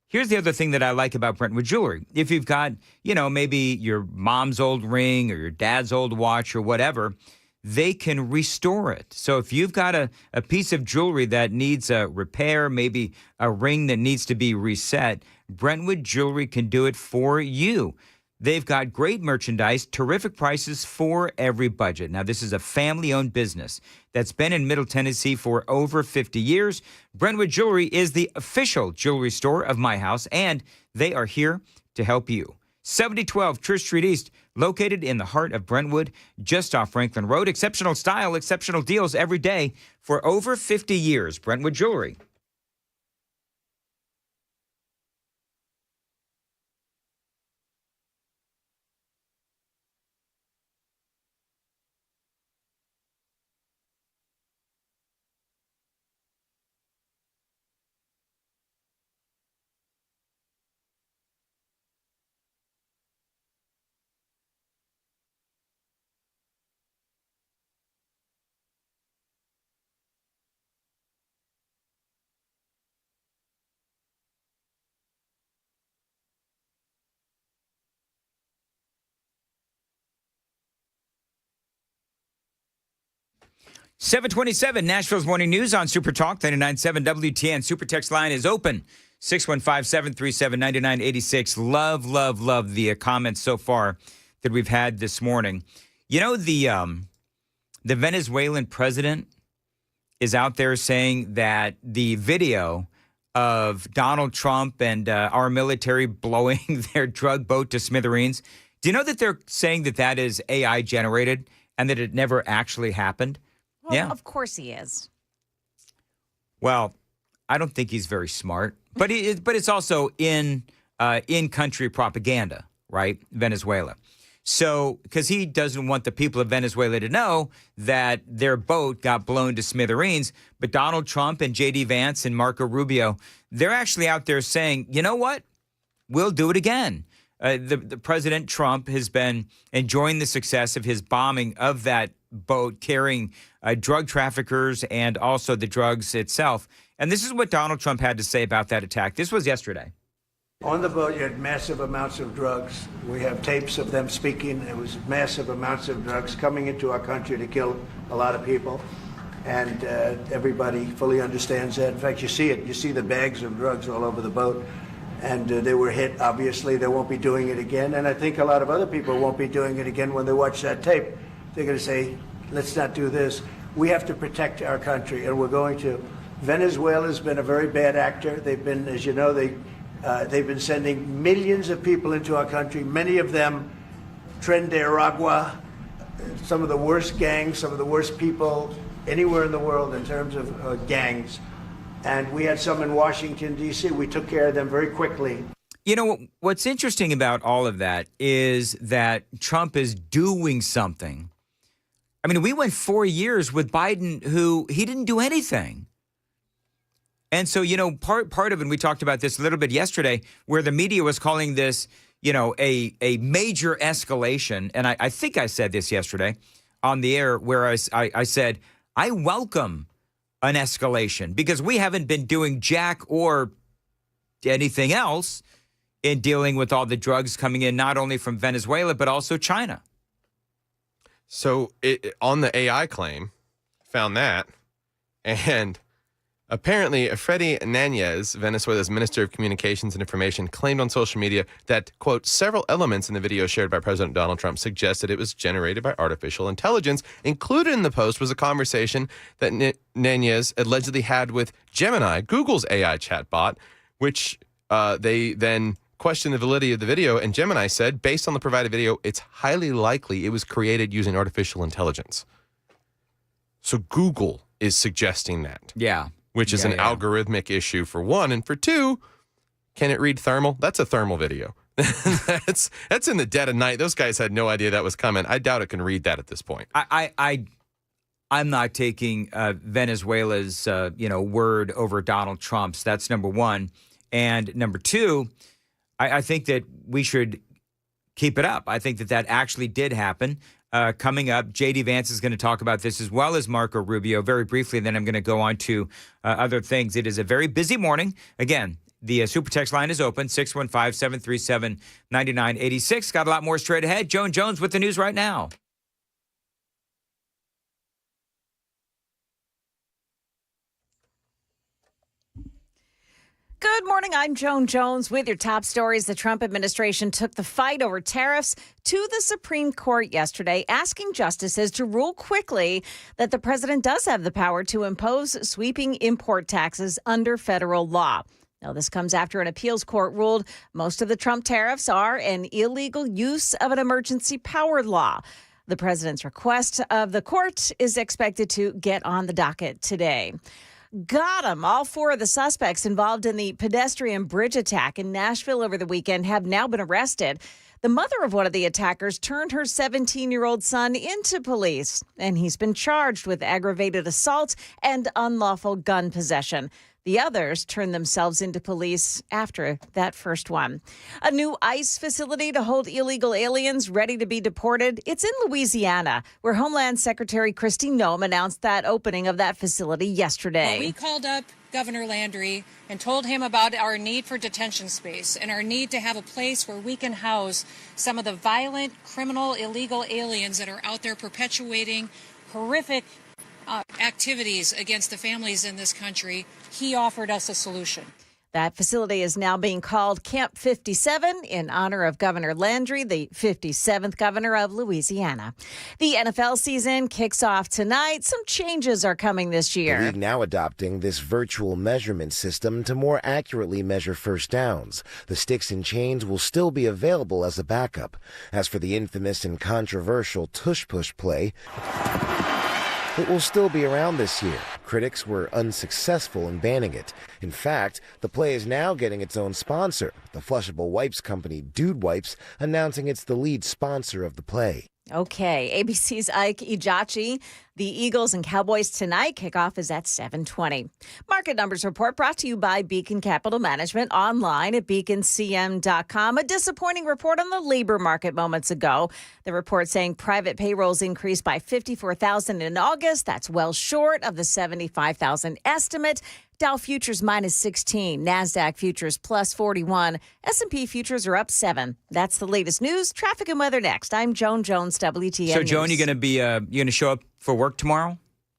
here's the other thing that I like about Brentwood Jewelry. If you've got, maybe your mom's old ring or your dad's old watch or whatever, they can restore it. So if you've got a piece of jewelry that needs a repair, maybe a ring that needs to be reset, Brentwood Jewelry can do it for you. They've got great merchandise, terrific prices for every budget. Now, this is a family-owned business that's been in Middle Tennessee for over 50 years. Brentwood Jewelry is the official jewelry store of my house, and they are here to help you. 7012 Church Street East, located in the heart of Brentwood, just off Franklin Road. Exceptional style, exceptional deals every day for over 50 years. Brentwood Jewelry. $727, Nashville's Morning News on Super Talk 99.7 WTN. Super text line is open, 615-737-9986. Love, love, love the comments so far that we've had this morning. You know, the Venezuelan president is out there saying that the video of Donald Trump and our military blowing their drug boat to smithereens, do you know that they're saying that that is AI generated and that it never actually happened? Well, yeah, of course he is. Well, I don't think he's very smart, but it's also in country propaganda, right? Venezuela. So, because he doesn't want the people of Venezuela to know that their boat got blown to smithereens, but Donald Trump and J.D. Vance and Marco Rubio, they're actually out there saying, you know what? We'll do it again. The President Trump has been enjoying the success of his bombing of that boat carrying drug traffickers and also the drugs itself. And this is what Donald Trump had to say about that attack. This was yesterday. On the boat, you had massive amounts of drugs. We have tapes of them speaking. It was massive amounts of drugs coming into our country to kill a lot of people. And everybody fully understands that. In fact, you see it. You see the bags of drugs all over the boat. And they were hit. Obviously, they won't be doing it again. And I think a lot of other people won't be doing it again when they watch that tape. They're going to say, let's not do this. We have to protect our country, and we're going to. Venezuela's been a very bad actor. They've been, as you know, they've been sending millions of people into our country, many of them Tren de Aragua, some of the worst gangs, some of the worst people anywhere in the world in terms of gangs. And we had some in Washington, D.C. We took care of them very quickly. You know, what's interesting about all of that is that Trump is doing something. I mean, we went 4 years with Biden who he didn't do anything. And so, you know, part of it, and we talked about this a little bit yesterday, where the media was calling this, you know, a major escalation. And I think I said this yesterday on the air where I said, I welcome an escalation because we haven't been doing jack or anything else in dealing with all the drugs coming in, not only from Venezuela, but also China. So on the AI claim, found that, and apparently Freddy Nanez, Venezuela's Minister of Communications and Information, claimed on social media that, quote, several elements in the video shared by President Donald Trump suggested it was generated by artificial intelligence. Included in the post was a conversation that Nanez allegedly had with Gemini, Google's AI chatbot, which they then questioned the validity of the video, and Gemini said, based on the provided video, it's highly likely it was created using artificial intelligence. So Google is suggesting that. Yeah. Which is an algorithmic issue for one. And for two, can it read thermal? That's a thermal video. That's in the dead of night. Those guys had no idea that was coming. I doubt it can read that at this point. I'm not taking Venezuela's word over Donald Trump's. That's number one. And number two, I think that we should keep it up. I think that actually did happen. Coming up, J.D. Vance is going to talk about this as well as Marco Rubio very briefly. Then I'm going to go on to other things. It is a very busy morning. Again, the super text line is open, 615-737-9986. Got a lot more straight ahead. Joan Jones with the news right now. Good morning. I'm Joan Jones with your top stories. The Trump administration took the fight over tariffs to the Supreme Court yesterday, asking justices to rule quickly that the president does have the power to impose sweeping import taxes under federal law. Now, this comes after an appeals court ruled most of the Trump tariffs are an illegal use of an emergency power law. The president's request of the court is expected to get on the docket today. Got him. All four of the suspects involved in the pedestrian bridge attack in Nashville over the weekend have now been arrested. The mother of one of the attackers turned her 17-year-old son into police, and he's been charged with aggravated assault and unlawful gun possession. The others turned themselves into police after that first one. A new ICE facility to hold illegal aliens ready to be deported. It's in Louisiana, where Homeland Secretary Kristi Noem announced that opening of that facility yesterday. Well, we called up Governor Landry and told him about our need for detention space and our need to have a place where we can house some of the violent, criminal, illegal aliens that are out there perpetuating horrific activities against the families in this country. He offered us a solution. That facility is now being called Camp 57 in honor of Governor Landry, the 57th governor of Louisiana. The NFL season kicks off tonight. Some changes are coming this year. The league now adopting this virtual measurement system to more accurately measure first downs. The sticks and chains will still be available as a backup. As for the infamous and controversial tush-push play, it will still be around this year. Critics were unsuccessful in banning it. In fact, the play is now getting its own sponsor. The flushable wipes company Dude Wipes announcing it's the lead sponsor of the play. Okay, ABC's Ike Ejachi. The Eagles and Cowboys tonight. Kickoff is at 7:20. Market Numbers Report brought to you by Beacon Capital Management online at beaconcm.com. A disappointing report on the labor market moments ago. The report saying private payrolls increased by 54,000 in August. That's well short of the 75,000 estimate. Dow futures minus 16, NASDAQ futures plus 41, S&P futures are up 7. That's the latest news, traffic and weather next. I'm Joan Jones, WTN So, News. Joan, you going to show up for work tomorrow? Or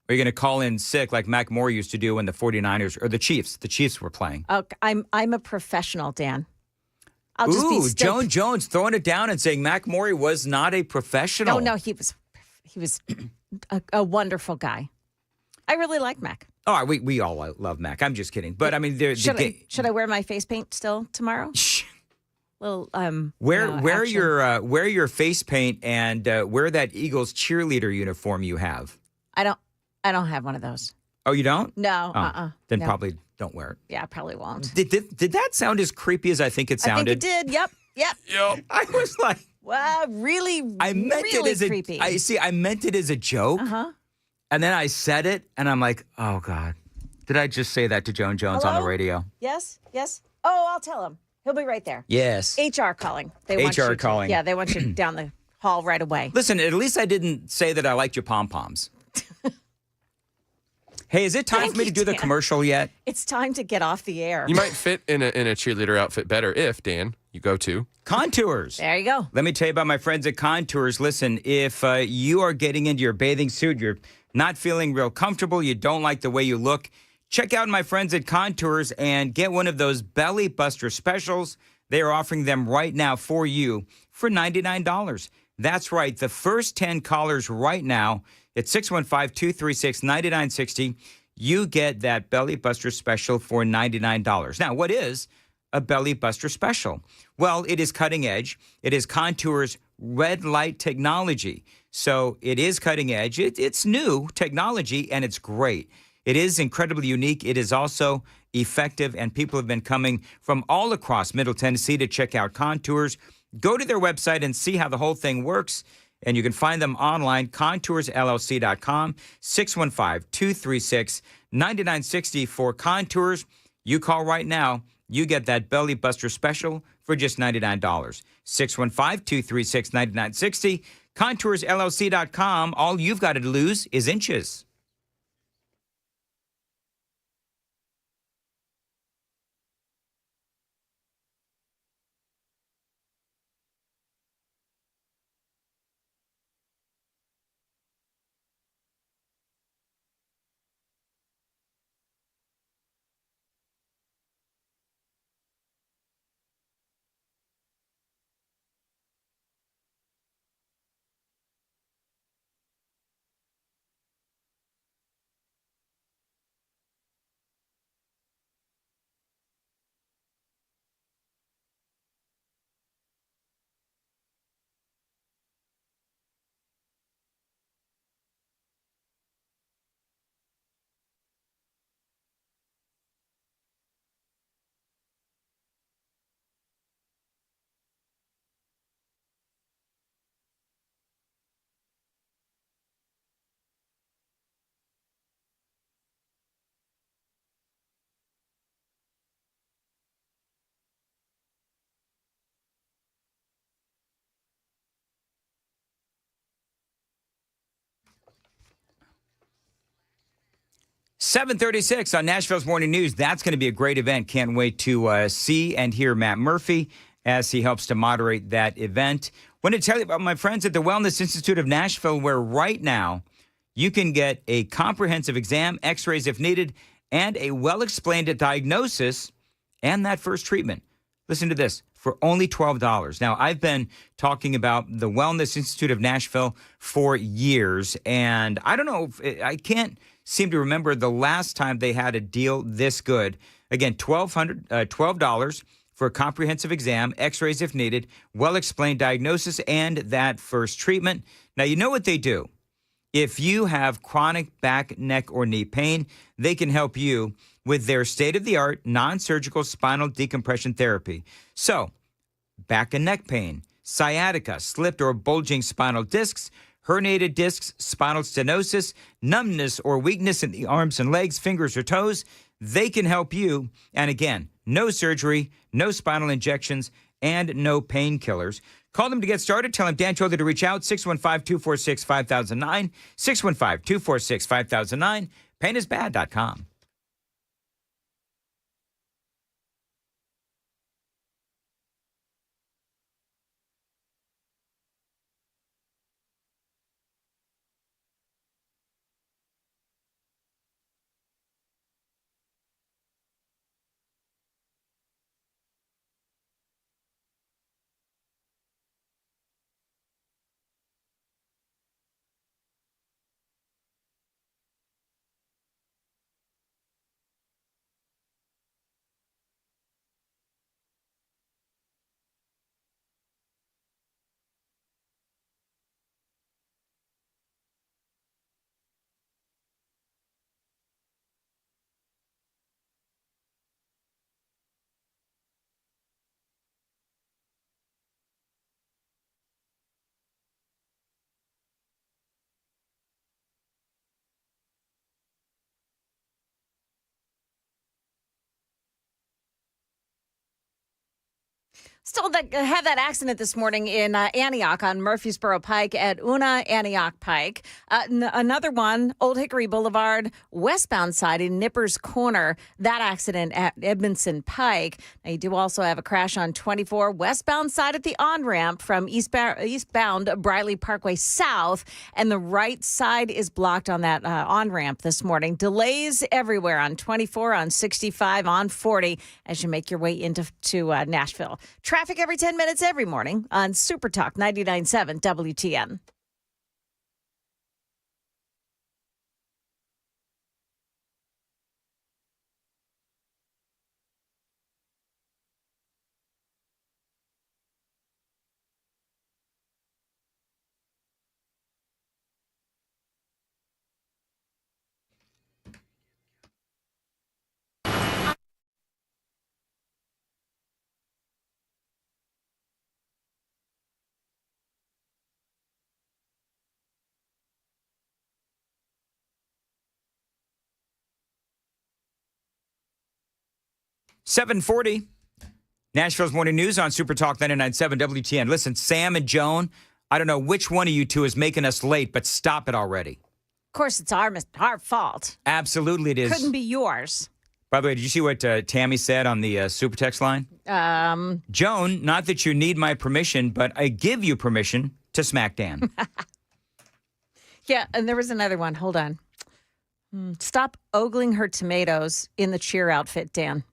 are you going to call in sick like Mac Moore used to do when the 49ers or the Chiefs were playing? I'm a professional, Dan. I'll just be Joan Jones throwing it down and saying Mac Moore was not a professional. No, he was a wonderful guy. I really like Mac. Oh, we all love Mac. I'm just kidding. But I mean, should I wear my face paint still tomorrow? Little wear your face paint and wear that Eagles cheerleader uniform you have. I don't have one of those. Oh, you don't? No. Then no. probably don't wear it. Yeah, I probably won't. Did that sound as creepy as I think it sounded? I think it did. Yep. Yep. I was like, wow, really. I meant really it as creepy. I meant it as a joke. And then I said it, and I'm like, oh, God. Did I just say that to Joan Jones on the radio? Yes. Oh, I'll tell him. He'll be right there. Yes. HR calling. They want HR calling. Yeah, they want you down the hall right away. Listen, at least I didn't say that I liked your pom-poms. Hey, is it time for me to do the commercial yet? It's time to get off the air. You might fit in a cheerleader outfit better if, Dan, you go to Contours. There you go. Let me tell you about my friends at Contours. Listen, if you are getting into your bathing suit, you're not feeling real comfortable, you don't like the way you look, check out my friends at Contours and get one of those belly buster specials. They are offering them right now for you for $99. That's right. The first 10 callers right now at 615-236-9960, you get that belly buster special for $99. Now, what is a belly buster special? Well, it is cutting edge. It is Contours red light technology. So it is cutting edge. It's new technology, and it's great. It is incredibly unique. It is also effective, and people have been coming from all across Middle Tennessee to check out Contours. Go to their website and see how the whole thing works. And you can find them online, contoursllc.com, 615-236-9960 for Contours. You call right now, you get that Belly Buster special for just $99. 615-236-9960, contoursllc.com. All you've got to lose is inches. $7:36 on Nashville's Morning News. That's going to be a great event. Can't wait to see and hear Matt Murphy as he helps to moderate that event. Want to tell you about my friends at the Wellness Institute of Nashville, where right now you can get a comprehensive exam, x-rays if needed, and a well-explained diagnosis and that first treatment. Listen to this, for only $12. Now, I've been talking about the Wellness Institute of Nashville for years, and I don't know, I can't seem to remember the last time they had a deal this good. Again, $12 for a comprehensive exam, x-rays if needed, well-explained diagnosis, and that first treatment. Now, you know what they do. If you have chronic back, neck, or knee pain, they can help you with their state-of-the-art non-surgical spinal decompression therapy. So, back and neck pain, sciatica, slipped or bulging spinal discs, herniated discs, spinal stenosis, numbness or weakness in the arms and legs, fingers or toes, they can help you. And again, no surgery, no spinal injections, and no painkillers. Call them to get started. Tell them Dan told you to reach out, 615-246-5009, 615-246-5009, painisbad.com. Still had that accident this morning in Antioch on Murfreesboro Pike at Una Antioch Pike. Another one, Old Hickory Boulevard, westbound side in Nippers Corner. That accident at Edmondson Pike. Now, you do also have a crash on 24 westbound side at the on-ramp from eastbound Briley Parkway South. And the right side is blocked on that on-ramp this morning. Delays everywhere on 24, on 65, on 40 as you make your way into Nashville. Traffic every 10 minutes every morning on Super Talk 99.7 WTN. 740. Nashville's Morning News on Super Talk 99.7 WTN. Listen, Sam and Joan, I don't know which one of you two is making us late, but stop it already. Of course, it's our fault. Absolutely it is. Couldn't be yours. By the way, did you see what Tammy said on the super text line? Joan, not that you need my permission, but I give you permission to smack Dan. Yeah, and there was another one. Hold on. Stop ogling her tomatoes in the cheer outfit, Dan.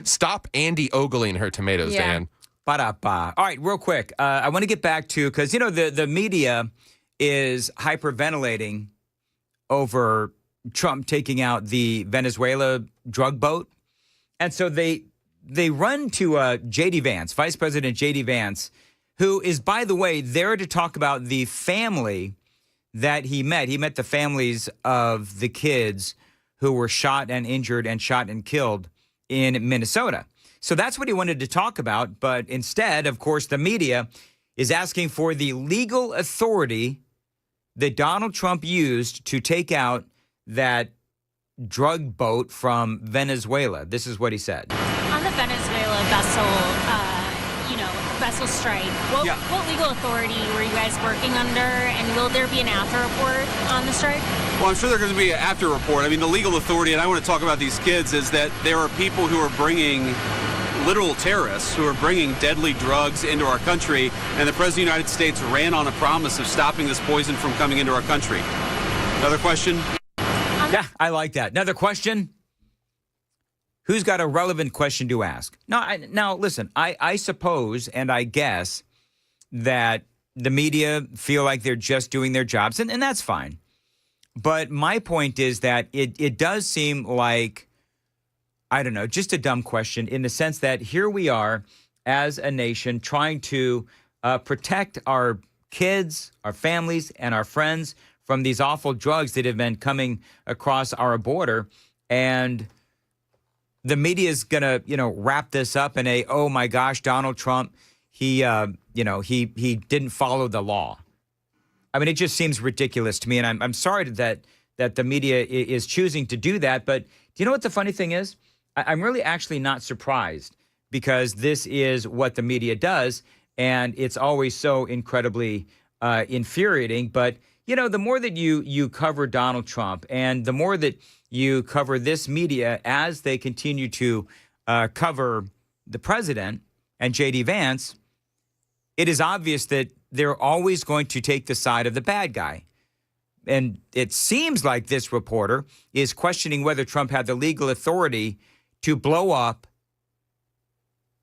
Stop Andy ogling her tomatoes, Yeah. Dan. Ba-da-ba. All right, real quick. I want to get back to, because, you know, the media is hyperventilating over Trump taking out the Venezuela drug boat. And so they run to J.D. Vance, Vice President J.D. Vance, who is, by the way, there to talk about the family that he met. He met the families of the kids who were shot and injured and shot and killed in Minnesota. So that's what he wanted to talk about. But instead, of course, the media is asking for the legal authority that Donald Trump used to take out that drug boat from Venezuela. This is what he said. On the Venezuela vessel strike, what legal authority were you guys working under, and will there be an after report on the strike? Well, I'm sure there's going to be an after report. I mean, the legal authority, and I want to talk about these kids, is that there are people who are bringing literal terrorists who are bringing deadly drugs into our country, and the President of the United States ran on a promise of stopping this poison from coming into our country. Another question? Yeah, I like that. Another question? Who's got a relevant question to ask? Now, listen, I suppose and I guess that the media feel like they're just doing their jobs, and that's fine. But my point is that it does seem like, I don't know, just a dumb question in the sense that here we are as a nation trying to protect our kids, our families, and our friends from these awful drugs that have been coming across our border. And the media is going to, wrap this up in a, oh my gosh, Donald Trump, he didn't follow the law. I mean, it just seems ridiculous to me. And I'm sorry that the media is choosing to do that. But do you know what the funny thing is? I'm really actually not surprised, because this is what the media does. And it's always so incredibly infuriating. But, the more that you cover Donald Trump, and the more that you cover this media as they continue to cover the president and J.D. Vance, it is obvious that they're always going to take the side of the bad guy. And it seems like this reporter is questioning whether Trump had the legal authority to blow up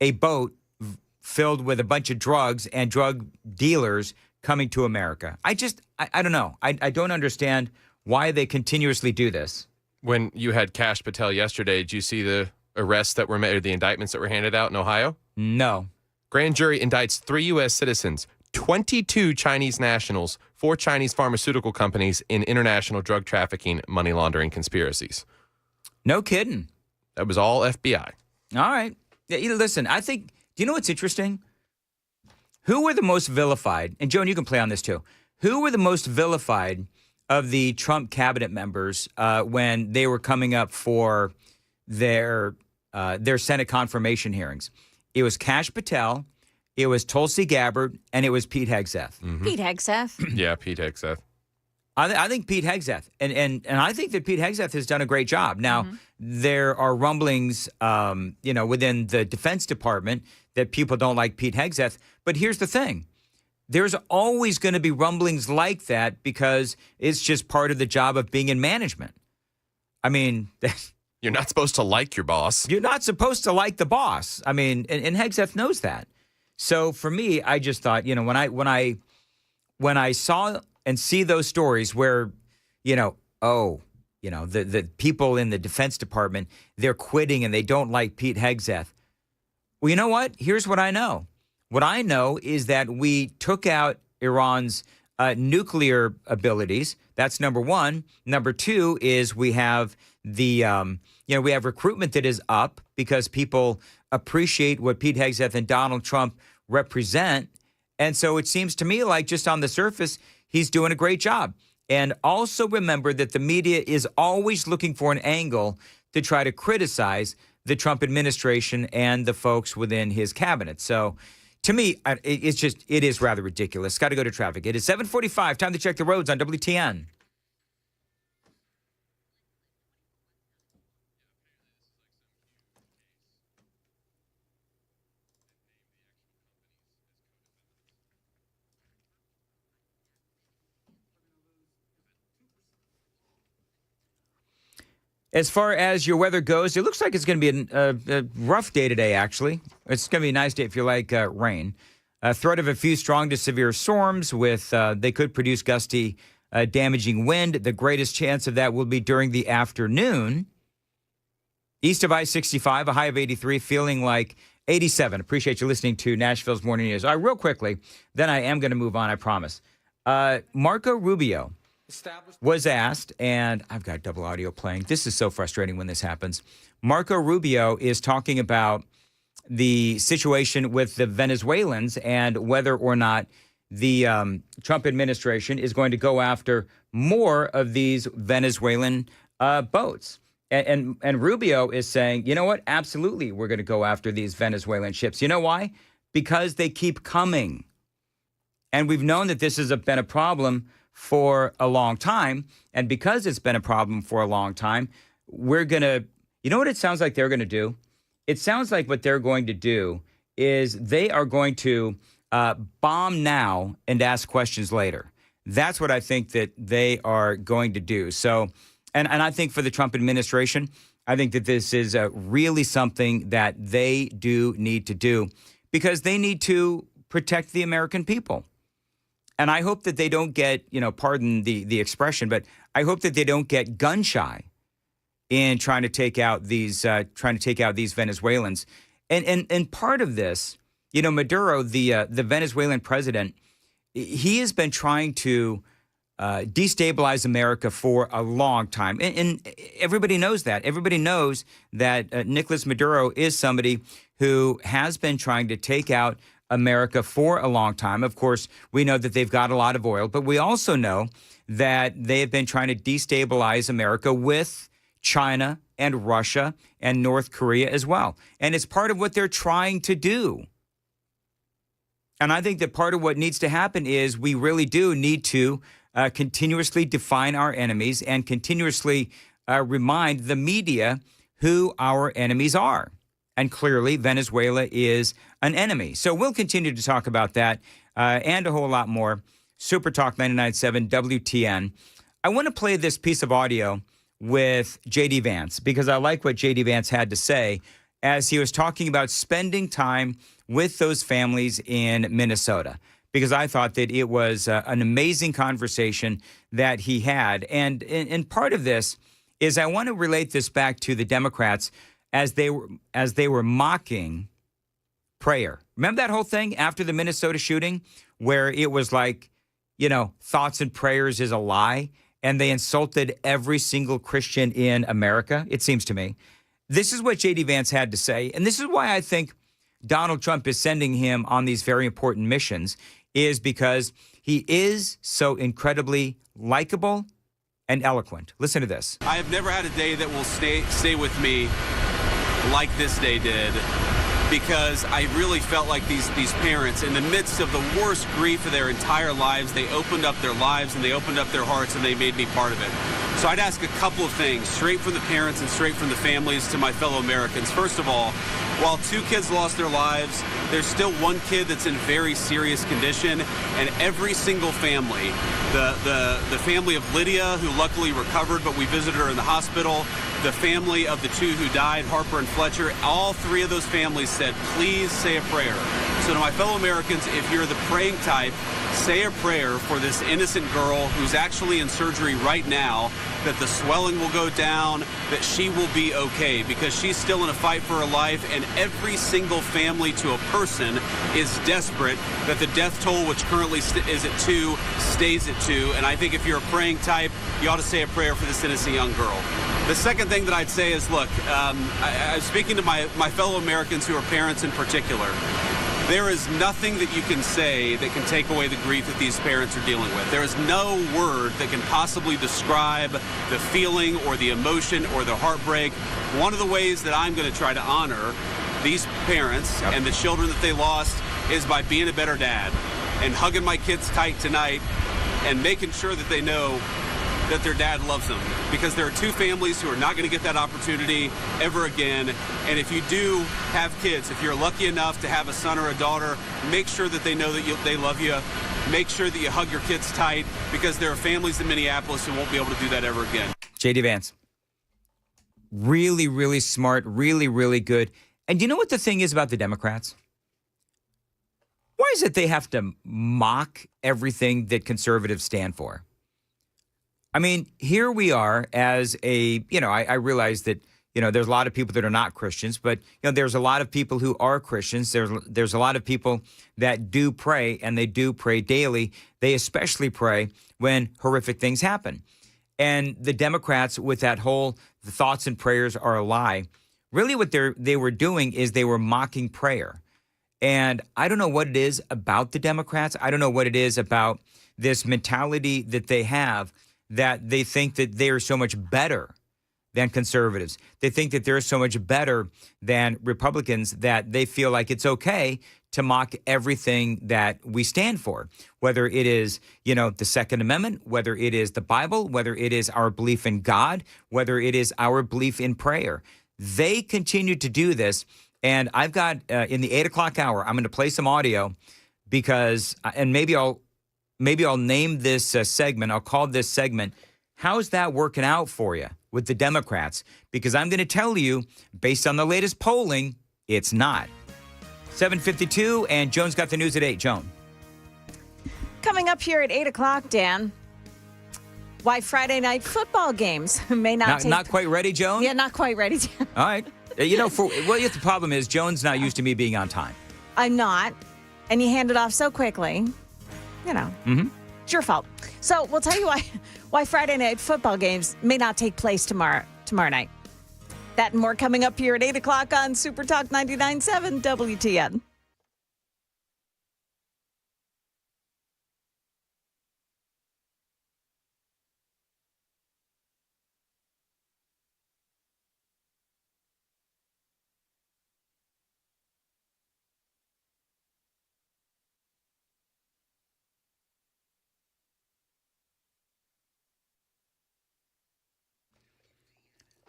a boat filled with a bunch of drugs and drug dealers coming to America. I don't know. I don't understand why they continuously do this. When you had Kash Patel yesterday, did you see the arrests that were made, or the indictments that were handed out in Ohio? No. Grand jury indicts 3 U.S. citizens, 22 Chinese nationals, 4 Chinese pharmaceutical companies in international drug trafficking, money laundering conspiracies. No kidding. That was all FBI. All right. Yeah, listen, I think, do you know what's interesting? Who were the most vilified? And Joan, you can play on this too. Who were the most vilified of the Trump cabinet members when they were coming up for their Senate confirmation hearings? It was Kash Patel, it was Tulsi Gabbard, and it was Pete Hegseth. Mm-hmm. Pete Hegseth. Yeah, Pete Hegseth. I think Pete Hegseth, and I think that Pete Hegseth has done a great job. Now, there are rumblings, within the Defense Department that people don't like Pete Hegseth. But here's the thing. There's always going to be rumblings like that, because it's just part of the job of being in management. I mean, you're not supposed to like your boss. You're not supposed to like the boss. I mean, and Hegseth knows that. So for me, I just thought, when I saw and see those stories where, the people in the Defense Department, they're quitting and they don't like Pete Hegseth. Well, you know what? Here's what I know. What I know is that we took out Iran's nuclear abilities. That's number one. Number two is we have we have recruitment that is up because people appreciate what Pete Hegseth and Donald Trump represent. And so it seems to me like, just on the surface, he's doing a great job. And also remember that the media is always looking for an angle to try to criticize the Trump administration and the folks within his cabinet. So to me, it is rather ridiculous. Got to go to traffic. It is 7:45. Time to check the roads on WTN. As far as your weather goes, it looks like it's going to be a rough day today, actually. It's going to be a nice day if you like rain. A threat of a few strong to severe storms they could produce gusty, damaging wind. The greatest chance of that will be during the afternoon. East of I-65, a high of 83, feeling like 87. Appreciate you listening to Nashville's Morning News. Real quickly, then I am going to move on, I promise. Marco Rubio was asked, and I've got double audio playing. This is so frustrating when this happens. Marco Rubio is talking about the situation with the Venezuelans and whether or not the Trump administration is going to go after more of these Venezuelan boats. And Rubio is saying, you know what? Absolutely, we're going to go after these Venezuelan ships. You know why? Because they keep coming. And we've known that this has been a problem for a long time. And because it's been a problem for a long time, we're going to, you know what it sounds like they're going to do? It sounds like what they're going to do is they are going to bomb now and ask questions later. That's what I think that they are going to do. So, and I think for the Trump administration, I think that this is really something that they do need to do because they need to protect the American people. And I hope that they don't get, pardon the expression, but I hope that they don't get gun shy in trying to take out these Venezuelans. And part of this, Maduro, the Venezuelan president, he has been trying to destabilize America for a long time. And everybody knows that. Everybody knows that Nicolas Maduro is somebody who has been trying to take out America for a long time. Of course, we know that they've got a lot of oil, but we also know that they have been trying to destabilize America with China and Russia and North Korea as well. And it's part of what they're trying to do. And I think that part of what needs to happen is we really do need to continuously define our enemies and continuously remind the media who our enemies are. And clearly, Venezuela is an enemy. So we'll continue to talk about that and a whole lot more. Super Talk 99.7 WTN. I want to play this piece of audio with J.D. Vance because I like what J.D. Vance had to say as he was talking about spending time with those families in Minnesota, because I thought that it was an amazing conversation that he had. And part of this is I want to relate this back to the Democrats as they were mocking prayer. Remember that whole thing after the Minnesota shooting where it was like, thoughts and prayers is a lie, and they insulted every single Christian in America, it seems to me. This is what J.D. Vance had to say, and this is why I think Donald Trump is sending him on these very important missions, is because he is so incredibly likable and eloquent. Listen to this. I have never had a day that will stay with me like this day did, because I really felt like these parents, in the midst of the worst grief of their entire lives, they opened up their lives and they opened up their hearts and they made me part of it. So I'd ask a couple of things, straight from the parents and straight from the families to my fellow Americans. First of all, while 2 kids lost their lives, there's still 1 kid that's in very serious condition, and every single family, the family of Lydia, who luckily recovered, but we visited her in the hospital, the family of the 2 who died, Harper and Fletcher, all 3 of those families said, please say a prayer. So to my fellow Americans, if you're the praying type, say a prayer for this innocent girl who's actually in surgery right now, that the swelling will go down, that she will be okay, because she's still in a fight for her life, and every single family to a person is desperate that the death toll, which currently is at 2, stays at 2. And I think if you're a praying type, you ought to say a prayer for this innocent young girl. The second thing that I'd say is, look, I'm speaking to my fellow Americans who are parents in particular. There is nothing that you can say that can take away the grief that these parents are dealing with. There is no word that can possibly describe the feeling or the emotion or the heartbreak. One of the ways that I'm going to try to honor these parents and the children that they lost is by being a better dad and hugging my kids tight tonight and making sure that they know that their dad loves them, because there are two families who are not going to get that opportunity ever again. And if you do have kids, if you're lucky enough to have a son or a daughter, make sure that they know that they love you. Make sure that you hug your kids tight, because there are families in Minneapolis who won't be able to do that ever again. J.D. Vance. Really, really smart, really, really good. And you know what the thing is about the Democrats? Why is it they have to mock everything that conservatives stand for? I mean, here we are as I realize that, there's a lot of people that are not Christians, but, there's a lot of people who are Christians. There's a lot of people that do pray, and they do pray daily. They especially pray when horrific things happen. And the Democrats, with that whole the thoughts and prayers are a lie, really what they were doing is they were mocking prayer. And I don't know what it is about the Democrats. I don't know what it is about this mentality that they have, that they think that they are so much better than conservatives. They think that they're so much better than Republicans that they feel like it's okay to mock everything that we stand for, whether it is, the Second Amendment, whether it is the Bible, whether it is our belief in God, whether it is our belief in prayer. They continue to do this. And I've got, in the 8 o'clock hour, I'm going to play some audio because, and maybe I'll name this segment. I'll call this segment, "How's that working out for you with the Democrats?" Because I'm going to tell you, based on the latest polling, it's not. 7:52, and Joan's got the news at 8. Joan. Coming up here at 8 o'clock, Dan, why Friday night football games may not quite ready, Joan? Yeah, not quite ready, Dan. All right. The problem is Joan's not used to me being on time. I'm not. And you hand it off so quickly. Mm-hmm. It's your fault. So we'll tell you why Friday night football games may not take place tomorrow night. That and more coming up here at 8 o'clock on Super Talk 99.7 WTN.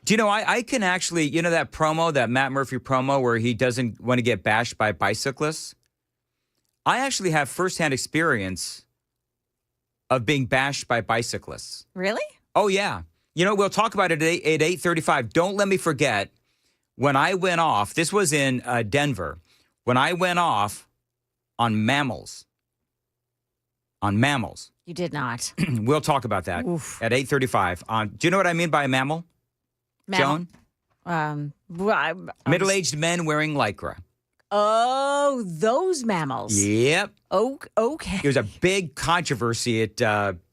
Do you know, I can actually, that promo, that Matt Murphy promo where he doesn't want to get bashed by bicyclists? I actually have firsthand experience of being bashed by bicyclists. Really? Oh, yeah. We'll talk about it at 8:35. Don't let me forget when I went off. This was in Denver. When I went off on mammals. On mammals. You did not. We'll talk about that at 8:35. Do you know what I mean by a mammal? Mammal. Joan? Middle-aged men wearing Lycra. Oh, those mammals. Yep. Oh, okay. There was a big controversy at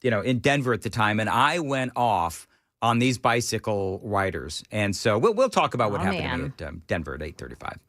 in Denver at the time, and I went off on these bicycle riders. And so we'll talk about what happened to me at Denver at 8:35.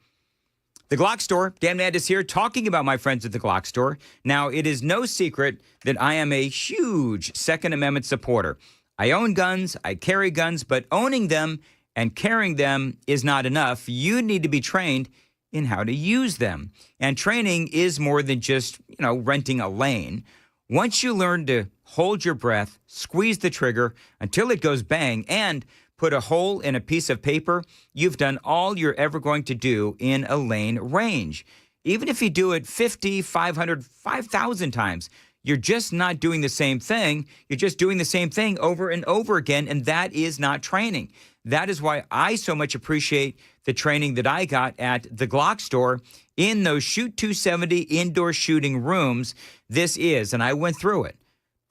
The Glock Store. Dan Mandis here talking about my friends at the Glock Store. Now, it is no secret that I am a huge Second Amendment supporter. I own guns, I carry guns, but owning them and carrying them is not enough. You need to be trained in how to use them. And training is more than just, renting a lane. Once you learn to hold your breath, squeeze the trigger until it goes bang, and put a hole in a piece of paper, you've done all you're ever going to do in a lane range. Even if you do it 50, 500, 5,000 times, you're just not doing the same thing. You're just doing the same thing over and over again, and that is not training. That is why I so much appreciate the training that I got at the Glock Store in those Shoot 270 indoor shooting rooms. This is, and I went through it,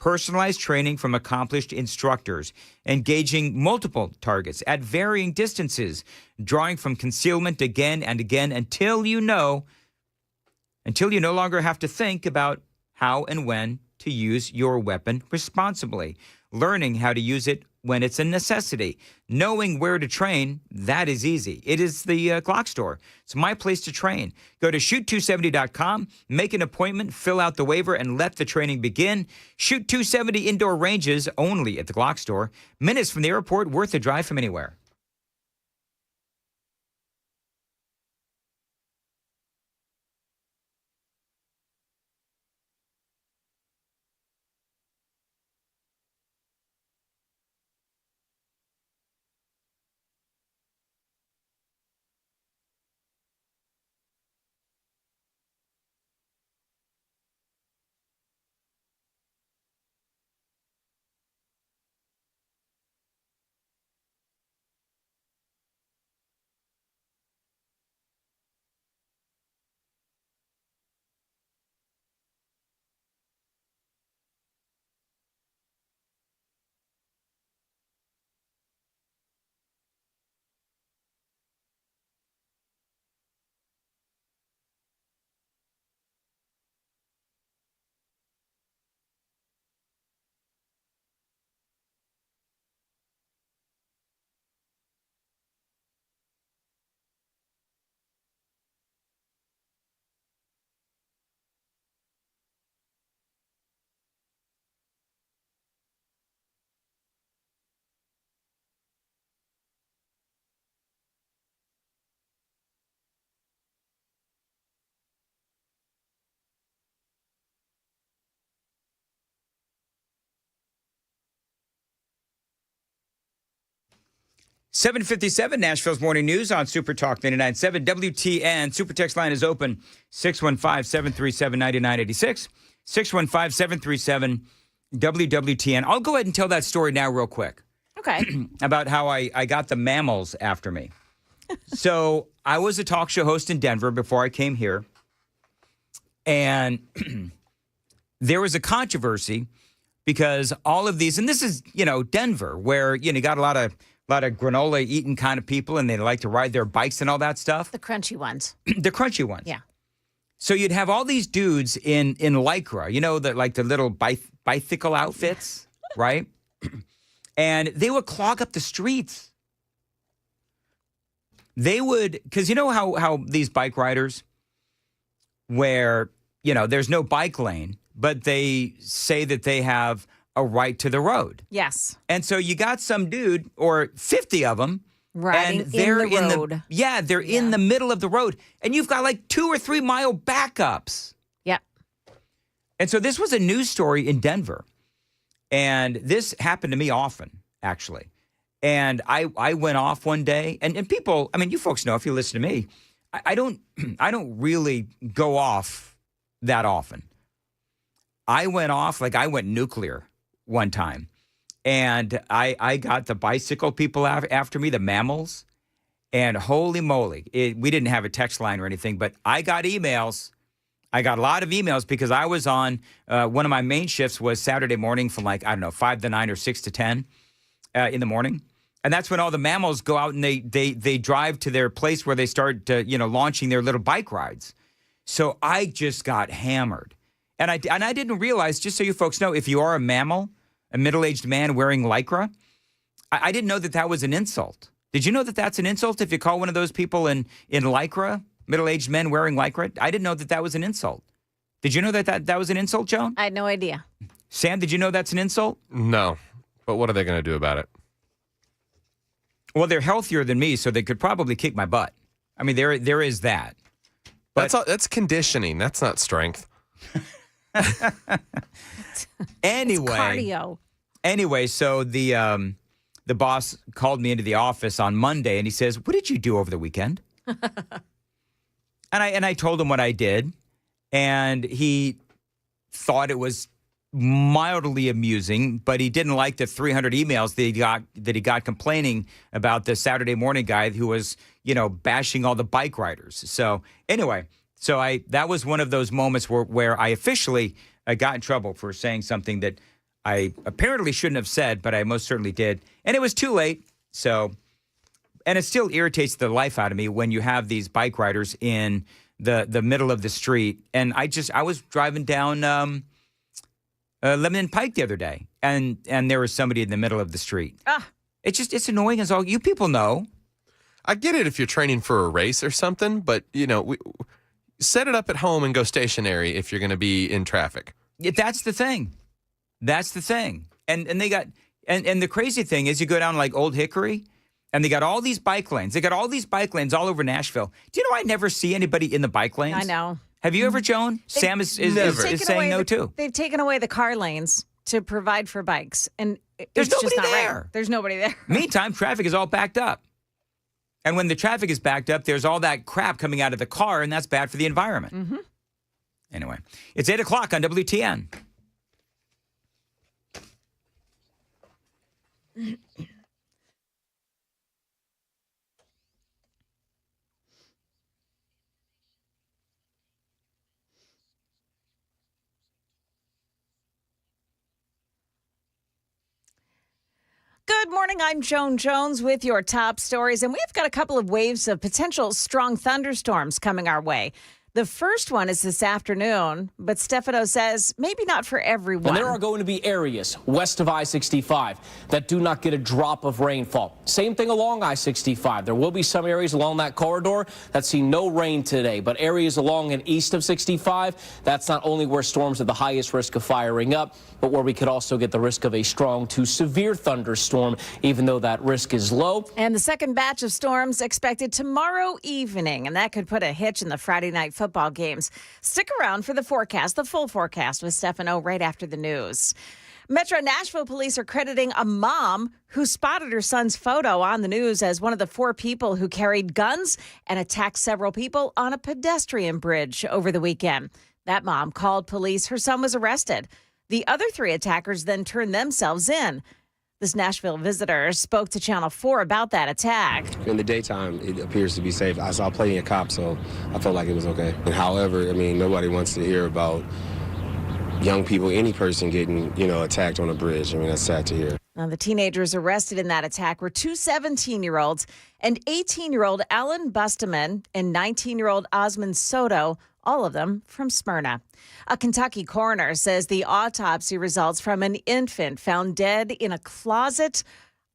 personalized training from accomplished instructors, engaging multiple targets at varying distances, drawing from concealment again and again until you no longer have to think about how and when to use your weapon responsibly, learning how to use it when it's a necessity. Knowing where to train, that is easy. It is the Glock store. It's my place to train. Go to shoot270.com, make an appointment, fill out the waiver, and let the training begin. Shoot 270 indoor ranges only at the Glock store. Minutes from the airport, worth a drive from anywhere. $7:57, Nashville's Morning News on Super Talk 99.7 WTN. Super text line is open, 615-737-9986, 615-737-WWTN. I'll go ahead and tell that story now real quick. Okay. About how I got the mammals after me. So I was a talk show host in Denver before I came here. And there was a controversy because all of these, and this is, Denver, where, you got a lot of granola eating kind of people, and they like to ride their bikes and all that stuff. The crunchy ones. The crunchy ones. Yeah. So you'd have all these dudes in Lycra, the little bicycle outfits, right? And they would clog up the streets. They would, because you know how these bike riders, where, there's no bike lane, but they say that they have a right to the road. Yes. And so you got some dude, or 50 of them, riding and they're in the road. They're in the middle of the road, and you've got like 2 or 3 mile backups. Yep. And so this was a news story in Denver, and this happened to me often, actually. And I went off one day, and people, I mean, you folks know if you listen to me, I don't really go off that often. I went off, I went nuclear one time, and I got the bicycle people after me, the mammals, and holy moly, we didn't have a text line or anything, but I got emails. I got a lot of emails because I was on, one of my main shifts was Saturday morning from 5 to 9 or 6 to 10 in the morning. And that's when all the mammals go out and they drive to their place where they start, launching their little bike rides. So I just got hammered. And I didn't realize, just so you folks know, if you are a mammal, a middle-aged man wearing Lycra, I didn't know that was an insult. Did you know that that's an insult if you call one of those people in Lycra, middle-aged men wearing Lycra? I didn't know that was an insult. Did you know that was an insult, Joan? I had no idea. Sam, did you know that's an insult? No. But what are they going to do about it? Well, they're healthier than me, so they could probably kick my butt. I mean, there is that. But that's conditioning. That's not strength. Anyway, it's cardio. Anyway, so the boss called me into the office on Monday, and he says, "What did you do over the weekend?" and I told him what I did, and he thought it was mildly amusing, but he didn't like the 300 emails that he got complaining about the Saturday morning guy who was, bashing all the bike riders. So anyway. So that was one of those moments where I officially got in trouble for saying something that I apparently shouldn't have said, but I most certainly did. And it was too late. So, and it still irritates the life out of me when you have these bike riders in the middle of the street. And I was driving down Lebanon Pike the other day, and there was somebody in the middle of the street. It's annoying as all. You people know. I get it if you're training for a race or something, but, set it up at home and go stationary if you're going to be in traffic. That's the thing. That's the thing. And they got and the crazy thing is you go down like Old Hickory and they got all these bike lanes. They got all these bike lanes all over Nashville. Do you know I never see anybody in the bike lanes? I know. Have you ever, Joan? Sam is saying no too. They've taken away the car lanes to provide for bikes, and there's it's nobody just not there. Right. There's nobody there. Meantime, traffic is all backed up. And when the traffic is backed up, there's all that crap coming out of the car, and that's bad for the environment. Mm-hmm. Anyway, it's 8 o'clock on WTN. Good morning. I'm Joan Jones with your top stories, and we've got a couple of waves of potential strong thunderstorms coming our way. The first one is this afternoon, but Stefano says maybe not for everyone. And there are going to be areas west of I-65 that do not get a drop of rainfall. Same thing along I-65. There will be some areas along that corridor that see no rain today, but areas along and east of 65, that's not only where storms have the highest risk of firing up, but where we could also get the risk of a strong to severe thunderstorm, even though that risk is low. And the second batch of storms expected tomorrow evening, and that could put a hitch in the Friday night football games. Stick around for the forecast, the full forecast with Stefano right after the news. Metro Nashville police are crediting a mom who spotted her son's photo on the news as one of the 4 people who carried guns and attacked several people on a pedestrian bridge over the weekend. That mom called police. Her son was arrested. The other 3 attackers then turned themselves in. This Nashville visitor spoke to Channel 4 about that attack. In the daytime, it appears to be safe. I saw plenty of cops, so I felt like it was okay. And however, nobody wants to hear about young people, any person getting, attacked on a bridge. That's sad to hear. Now, the teenagers arrested in that attack were 2 17-year-olds and 18-year-old Alan Bustaman and 19-year-old Osmond Soto, all of them from Smyrna. A Kentucky coroner says the autopsy results from an infant found dead in a closet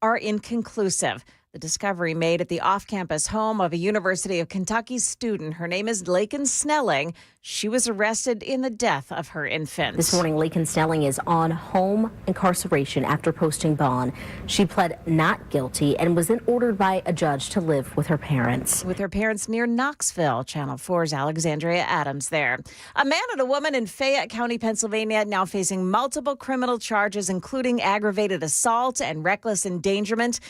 are inconclusive. The discovery made at the off-campus home of a University of Kentucky student. Her name is Laken Snelling. She was arrested in the death of her infant. This morning, Laken Snelling is on home incarceration after posting bond. She pled not guilty and was then ordered by a judge to live with her parents. With her parents near Knoxville. Channel 4's Alexandria Adams there. A man and a woman in Fayette County, Pennsylvania, now facing multiple criminal charges, including aggravated assault and reckless endangerment,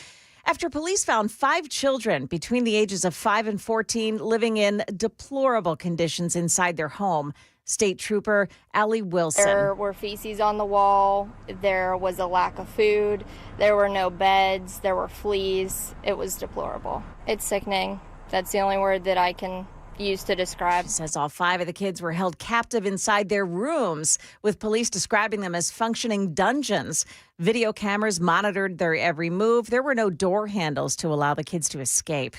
after police found 5 children between the ages of 5 and 14 living in deplorable conditions inside their home. State Trooper Allie Wilson. There were feces on the wall. There was a lack of food. There were no beds. There were fleas. It was deplorable. It's sickening. That's the only word that I can use to describe. She says all 5 of the kids were held captive inside their rooms, with police describing them as functioning dungeons. Video cameras monitored their every move. There were no door handles to allow the kids to escape.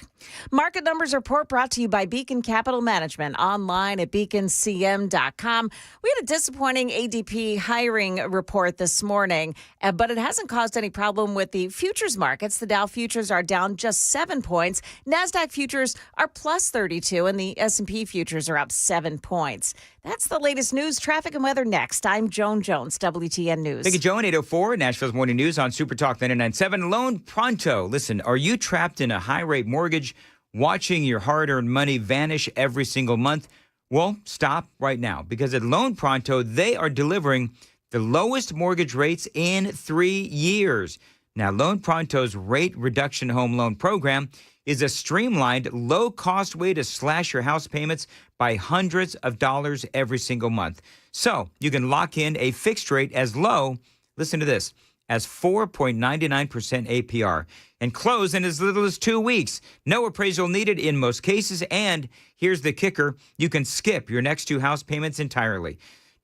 Market Numbers Report brought to you by Beacon Capital Management, online at beaconcm.com. We had a disappointing ADP hiring report this morning, but it hasn't caused any problem with the futures markets. The Dow futures are down just 7 points. NASDAQ futures are plus 32, and the S&P futures are up 7 points. That's the latest news, traffic, and weather next. I'm Joan Jones, WTN News. Thank you, Joan. 8:04, Nashville's Morning News on Super Talk 99.7. Loan Pronto. Listen, are you trapped in a high-rate mortgage, watching your hard-earned money vanish every single month? Well, stop right now, because at Loan Pronto, they are delivering the lowest mortgage rates in 3 years. Now, Loan Pronto's rate reduction home loan program is a streamlined, low-cost way to slash your house payments by hundreds of dollars every single month. So you can lock in a fixed rate as low, listen to this, as 4.99% APR and close in as little as 2 weeks. No appraisal needed in most cases. And here's the kicker. You can skip your next 2 house payments entirely.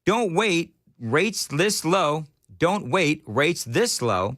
Don't wait. Rates this low. Don't wait. Rates this low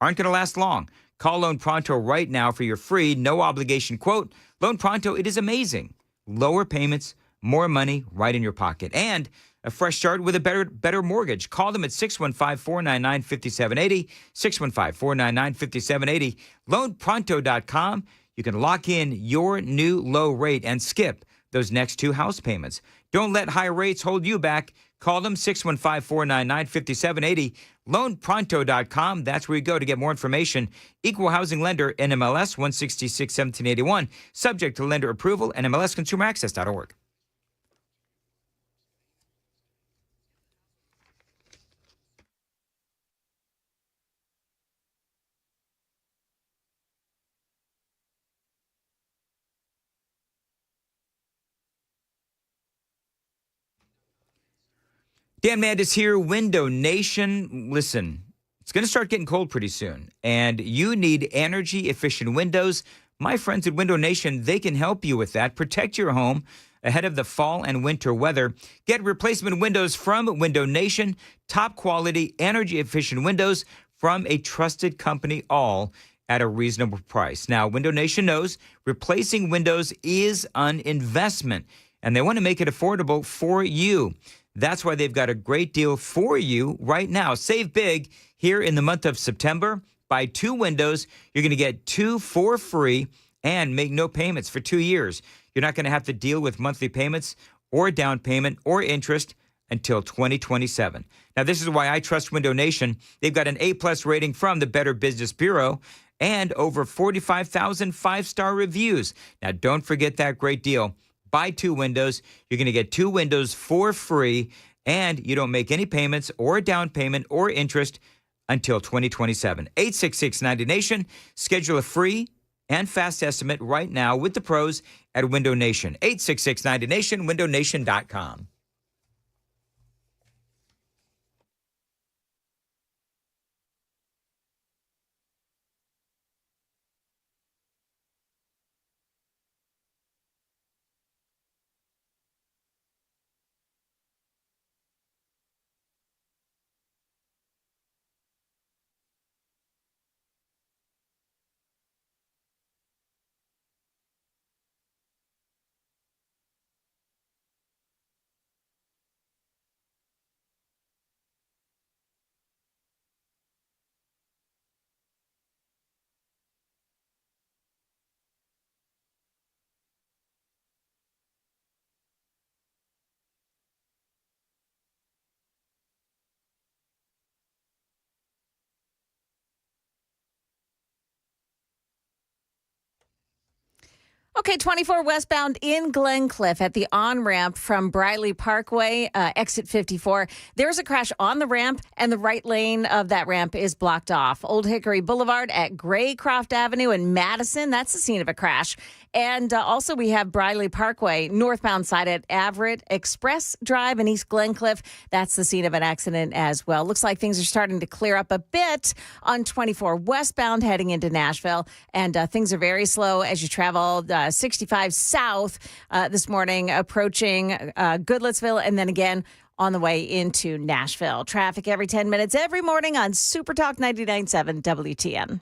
aren't going to last long. Call Loan Pronto right now for your free, no obligation quote. Loan Pronto, it is amazing. Lower payments, more money right in your pocket. And a fresh start with a better mortgage. Call them at 615-499-5780, 615-499-5780, loanpronto.com. You can lock in your new low rate and skip those next 2 house payments. Don't let high rates hold you back. Call them 615-499-5780, loanpronto.com. That's where you go to get more information. Equal housing lender, NMLS 166-1781. Subject to lender approval, NMLSconsumeraccess.org. Dan Mandis here, Window Nation. Listen, it's going to start getting cold pretty soon, and you need energy-efficient windows. My friends at Window Nation, they can help you with that. Protect your home ahead of the fall and winter weather. Get replacement windows from Window Nation. Top-quality, energy-efficient windows from a trusted company, all at a reasonable price. Now, Window Nation knows replacing windows is an investment, and they want to make it affordable for you. That's why they've got a great deal for you right now. Save big here in the month of September. Buy 2 windows. You're going to get 2 for free and make no payments for 2 years. You're not going to have to deal with monthly payments or down payment or interest until 2027. Now, this is why I trust Window Nation. They've got an A-plus rating from the Better Business Bureau and over 45,000 5-star reviews. Now, don't forget that great deal. Buy 2 windows. You're going to get 2 windows for free, and you don't make any payments or down payment or interest until 2027. 866-90-NATION. Schedule a free and fast estimate right now with the pros at Window Nation. 866-90-NATION, windownation.com. Okay, 24 westbound in Glencliff at the on-ramp from Briley Parkway, exit 54. There's a crash on the ramp, and the right lane of that ramp is blocked off. Old Hickory Boulevard at Graycroft Avenue in Madison, that's the scene of a crash. And also we have Briley Parkway, northbound side at Everett Express Drive in East Glencliff. That's the scene of an accident as well. Looks like things are starting to clear up a bit on 24 westbound heading into Nashville. And things are very slow as you travel 65 south this morning, approaching Goodlettsville, and then again on the way into Nashville. Traffic every 10 minutes every morning on Super Talk 99.7 WTN.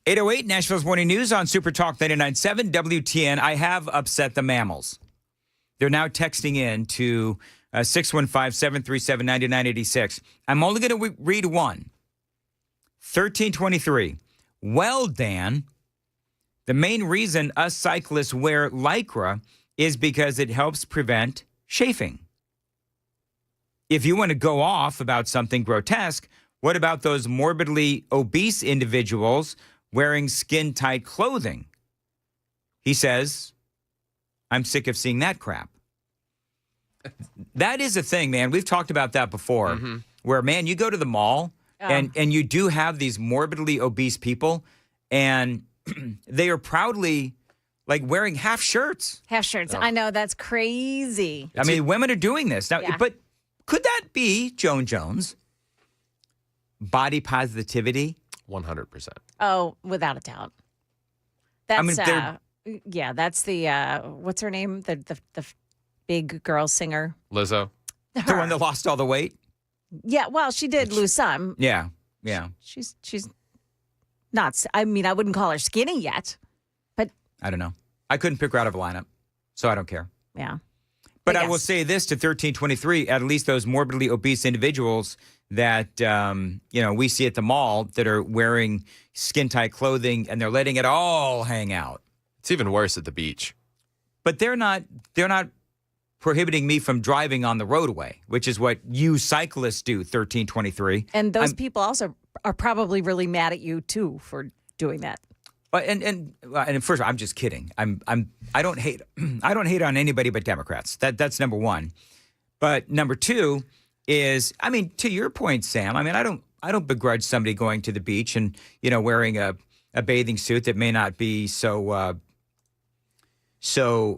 .808 Nashville's Morning News on Super Talk 99.7 WTN. I have upset the mammals. They're now texting in to 615-737-9986. I'm only going to read one. 1323. Well, Dan, the main reason us cyclists wear Lycra is because it helps prevent chafing. If you want to go off about something grotesque, what about those morbidly obese individuals wearing skin-tight clothing. He says, I'm sick of seeing that crap. That is a thing, man. We've talked about that before, where, man, you go to the mall and you do have these morbidly obese people, and they are proudly like wearing half shirts. Half shirts. I know, that's crazy. I mean, women are doing this now, but could that be, Joan Jones, body positivity? 100%. Oh, without a doubt. That's that's the what's her name? The big girl singer. Lizzo. The one that lost all the weight? Yeah, well, she did lose some. Yeah. She's not, I mean, I wouldn't call her skinny yet, but I don't know. I couldn't pick her out of a lineup, so I don't care. yeah. But I will say this to 1323, at least those morbidly obese individuals that, we see at the mall that are wearing skin-tight clothing and they're letting it all hang out. It's even worse at the beach. But they're not prohibiting me from driving on the roadway, which is what you cyclists do, 1323. And those people also are probably really mad at you too for doing that. And first, I'm just kidding. I don't hate on anybody but Democrats. That's number one. But number two is, I mean, to your point, Sam. I mean, I don't begrudge somebody going to the beach and wearing a bathing suit that may not be so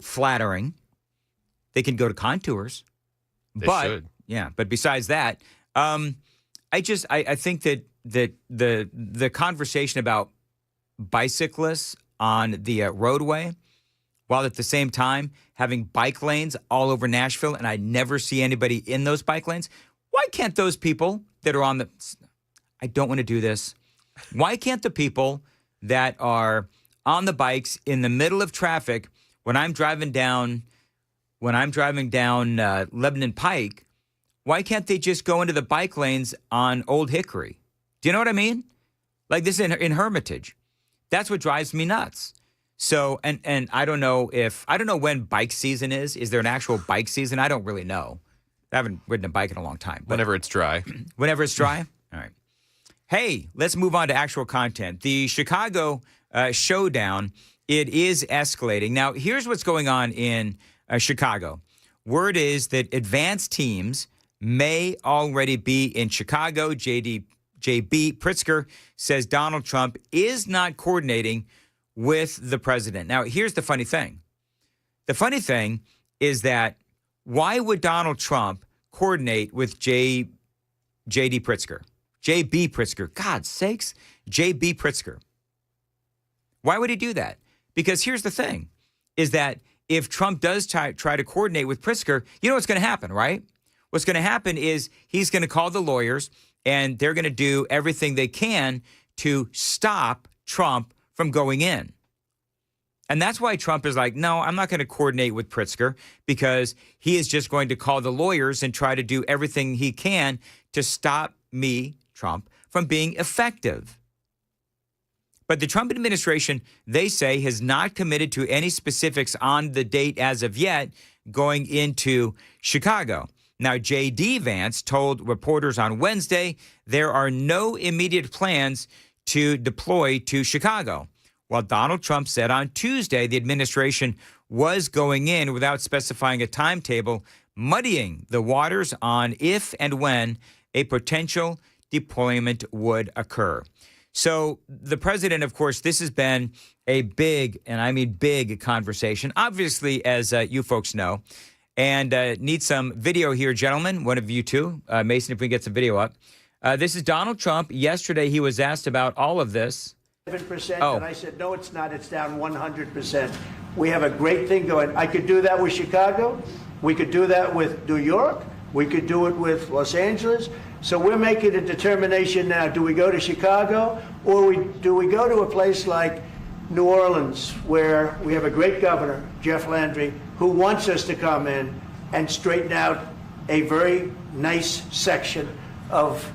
flattering. They can go to contours. They should. Yeah, but besides that, I think that the conversation about bicyclists on the roadway, while at the same time having bike lanes all over Nashville, and I never see anybody in those bike lanes. Why can't those people that are on the, I don't want to do this. Why can't the people that are on the bikes in the middle of traffic when I'm driving down Lebanon Pike, why can't they just go into the bike lanes on Old Hickory? Do you know what I mean? Like this in Hermitage. That's what drives me nuts. So, and I don't know when bike season is. Is there an actual bike season? I don't really know. I haven't ridden a bike in a long time. Whenever it's dry. Whenever it's dry? All right. Hey, let's move on to actual content. The Chicago showdown, it is escalating. Now, here's what's going on in Chicago. Word is that advanced teams may already be in Chicago. JB Pritzker says Donald Trump is not coordinating with the president. Now, here's the funny thing. The funny thing is that why would Donald Trump coordinate with JB Pritzker? JB Pritzker. God's sakes, JB Pritzker. Why would he do that? Because here's the thing, is that if Trump does try to coordinate with Pritzker, you know what's going to happen, right? What's going to happen is he's going to call the lawyers, and they're going to do everything they can to stop Trump from going in. And that's why Trump is like, no, I'm not going to coordinate with Pritzker, because he is just going to call the lawyers and try to do everything he can to stop me, Trump, from being effective. But the Trump administration, they say, has not committed to any specifics on the date as of yet going into Chicago. Now, J.D. Vance told reporters on Wednesday there are no immediate plans to deploy to Chicago, while Donald Trump said on Tuesday the administration was going in without specifying a timetable, muddying the waters on if and when a potential deployment would occur. So the president, of course, this has been a big, and I mean big, conversation, obviously, as you folks know, and need some video here, gentlemen, one of you two. Mason, if we can get some video up. This is Donald Trump. Yesterday, he was asked about all of this. 7%, and I said, no, it's not. It's down 100%. We have a great thing going. I could do that with Chicago. We could do that with New York. We could do it with Los Angeles. So we're making a determination now. Do we go to Chicago, or do we go to a place like New Orleans, where we have a great governor, Jeff Landry, who wants us to come in and straighten out a very nice section of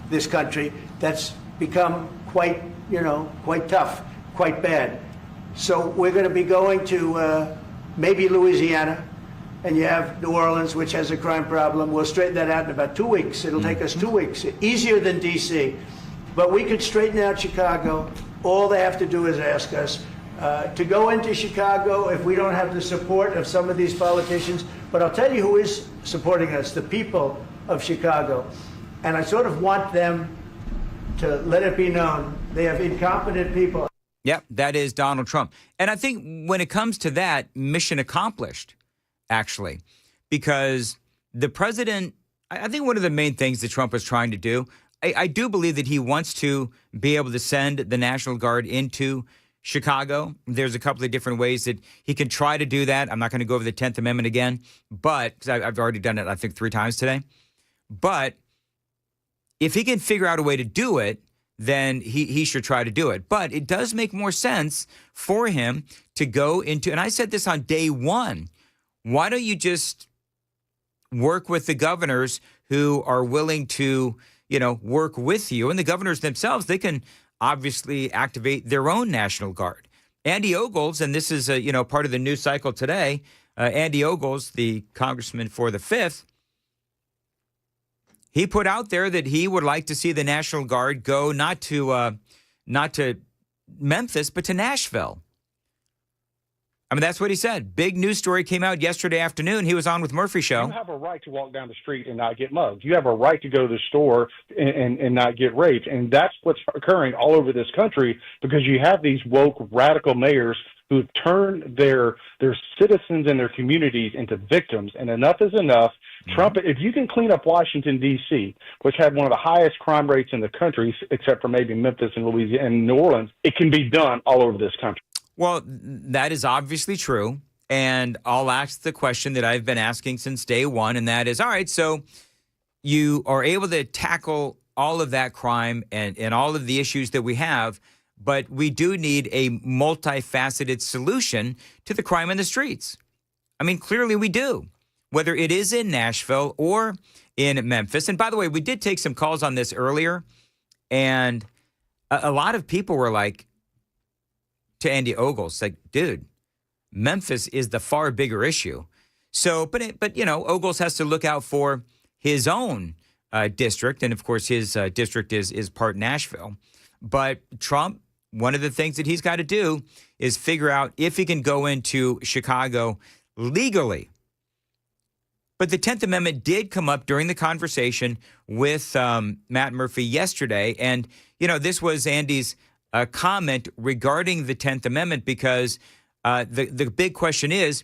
this country that's become quite tough, quite bad. So we're going to be going to maybe Louisiana, and you have New Orleans, which has a crime problem. We'll straighten that out in about 2 weeks. It'll take us 2 weeks, easier than D.C. But we could straighten out Chicago, All they have to do is ask us to go into Chicago if we don't have the support of some of these politicians. But I'll tell you who is supporting us, the people of Chicago. And I sort of want them to let it be known they have incompetent people. Yep, that is Donald Trump. And I think when it comes to that, mission accomplished, actually, because the president, I think one of the main things that Trump is trying to do, I do believe that he wants to be able to send the National Guard into Chicago. There's a couple of different ways that he can try to do that. I'm not going to go over the 10th Amendment again, but because I've already done it, I think 3 times today. But if he can figure out a way to do it, then he should try to do it. But it does make more sense for him to go into, and I said this on day one, why don't you just work with the governors who are willing to, work with you? And the governors themselves, they can obviously activate their own National Guard. Andy Ogles, and this is, part of the news cycle today, Andy Ogles, the congressman for the 5th, he put out there that he would like to see the National Guard go not to Memphis, but to Nashville. I mean, that's what he said. Big news story came out yesterday afternoon. He was on with Murphy Show. You have a right to walk down the street and not get mugged. You have a right to go to the store and not get raped. And that's what's occurring all over this country because you have these woke, radical mayors who've turned their citizens and their communities into victims. And enough is enough. Trump, if you can clean up Washington, D.C., which had one of the highest crime rates in the country, except for maybe Memphis and Louisiana and New Orleans, it can be done all over this country. Well, that is obviously true. And I'll ask the question that I've been asking since day one, and that is, all right, so you are able to tackle all of that crime and all of the issues that we have, but we do need a multifaceted solution to the crime in the streets. I mean, clearly we do, whether it is in Nashville or in Memphis. And by the way, we did take some calls on this earlier, and a lot of people were like, to Andy Ogles, like, dude, Memphis is the far bigger issue. So, but Ogles has to look out for his own district, and of course, his district is part Nashville. But Trump, one of the things that he's got to do is figure out if he can go into Chicago legally. But the 10th Amendment did come up during the conversation with Matt Murphy yesterday, and this was Andy's comment regarding the 10th Amendment because the big question is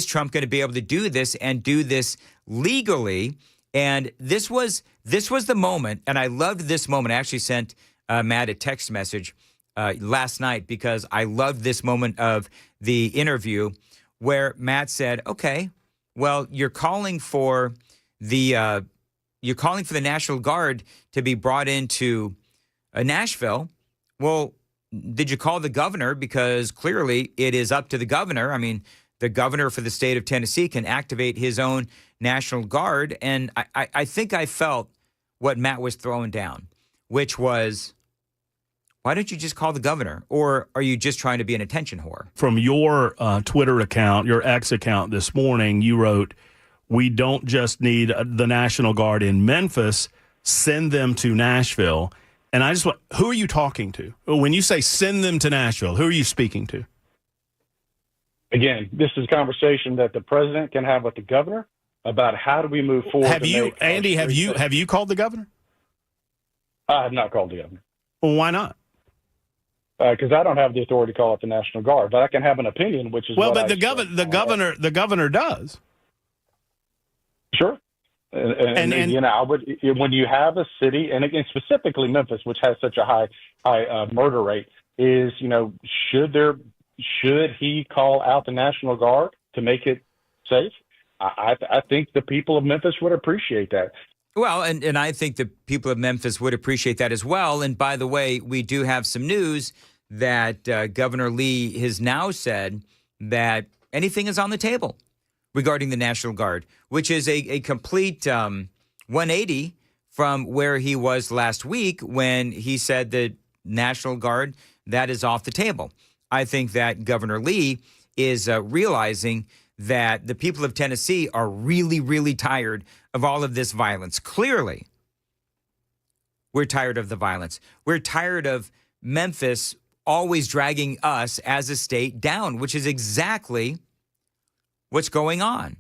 Trump going to be able to do this and do this legally? And this was the moment, and I loved this moment. I actually sent Matt a text message last night because I loved this moment of the interview where Matt said, okay, well, you're calling for the National Guard to be brought into Nashville. Well, did you call the governor? Because clearly it is up to the governor. I mean, the governor for the state of Tennessee can activate his own National Guard. And I think I felt what Matt was throwing down, which was, why don't you just call the governor? Or are you just trying to be an attention whore? From your Twitter account, your X account this morning, you wrote, we don't just need the National Guard in Memphis, send them to Nashville. And I just want, who are you talking to? When you say send them to Nashville, who are you speaking to? Again, this is a conversation that the president can have with the governor about how do we move forward. Have you called the governor? I have not called the governor. Well, why not? Because I don't have the authority to call up the National Guard, but I can have an opinion, which is the governor does. Sure. And when you have a city, and again, specifically Memphis, which has such a high murder rate, should he call out the National Guard to make it safe? I think the people of Memphis would appreciate that. Well, and I think the people of Memphis would appreciate that as well. And by the way, we do have some news that Governor Lee has now said that anything is on the table regarding the National Guard, which is a complete 180 from where he was last week when he said that National Guard, that is off the table. I think that Governor Lee is realizing that the people of Tennessee are really, really tired of all of this violence. Clearly, we're tired of the violence. We're tired of Memphis always dragging us as a state down, which is exactly what's going on.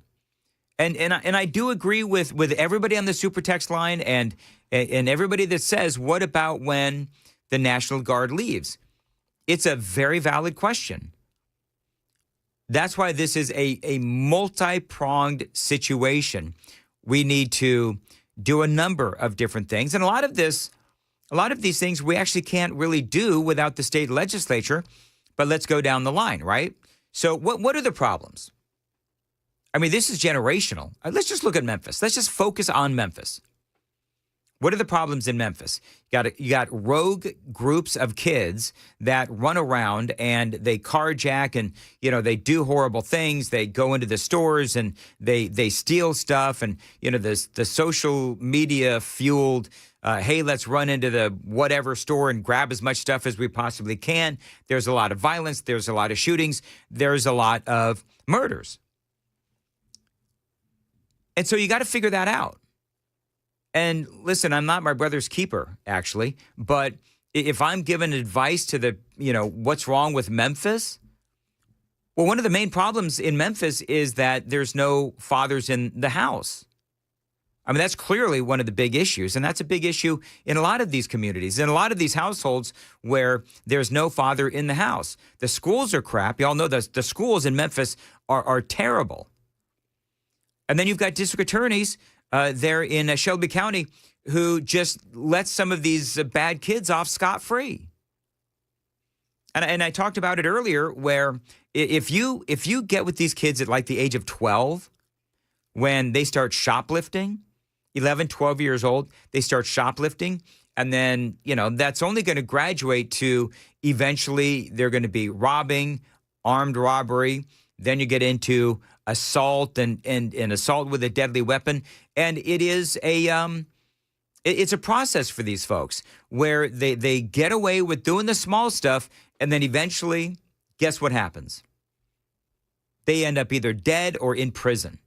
And I do agree with everybody on the super text line and everybody that says, what about when the National Guard leaves? It's a very valid question. That's why this is a multi-pronged situation. We need to do a number of different things. And a lot of these things we actually can't really do without the state legislature. But let's go down the line, right? So what are the problems? I mean, this is generational. Let's just look at Memphis. Let's just focus on Memphis. What are the problems in Memphis? You got rogue groups of kids that run around and they carjack and, they do horrible things. They go into the stores and they steal stuff and, the social media fueled, hey, let's run into the whatever store and grab as much stuff as we possibly can. There's a lot of violence. There's a lot of shootings. There's a lot of murders. And so you got to figure that out. And listen, I'm not my brother's keeper, actually, but if I'm given advice to the, what's wrong with Memphis, well, one of the main problems in Memphis is that there's no fathers in the house. I mean, that's clearly one of the big issues, and that's a big issue in a lot of these communities, in a lot of these households where there's no father in the house. The schools are crap. You all know the schools in Memphis are terrible. And then you've got district attorneys there in Shelby County who just let some of these bad kids off scot-free. And I talked about it earlier where if you get with these kids at like the age of 12, when they start shoplifting, 11, 12 years old, they start shoplifting. And then, that's only going to graduate to eventually they're going to be robbing, armed robbery. Then you get into assault and assault with a deadly weapon. And it is it's a process for these folks where they get away with doing the small stuff. And then eventually, guess what happens? They end up either dead or in prison.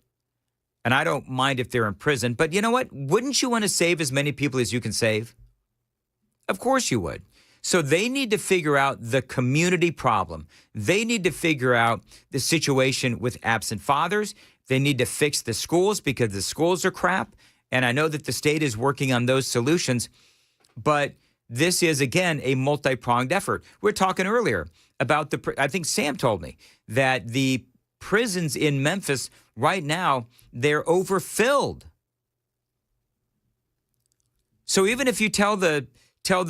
And I don't mind if they're in prison. But you know what? Wouldn't you want to save as many people as you can save? Of course you would. So they need to figure out the community problem. They need to figure out the situation with absent fathers. They need to fix the schools because the schools are crap. And I know that the state is working on those solutions. But this is, again, a multi-pronged effort. We were talking earlier about I think Sam told me that the prisons in Memphis right now, they're overfilled. So even if you tell the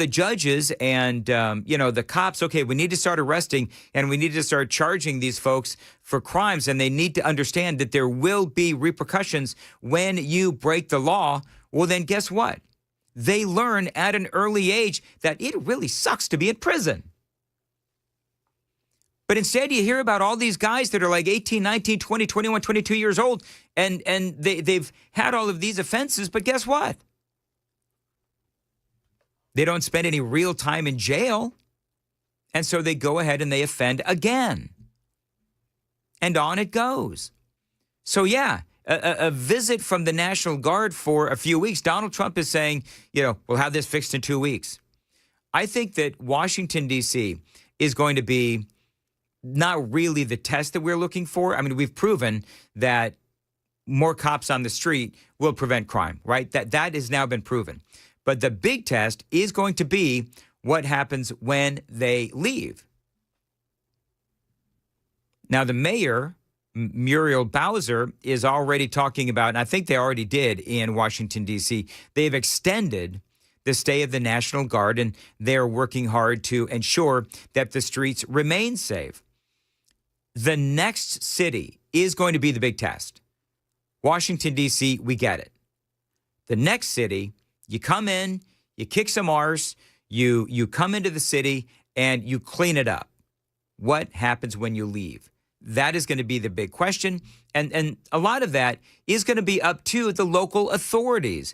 judges and, the cops, okay, we need to start arresting and we need to start charging these folks for crimes. And they need to understand that there will be repercussions when you break the law. Well, then guess what? They learn at an early age that it really sucks to be in prison. But instead, you hear about all these guys that are like 18, 19, 20, 21, 22 years old, and they've had all of these offenses. But guess what? They don't spend any real time in jail. And so they go ahead and they offend again. And on it goes. So, yeah, a visit from the National Guard for a few weeks. Donald Trump is saying, we'll have this fixed in 2 weeks. I think that Washington, D.C. is going to be not really the test that we're looking for. I mean, we've proven that more cops on the street will prevent crime, right? That has now been proven. But the big test is going to be what happens when they leave. Now, the mayor, Muriel Bowser, is already talking about, and I think they already did in Washington, D.C., they've extended the stay of the National Guard, and they're working hard to ensure that the streets remain safe. The next city is going to be the big test. Washington, D.C., we get it. The next city, you come in, you kick some arse, you come into the city, and you clean it up. What happens when you leave? That is going to be the big question. And a lot of that is going to be up to the local authorities.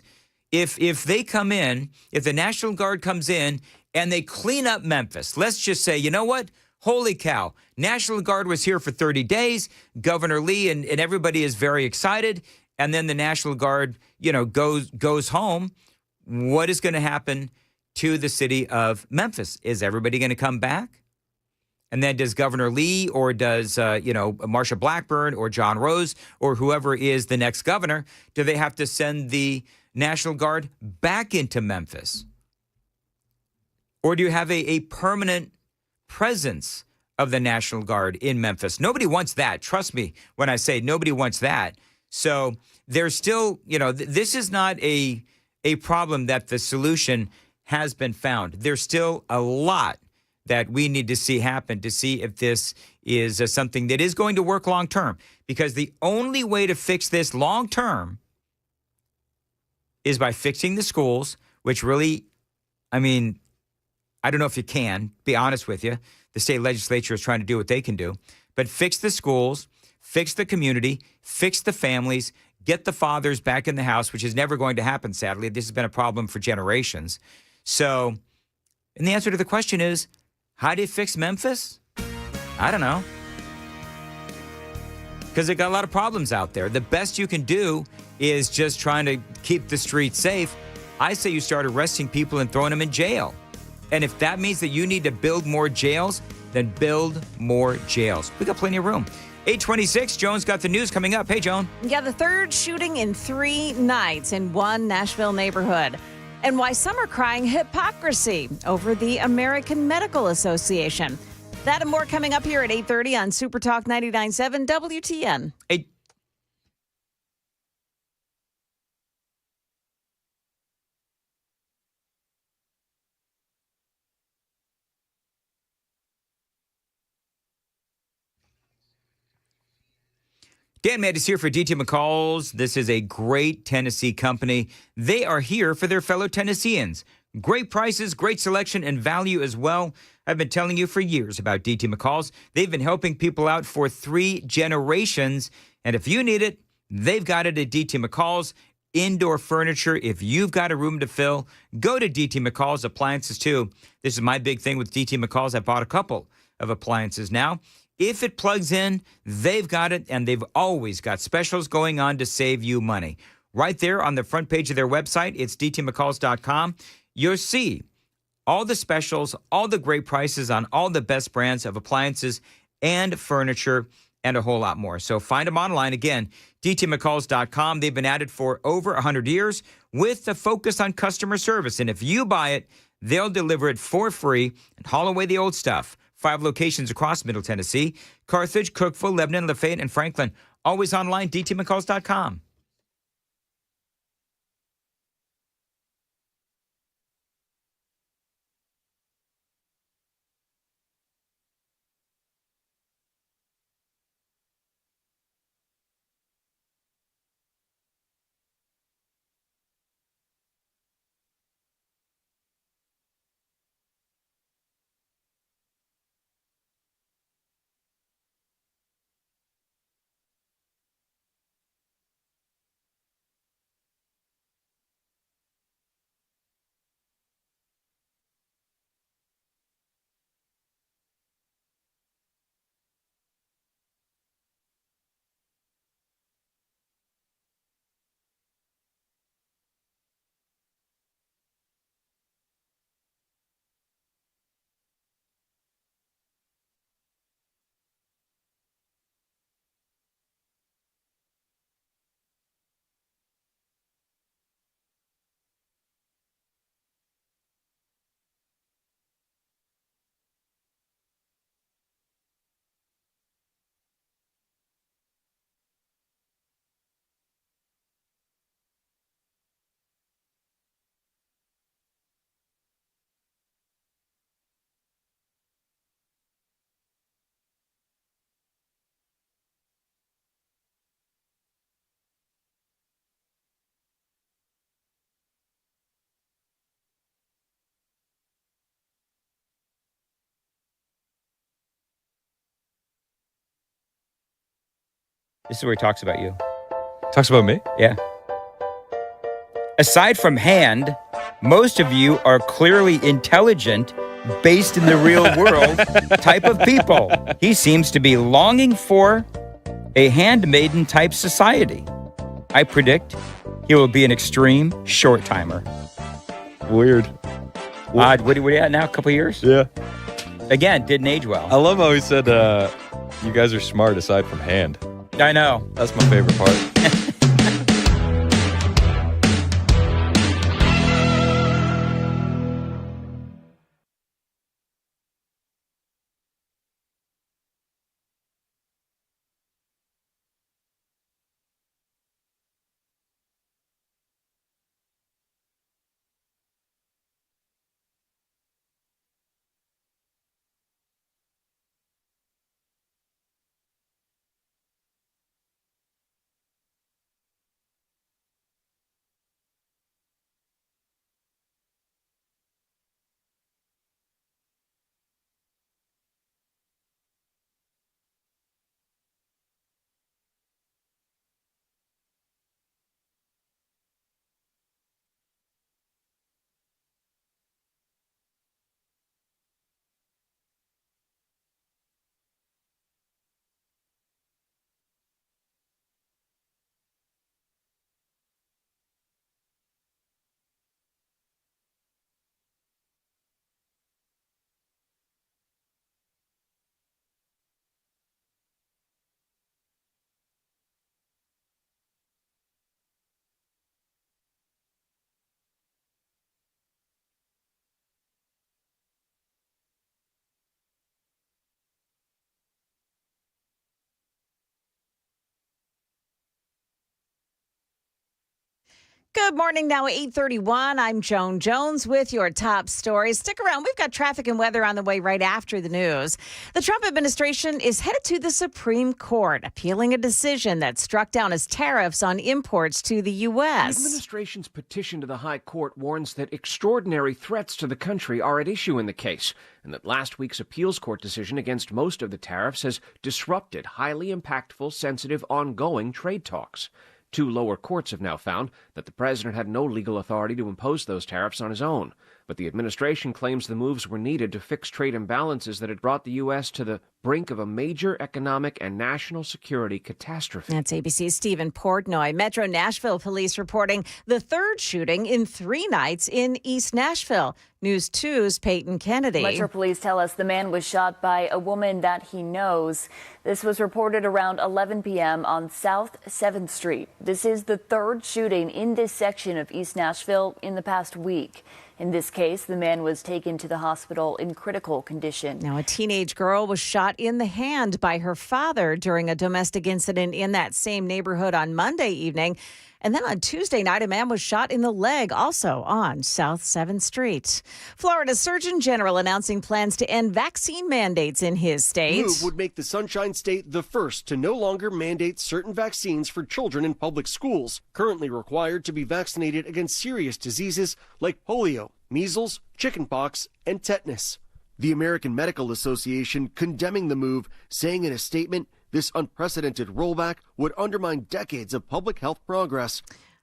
If they come in, if the National Guard comes in and they clean up Memphis, let's just say, you know what? Holy cow, National Guard was here for 30 days. Governor Lee and everybody is very excited. And then the National Guard, goes home. What is going to happen to the city of Memphis? Is everybody going to come back? And then does Governor Lee or does, Marsha Blackburn or John Rose or whoever is the next governor, do they have to send the National Guard back into Memphis? Or do you have a permanent presence of the National Guard in Memphis? Nobody wants that. Trust me when I say nobody wants that. So there's still, this is not a problem that the solution has been found. There's still a lot that we need to see happen to see if this is something that is going to work long term. Because the only way to fix this long term is by fixing the schools, which really, I don't know if you can, be honest with you. The state legislature is trying to do what they can do. But fix the schools, fix the community, fix the families, get the fathers back in the house, which is never going to happen, sadly. This has been a problem for generations. So, and the answer to the question is, how do you fix Memphis? I don't know. Because they got a lot of problems out there. The best you can do is just trying to keep the streets safe. I say you start arresting people and throwing them in jail. And if that means that you need to build more jails, then build more jails. We got plenty of room. 8:26, Joan's got the news coming up. Hey, Joan. Yeah, the third shooting in 3 nights in one Nashville neighborhood. And why some are crying hypocrisy over the American Medical Association. That and more coming up here at 8:30 on Super Talk 99.7 WTN. Dan Matt is here for DT McCall's. This is a great Tennessee company. They are here for their fellow Tennesseans. Great prices, great selection, and value as well. I've been telling you for years about DT McCall's. They've been helping people out for 3 generations. And if you need it, they've got it at DT McCall's. Indoor furniture, if you've got a room to fill, go to DT McCall's. Appliances, too. This is my big thing with DT McCall's. I bought a couple of appliances now. If it plugs in, they've got it, and they've always got specials going on to save you money. Right there on the front page of their website, it's dtmccalls.com. You'll see all the specials, all the great prices on all the best brands of appliances and furniture and a whole lot more. So find them online. Again, dtmccalls.com. They've been at it for over 100 years with a focus on customer service. And if you buy it, they'll deliver it for free and haul away the old stuff. 5 locations across Middle Tennessee: Carthage, Cookeville, Lebanon, Lafayette, and Franklin. Always online, dtmccalls.com. This is where he talks about you. Talks about me? Yeah. Aside from hand, most of you are clearly intelligent, based in the real world type of people. He seems to be longing for a handmaiden type society. I predict he will be an extreme short timer. Weird. Odd. What are you at now? A couple years? Yeah. Again, didn't age well. I love how he said, you guys are smart aside from hand. I know. That's my favorite part. Good morning. Now 8:31. I'm Joan Jones with your top stories. Stick around. We've got traffic and weather on the way right after the news. The Trump administration is headed to the Supreme Court, appealing a decision that struck down as tariffs on imports to the U.S. The administration's petition to the High Court warns that extraordinary threats to the country are at issue in the case, and that last week's appeals court decision against most of the tariffs has disrupted highly impactful, sensitive, ongoing trade talks. Two lower courts have now found that the president had no legal authority to impose those tariffs on his own. But the administration claims the moves were needed to fix trade imbalances that had brought the U.S. to the brink of a major economic and national security catastrophe. That's ABC's Stephen Portnoy. Metro Nashville police reporting the third shooting in 3 nights in East Nashville. News 2's Peyton Kennedy. Metro police tell us the man was shot by a woman that he knows. This was reported around 11 p.m. on South 7th Street. This is the third shooting in this section of East Nashville in the past week. In this case, the man was taken to the hospital in critical condition. Now, a teenage girl was shot in the hand by her father during a domestic incident in that same neighborhood on Monday evening. And then on Tuesday night, a man was shot in the leg, also on South 7th Street. Florida Surgeon General announcing plans to end vaccine mandates in his state. The move would make the Sunshine State the first to no longer mandate certain vaccines for children in public schools, currently required to be vaccinated against serious diseases like polio, measles, chickenpox, and tetanus. The American Medical Association condemning the move, saying in a statement, this unprecedented rollback would undermine decades of public health progress.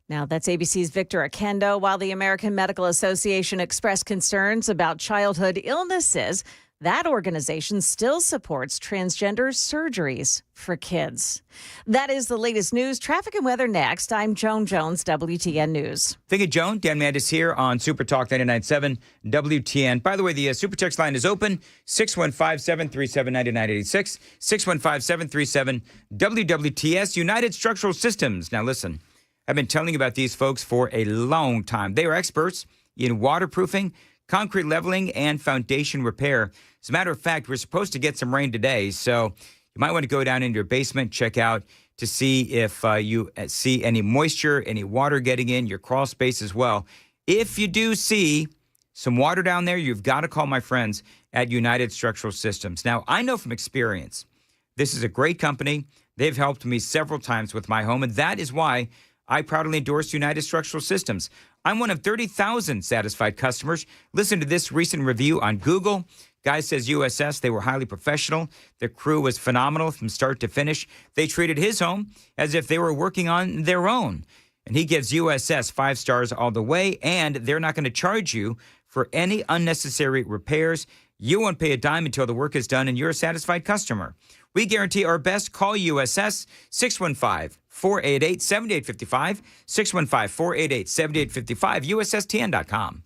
Now, that's ABC's Victor Akendo. While the American Medical Association expressed concerns about childhood illnesses, that organization still supports transgender surgeries for kids. That is the latest news. Traffic and weather next. I'm Joan Jones, WTN News. Thank you, Joan. Dan Mandis here on Super Talk 99.7 WTN. By the way, the Super Text line is open, 615-737-9986, 615-737-WWTS, United Structural Systems. Now, listen, I've been telling you about these folks for a long time. They are experts in waterproofing, concrete leveling, and foundation repair. As a matter of fact, we're supposed to get some rain today, so you might want to go down into your basement, check out to see if you see any moisture, any water getting in your crawl space as well. If you do see some water down there, you've got to call my friends at United Structural Systems. Now, I know from experience, this is a great company. They've helped me several times with my home, and that is why I proudly endorse United Structural Systems. I'm one of 30,000 satisfied customers. Listen to this recent review on Google. Guy says USS, they were highly professional. The crew was phenomenal from start to finish. They treated his home as if they were working on their own. And he gives USS 5 stars all the way, and they're not going to charge you for any unnecessary repairs. You won't pay a dime until the work is done and you're a satisfied customer. We guarantee our best. Call USS 615-488-7855, 615-488-7855, USSTN.com.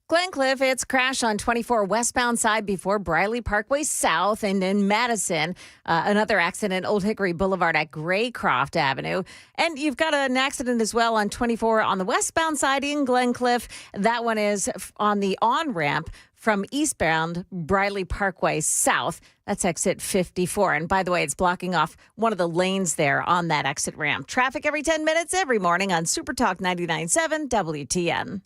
Glencliff, it's crash on 24 westbound side before Briley Parkway South, and in Madison, another accident, Old Hickory Boulevard at Graycroft Avenue. And you've got an accident as well on 24 on the westbound side in Glencliff. That one is on the on-ramp from eastbound Briley Parkway South. That's exit 54. And by the way, it's blocking off one of the lanes there on that exit ramp. Traffic every 10 minutes every morning on Super Talk 99.7 WTN.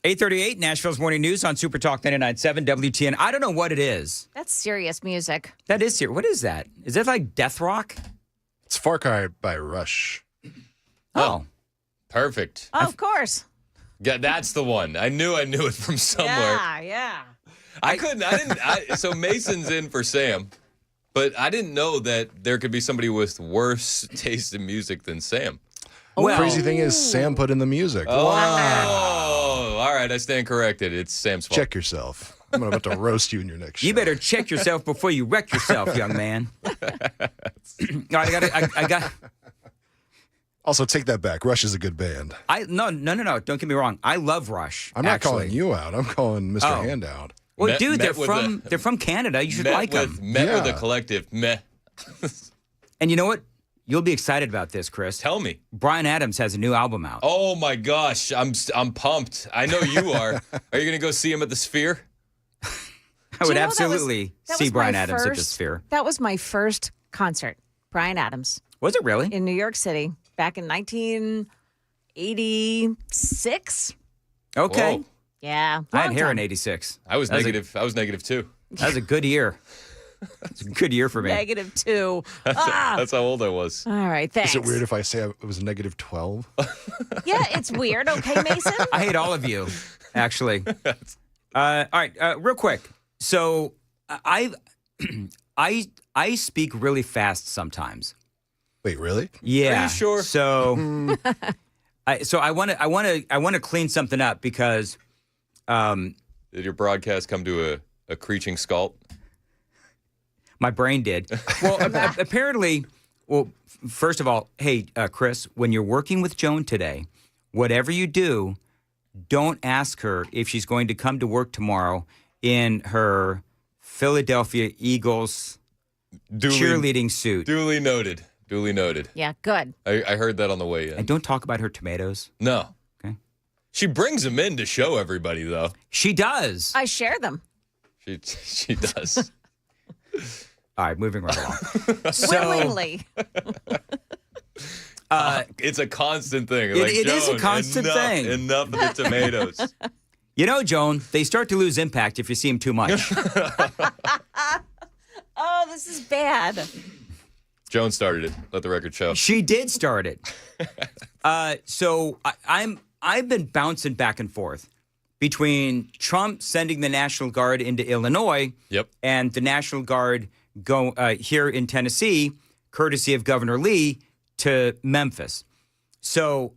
.838 Nashville's Morning News on Super Talk 99.7 WTN. I don't know what it is. That's serious music. That is serious. What is that? Is that like death rock? It's Far Cry by Rush. Oh. Perfect. Oh, of course. Yeah, that's the one. I knew it from somewhere. Yeah. I didn't. So Mason's in for Sam, but I didn't know that there could be somebody with worse taste in music than Sam. Well, crazy thing is, Sam put in the music. Oh, all right. I stand corrected. It's Sam's fault. Check yourself. I'm about to roast you in your next show. You better check yourself before you wreck yourself, young man. All right, I got. Also, take that back. Rush is a good band. No. Don't get me wrong. I love Rush. I'm not calling you out. I'm calling Mr. Handout. Well, dude, they're from Canada. You should like them. Met with a collective. Meh. And you know what? You'll be excited about this, Chris. Tell me. Bryan Adams has a new album out. Oh my gosh, I'm pumped. I know you are. Are you going to go see him at the Sphere? I would absolutely see Bryan Adams at the Sphere. That was my first concert, Bryan Adams. Was it really? In New York City back in 1986. Okay. Whoa. Yeah. I had hair in 86. I was negative. I was negative too. That was a good year. It's a good year for me. -2. That's how old I was. All right, thanks. Is it weird if I say it was negative 12? Yeah, it's weird. Okay, Mason? I hate all of you, actually. All right, real quick. So I speak really fast sometimes. Wait, really? Yeah. Are you sure? So I want to clean something up because did your broadcast come to a screeching halt? My brain did. Well, apparently, first of all, hey, Chris, when you're working with Joan today, whatever you do, don't ask her if she's going to come to work tomorrow in her Philadelphia Eagles cheerleading suit. Duly noted. Duly noted. Yeah, good. I heard that on the way in. And don't talk about her tomatoes. No. Okay. She brings them in to show everybody, though. She does. I share them. She does. All right, moving right along. Willingly. It's a constant thing. It is a constant thing. Enough of the tomatoes. You know, Joan, they start to lose impact if you see them too much. Oh, this is bad. Joan started it. Let the record show. She did start it. So I've been bouncing back and forth between Trump sending the National Guard into Illinois and the National Guard here in Tennessee, courtesy of Governor Lee, to Memphis. So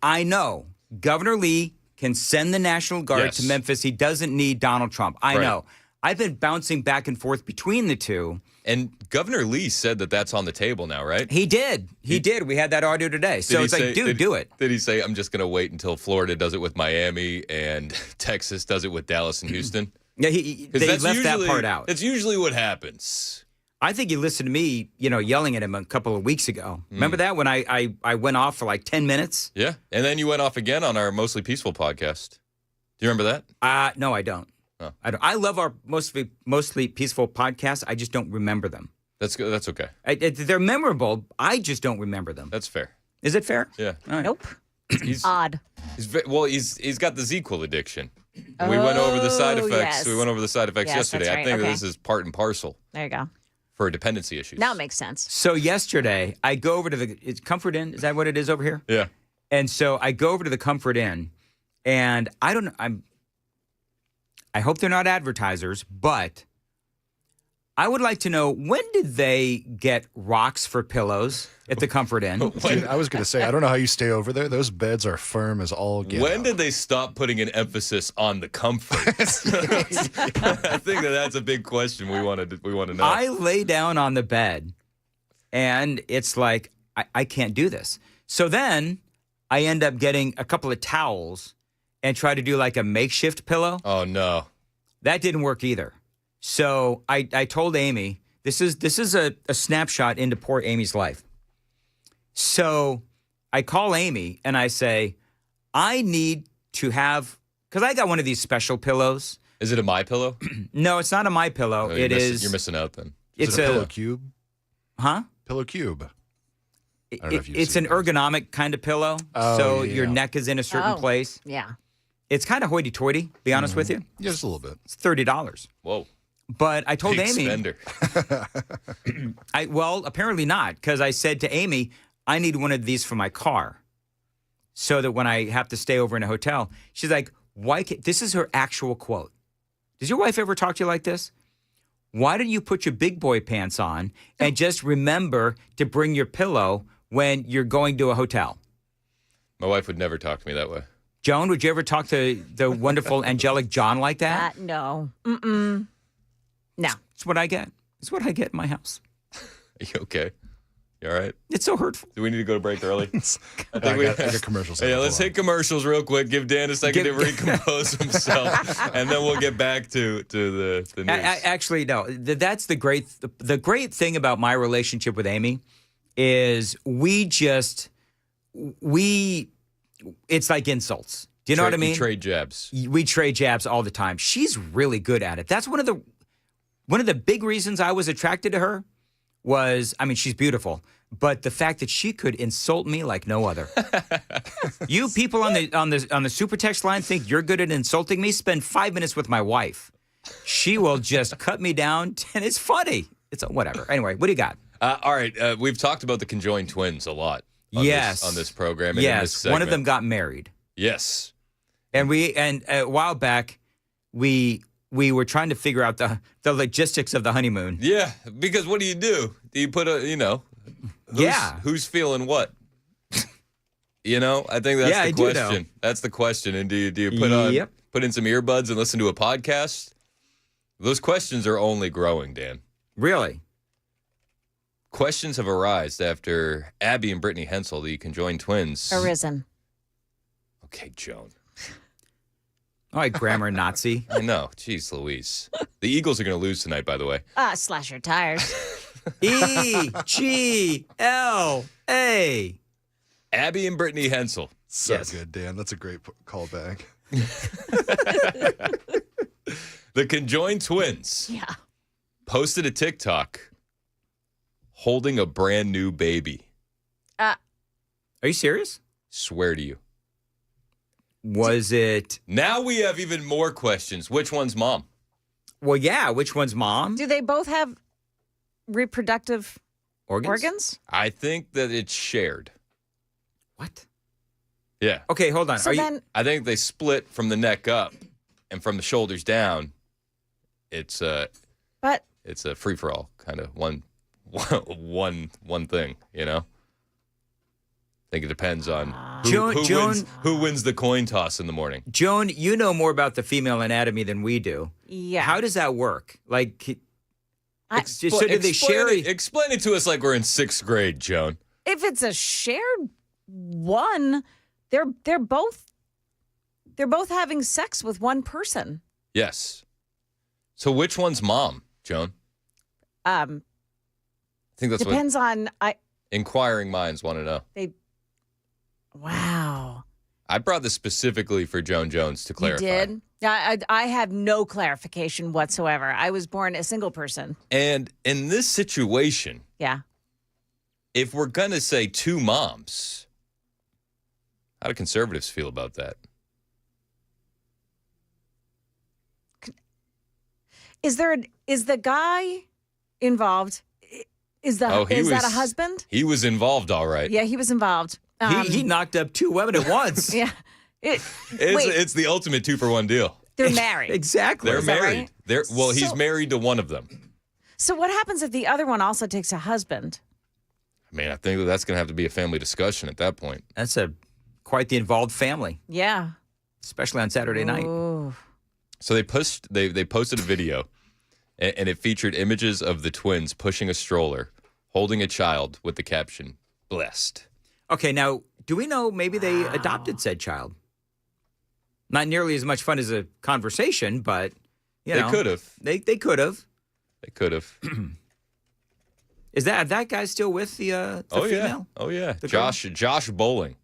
I know Governor Lee can send the National Guard to Memphis. He doesn't need Donald Trump. I know. I've been bouncing back and forth between the two. And Governor Lee said that that's on the table now, right? He did. He did. We had that audio today. So it's like, dude, do it. Did he say, I'm just going to wait until Florida does it with Miami and Texas does it with Dallas and Houston? Yeah, they left that part out. That's usually what happens. I think you listened to me, yelling at him a couple of weeks ago. Remember that when I went off for like 10 minutes? Yeah. And then you went off again on our Mostly Peaceful podcast. Do you remember that? No, I don't. Oh. I love our mostly peaceful podcasts. I just don't remember them. That's good. That's okay. They're memorable. I just don't remember them. That's fair. Is it fair? Yeah. Right. Nope. He's odd. He's got the ZQL addiction. We went over the side effects. Yes. We went over the side effects yesterday. That's I right. think Okay. this is part and parcel There you go. for dependency issues. Now it makes sense. So yesterday, I go over to it's Comfort Inn. Is that what it is over here? Yeah. And so I go over to the Comfort Inn, and I don't know. I hope they're not advertisers, but I would like to know, when did they get rocks for pillows at the Comfort Inn? Dude, I was going to say, I don't know how you stay over there. Those beds are firm as all get When out. did they stop putting an emphasis on the comfort? I think that's a big question we want to know. I lay down on the bed, and it's like, I can't do this. So then I end up getting a couple of towels and try to do like a makeshift pillow. Oh, no. That didn't work either. So I told Amy, this is a snapshot into poor Amy's life. So I call Amy and I say, I need to have, because I got one of these special pillows. Is it a My Pillow? No, it's not a My Pillow. Oh, You're missing out then. Is it a pillow cube? Huh? Pillow cube. I don't know if you've It's seen an ergonomic kind of pillow. Oh, so yeah. your neck is in a certain place. Yeah. It's kind of hoity-toity, be honest with you. Yeah, just a little bit. It's $30. Whoa. But I told Big Amy. spender. Well, apparently not, because I said to Amy, I need one of these for my car so that when I have to stay over in a hotel, she's like, why? This is her actual quote. Does your wife ever talk to you like this? Why don't you put your big boy pants on and just remember to bring your pillow when you're going to a hotel? My wife would never talk to me that way. Joan, would you ever talk to the wonderful angelic John like that? No. Mm-mm. No. It's what I get. It's what I get in my house. Are you okay? You all right? It's so hurtful. Do we need to go to break early? I got commercials. Yeah, let's hit commercials real quick. Give Dan a second to recompose himself, and then we'll get back to the news. Actually, no. That's the great thing about my relationship with Amy is it's like insults. Do you know what I mean? You trade jabs. We trade jabs all the time. She's really good at it. That's one of the big reasons I was attracted to her was, I mean, she's beautiful, but the fact that she could insult me like no other. You people on the super text line think you're good at insulting me? Spend 5 minutes with my wife. She will just cut me down, and it's funny. It's whatever. Anyway, what do you got? All right, we've talked about the conjoined twins a lot. On this program. And in this segment. One of them got married. Yes, and a while back, we were trying to figure out the logistics of the honeymoon. Yeah, because what do? Do you put who's feeling what? I think that's the question. That's the question. And do you put in some earbuds and listen to a podcast? Those questions are only growing, Dan. Really? Questions have arisen after Abby and Brittany Hensel, the conjoined twins. Arisen. Okay, Joan. All right, grammar Nazi. I know. Jeez Louise. The Eagles are going to lose tonight, by the way. Slash your tires. EGLA. Abby and Brittany Hensel. So good, Dan. That's a great callback. The conjoined twins. Yeah. Posted a TikTok holding a brand new baby. Are you serious? Swear to you. Was it? Now we have even more questions. Which one's mom? Well, yeah. Which one's mom? Do they both have reproductive organs? I think that it's shared. What? Yeah. Okay, hold on. So then, I think they split from the neck up, and from the shoulders down. It's a free for all kind of one thing. You know. I think it depends on who wins the coin toss in the morning. Joan, you know more about the female anatomy than we do. Yeah. How does that work? Like, Explain it to us like we're in 6th grade, Joan. if it's a shared one, they're both having sex with one person. Yes. So which one's mom, Joan? I think that's Depends on inquiring minds want to know. Wow. I brought this specifically for Joan Jones to clarify. You did? I have no clarification whatsoever. I was born a single person. And in this situation, Yeah. if we're going to say 2 moms, how do conservatives feel about that? Is the guy involved? Is that a husband? He was involved, all right. Yeah, he was involved. He knocked up 2 women at once. Yeah. It's the ultimate 2-for-1 deal. They're married. Exactly. They're Is that married. right? He's married to one of them. So what happens if the other one also takes a husband? I mean, I think that's going to have to be a family discussion at that point. That's quite the involved family, Yeah. especially on Saturday night. Ooh. So they posted a video, and it featured images of the twins pushing a stroller, holding a child with the caption, "Blessed." Okay, now, do we know maybe they adopted said child? Not nearly as much fun as a conversation, but, They could have. They could have. They could have. Is that guy still with the female? Oh, yeah. The girl? Josh Bowling.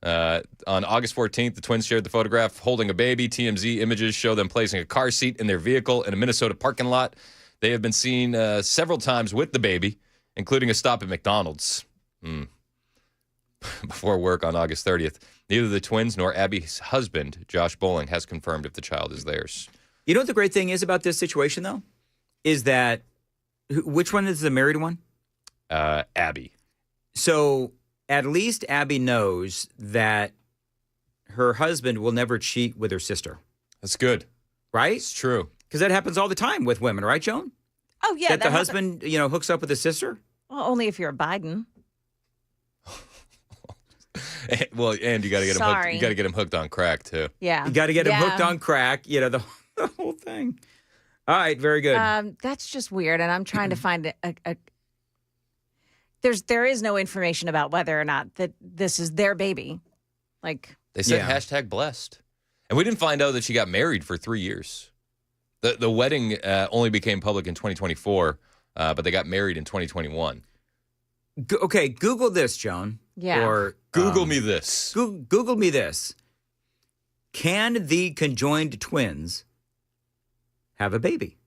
On August 14th, the twins shared the photograph holding a baby. TMZ images show them placing a car seat in their vehicle in a Minnesota parking lot. They have been seen several times with the baby, including a stop at McDonald's. Before work on August 30th. Neither the twins nor Abby's husband, Josh Bowling, has confirmed if the child is theirs. You know what the great thing is about this situation, though? Is that, which one is the married one? Abby. So at least Abby knows that her husband will never cheat with her sister. That's good. Right? It's true. Because that happens all the time with women, right, Joan? Oh, yeah. That the husband, hooks up with his sister? Well, only if you're a Biden. Well, and you got to get him hooked. Sorry. You got to get him hooked on crack too. Yeah. You got to get him hooked on crack, the whole thing. All right, very good. That's just weird, and I'm trying to find there is no information about whether or not that this is their baby. Like They said hashtag blessed. And we didn't find out that she got married for 3 years. The wedding only became public in 2024, but they got married in 2021. Okay, Google this, Joan. Yeah. Or Google me this. Google me this. Can the conjoined twins have a baby?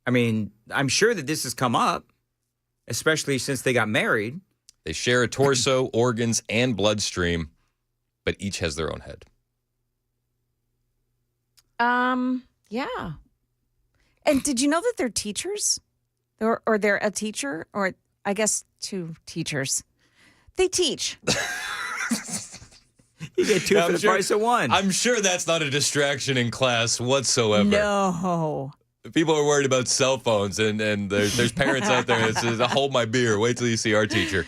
I mean, I'm sure that this has come up, especially since they got married. They share a torso, organs, and bloodstream, but each has their own head. Yeah. And did you know that they're teachers? Or they're a teacher? Or I guess 2 teachers. They teach. You get 2 for the price of 1. I'm sure that's not a distraction in class whatsoever. No. People are worried about cell phones, and there's parents out there that says, "Hold my beer. Wait till you see our teacher."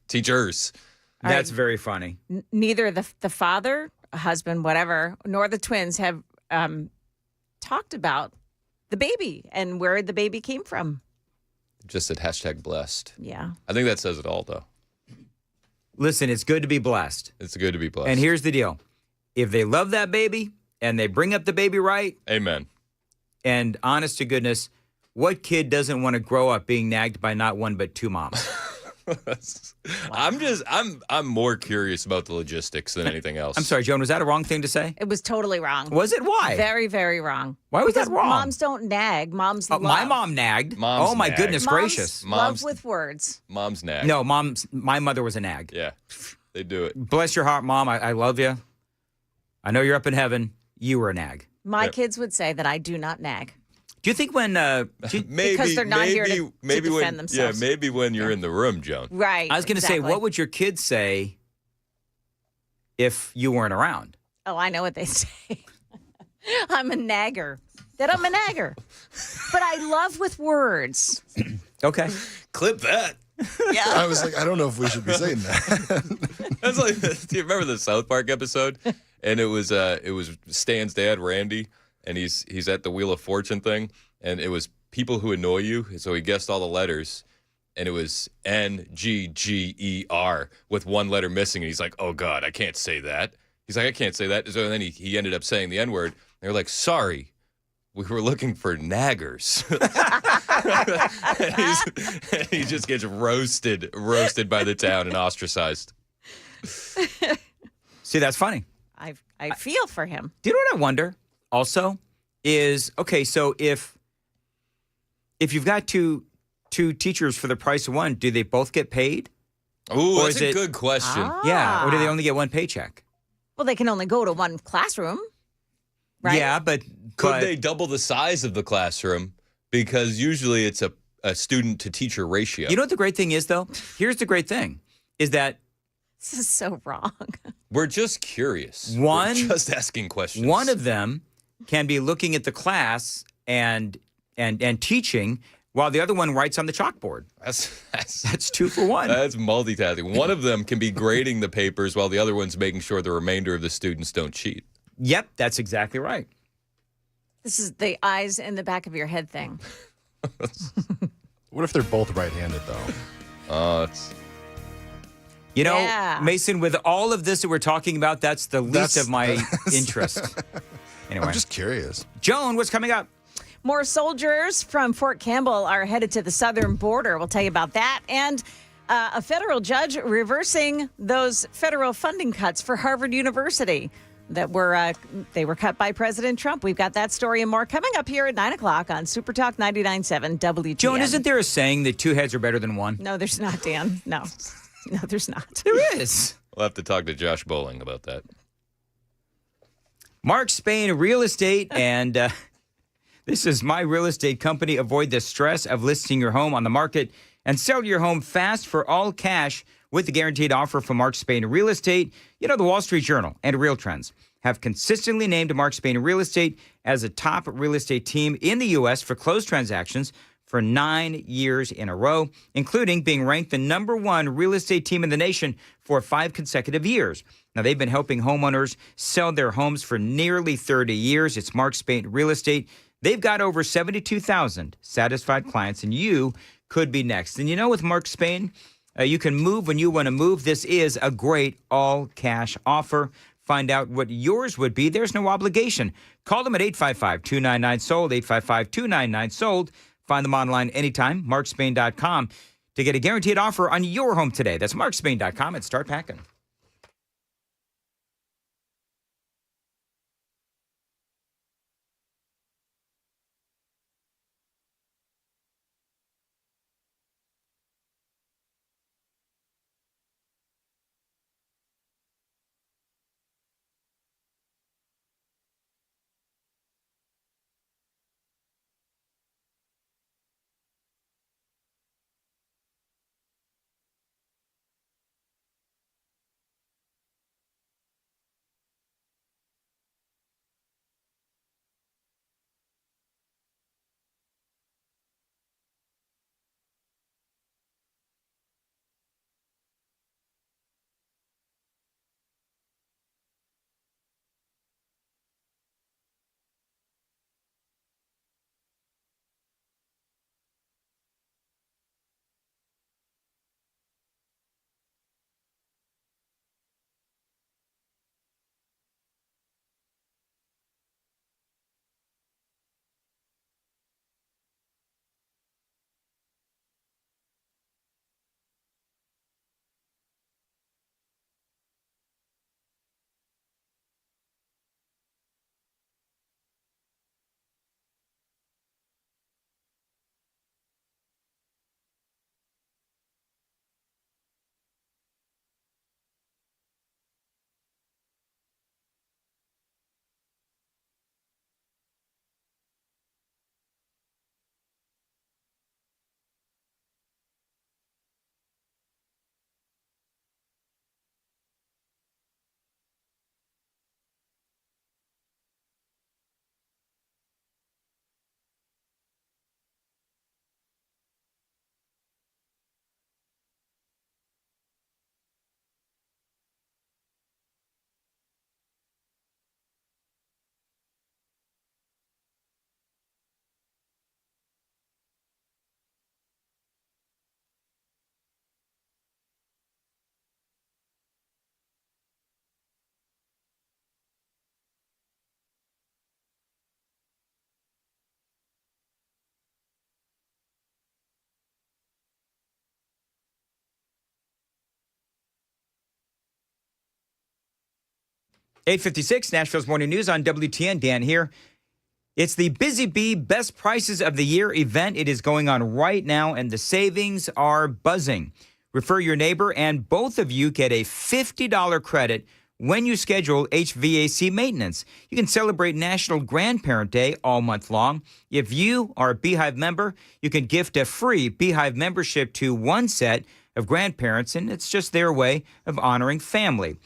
Teachers. That's very funny. Neither the father, husband, whatever, nor the twins have talked about the baby and where the baby came from. Just said hashtag blessed. Yeah. I think that says it all, though. Listen, it's good to be blessed. It's good to be blessed. And here's the deal. If they love that baby and they bring up the baby right. Amen. And honest to goodness, what kid doesn't want to grow up being nagged by not 1 but 2 moms? I'm more curious about the logistics than anything else. I'm sorry, Joan, was that a wrong thing to say? It was totally wrong. Was it? Why? Very, very wrong. Why was because that wrong? Moms don't nag. Moms love. My mom nagged. Moms oh, my nag. goodness gracious. Love with words. Moms nag. No, my mother was a nag. Yeah, they do it. Bless your heart, Mom. I love you. I know you're up in heaven. You were a nag. My kids would say that I do not nag. Do you think when because they're not here to defend themselves? Yeah, maybe when you're in the room, Joan. Right. I was going to say, what would your kids say if you weren't around. Oh, I know what they say. I'm a nagger. That I'm a nagger. But I love with words. Okay. Clip that. Yeah. I was like, I don't know if we should be saying that. That's like, do you remember the South Park episode? And it was Stan's dad, Randy, and he's at the Wheel of Fortune thing, and it was people who annoy you. So he guessed all the letters, and it was NGGER with one letter missing, and he's like, oh God, I can't say that. He's like, I can't say that. So then he ended up saying the N-word. They're like, sorry, we were looking for naggers. and he just gets roasted by the town and ostracized. See, that's funny. I feel for him. Do you know what I wonder also is, okay, so if you've got two teachers for the price of one, do they both get paid? Ooh, that's a good question. Yeah, or do they only get one paycheck? Well, they can only go to one classroom, right? Yeah, but could they double the size of the classroom? Because usually it's a student to teacher ratio. You know what the great thing is, though? Here's the great thing, is that this is so wrong. We're just curious. We're just asking questions. One of them can be looking at the class and teaching, while the other one writes on the chalkboard. That's 2 for 1. That's multitasking. One of them can be grading the papers while the other one's making sure the remainder of the students don't cheat. Yep, that's exactly right. This is the eyes in the back of your head thing. What if they're both right-handed, though? Oh, it's... You know, Yeah. Mason, with all of this that we're talking about, that's the least of my interest. Anyway. I'm just curious. Joan, what's coming up? More soldiers from Fort Campbell are headed to the southern border. We'll tell you about that. And a federal judge reversing those federal funding cuts for Harvard University that were cut by President Trump. We've got that story and more coming up here at 9 o'clock on Super Talk 99.7 WTN. Joan, isn't there a saying that 2 heads are better than 1? No, there's not, Dan. No, there's not. There is. We'll have to talk to Josh Bowling about that. Mark Spain Real Estate and this is my real estate company. Avoid the stress of listing your home on the market and sell your home fast for all cash with the guaranteed offer from Mark Spain Real Estate. You know, the Wall Street Journal and Real Trends have consistently named Mark Spain Real Estate as a top real estate team in the U.S. for closed transactions for 9 years in a row, including being ranked the #1 real estate team in the nation for 5 consecutive years. Now, they've been helping homeowners sell their homes for nearly 30 years. It's Mark Spain Real Estate. They've got over 72,000 satisfied clients, and you could be next. And you know, with Mark Spain, you can move when you want to move. This is a great all-cash offer. Find out what yours would be. There's no obligation. Call them at 855-299-SOLD, 855-299-SOLD. Find them online anytime, markspain.com, to get a guaranteed offer on your home today. That's markspain.com and start packing. 8:56, Nashville's Morning News on WTN. Dan here. It's the Busy Bee Best Prices of the Year event. It is going on right now, and the savings are buzzing. Refer your neighbor, and both of you get a $50 credit when you schedule HVAC maintenance. You can celebrate National Grandparent Day all month long. If you are a Beehive member, you can gift a free Beehive membership to one set of grandparents, and it's just their way of honoring family.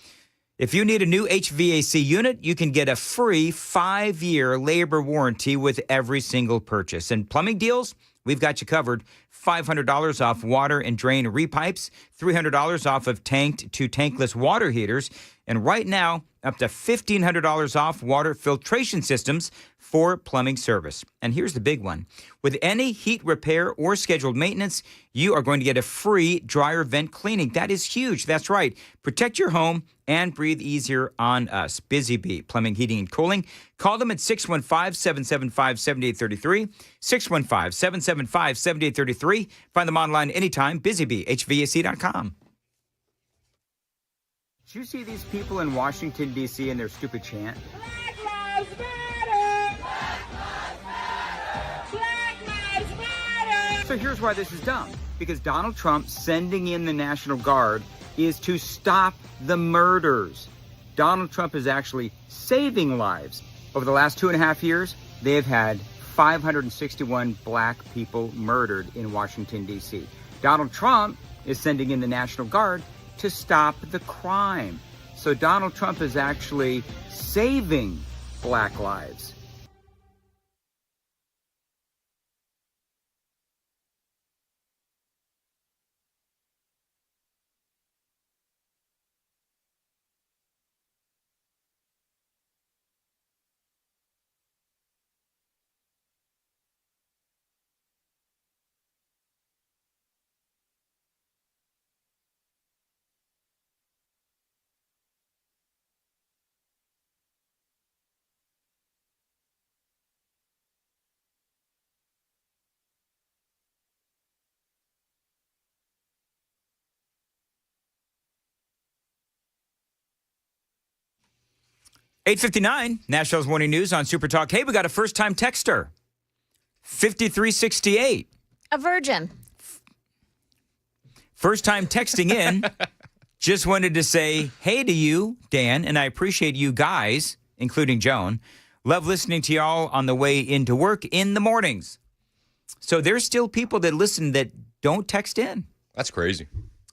If you need a new HVAC unit, you can get a free 5-year labor warranty with every single purchase. And plumbing deals, we've got you covered. $500 off water and drain repipes, $300 off of tanked to tankless water heaters, and right now, up to $1,500 off water filtration systems for plumbing service. And here's the big one. With any heat repair or scheduled maintenance, you are going to get a free dryer vent cleaning. That is huge. That's right. Protect your home and breathe easier on us. Busy Bee Plumbing, Heating, and Cooling. Call them at 615-775-7833, 615-775-7833. Find them online anytime, busybeehvac.com. Did you see these people in Washington, D.C. and their stupid chant? Black Lives Matter! Black Lives Matter! Black Lives Matter! So here's why this is dumb. Because Donald Trump sending in the National Guard is to stop the murders. Donald Trump is actually saving lives. Over the last 2.5 years, they have had 561 black people murdered in Washington, D.C. Donald Trump is sending in the National Guard to stop the crime. So Donald Trump is actually saving black lives. $8:59, Nashville's Morning News on Super Talk. Hey, we got a first-time texter, 5368. A virgin. First-time texting in. Just wanted to say hey to you, Dan, and I appreciate you guys, including Joan. Love listening to y'all on the way into work in the mornings. So there's still people that listen that don't text in. That's crazy.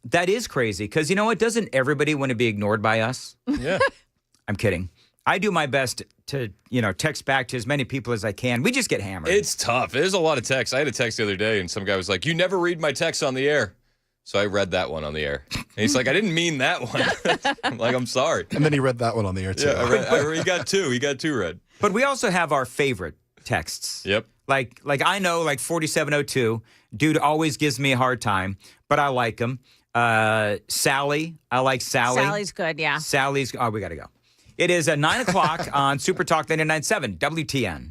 That is crazy because, you know what? Doesn't everybody want to be ignored by us? Yeah. I'm kidding. I do my best to, text back to as many people as I can. We just get hammered. It's tough. There's a lot of texts. I had a text the other day, and some guy was like, "You never read my text on the air." So I read that one on the air. And he's like, "I didn't mean that one." I'm like, "I'm sorry." And then he read that one on the air, too. Yeah, he got two. He got two read. But we also have our favorite texts. Yep. Like I know, 4702, dude always gives me a hard time, but I like him. Sally, I like Sally. Sally's good, yeah. We got to go. It is at 9 o'clock on Super Talk 99.7 WTN.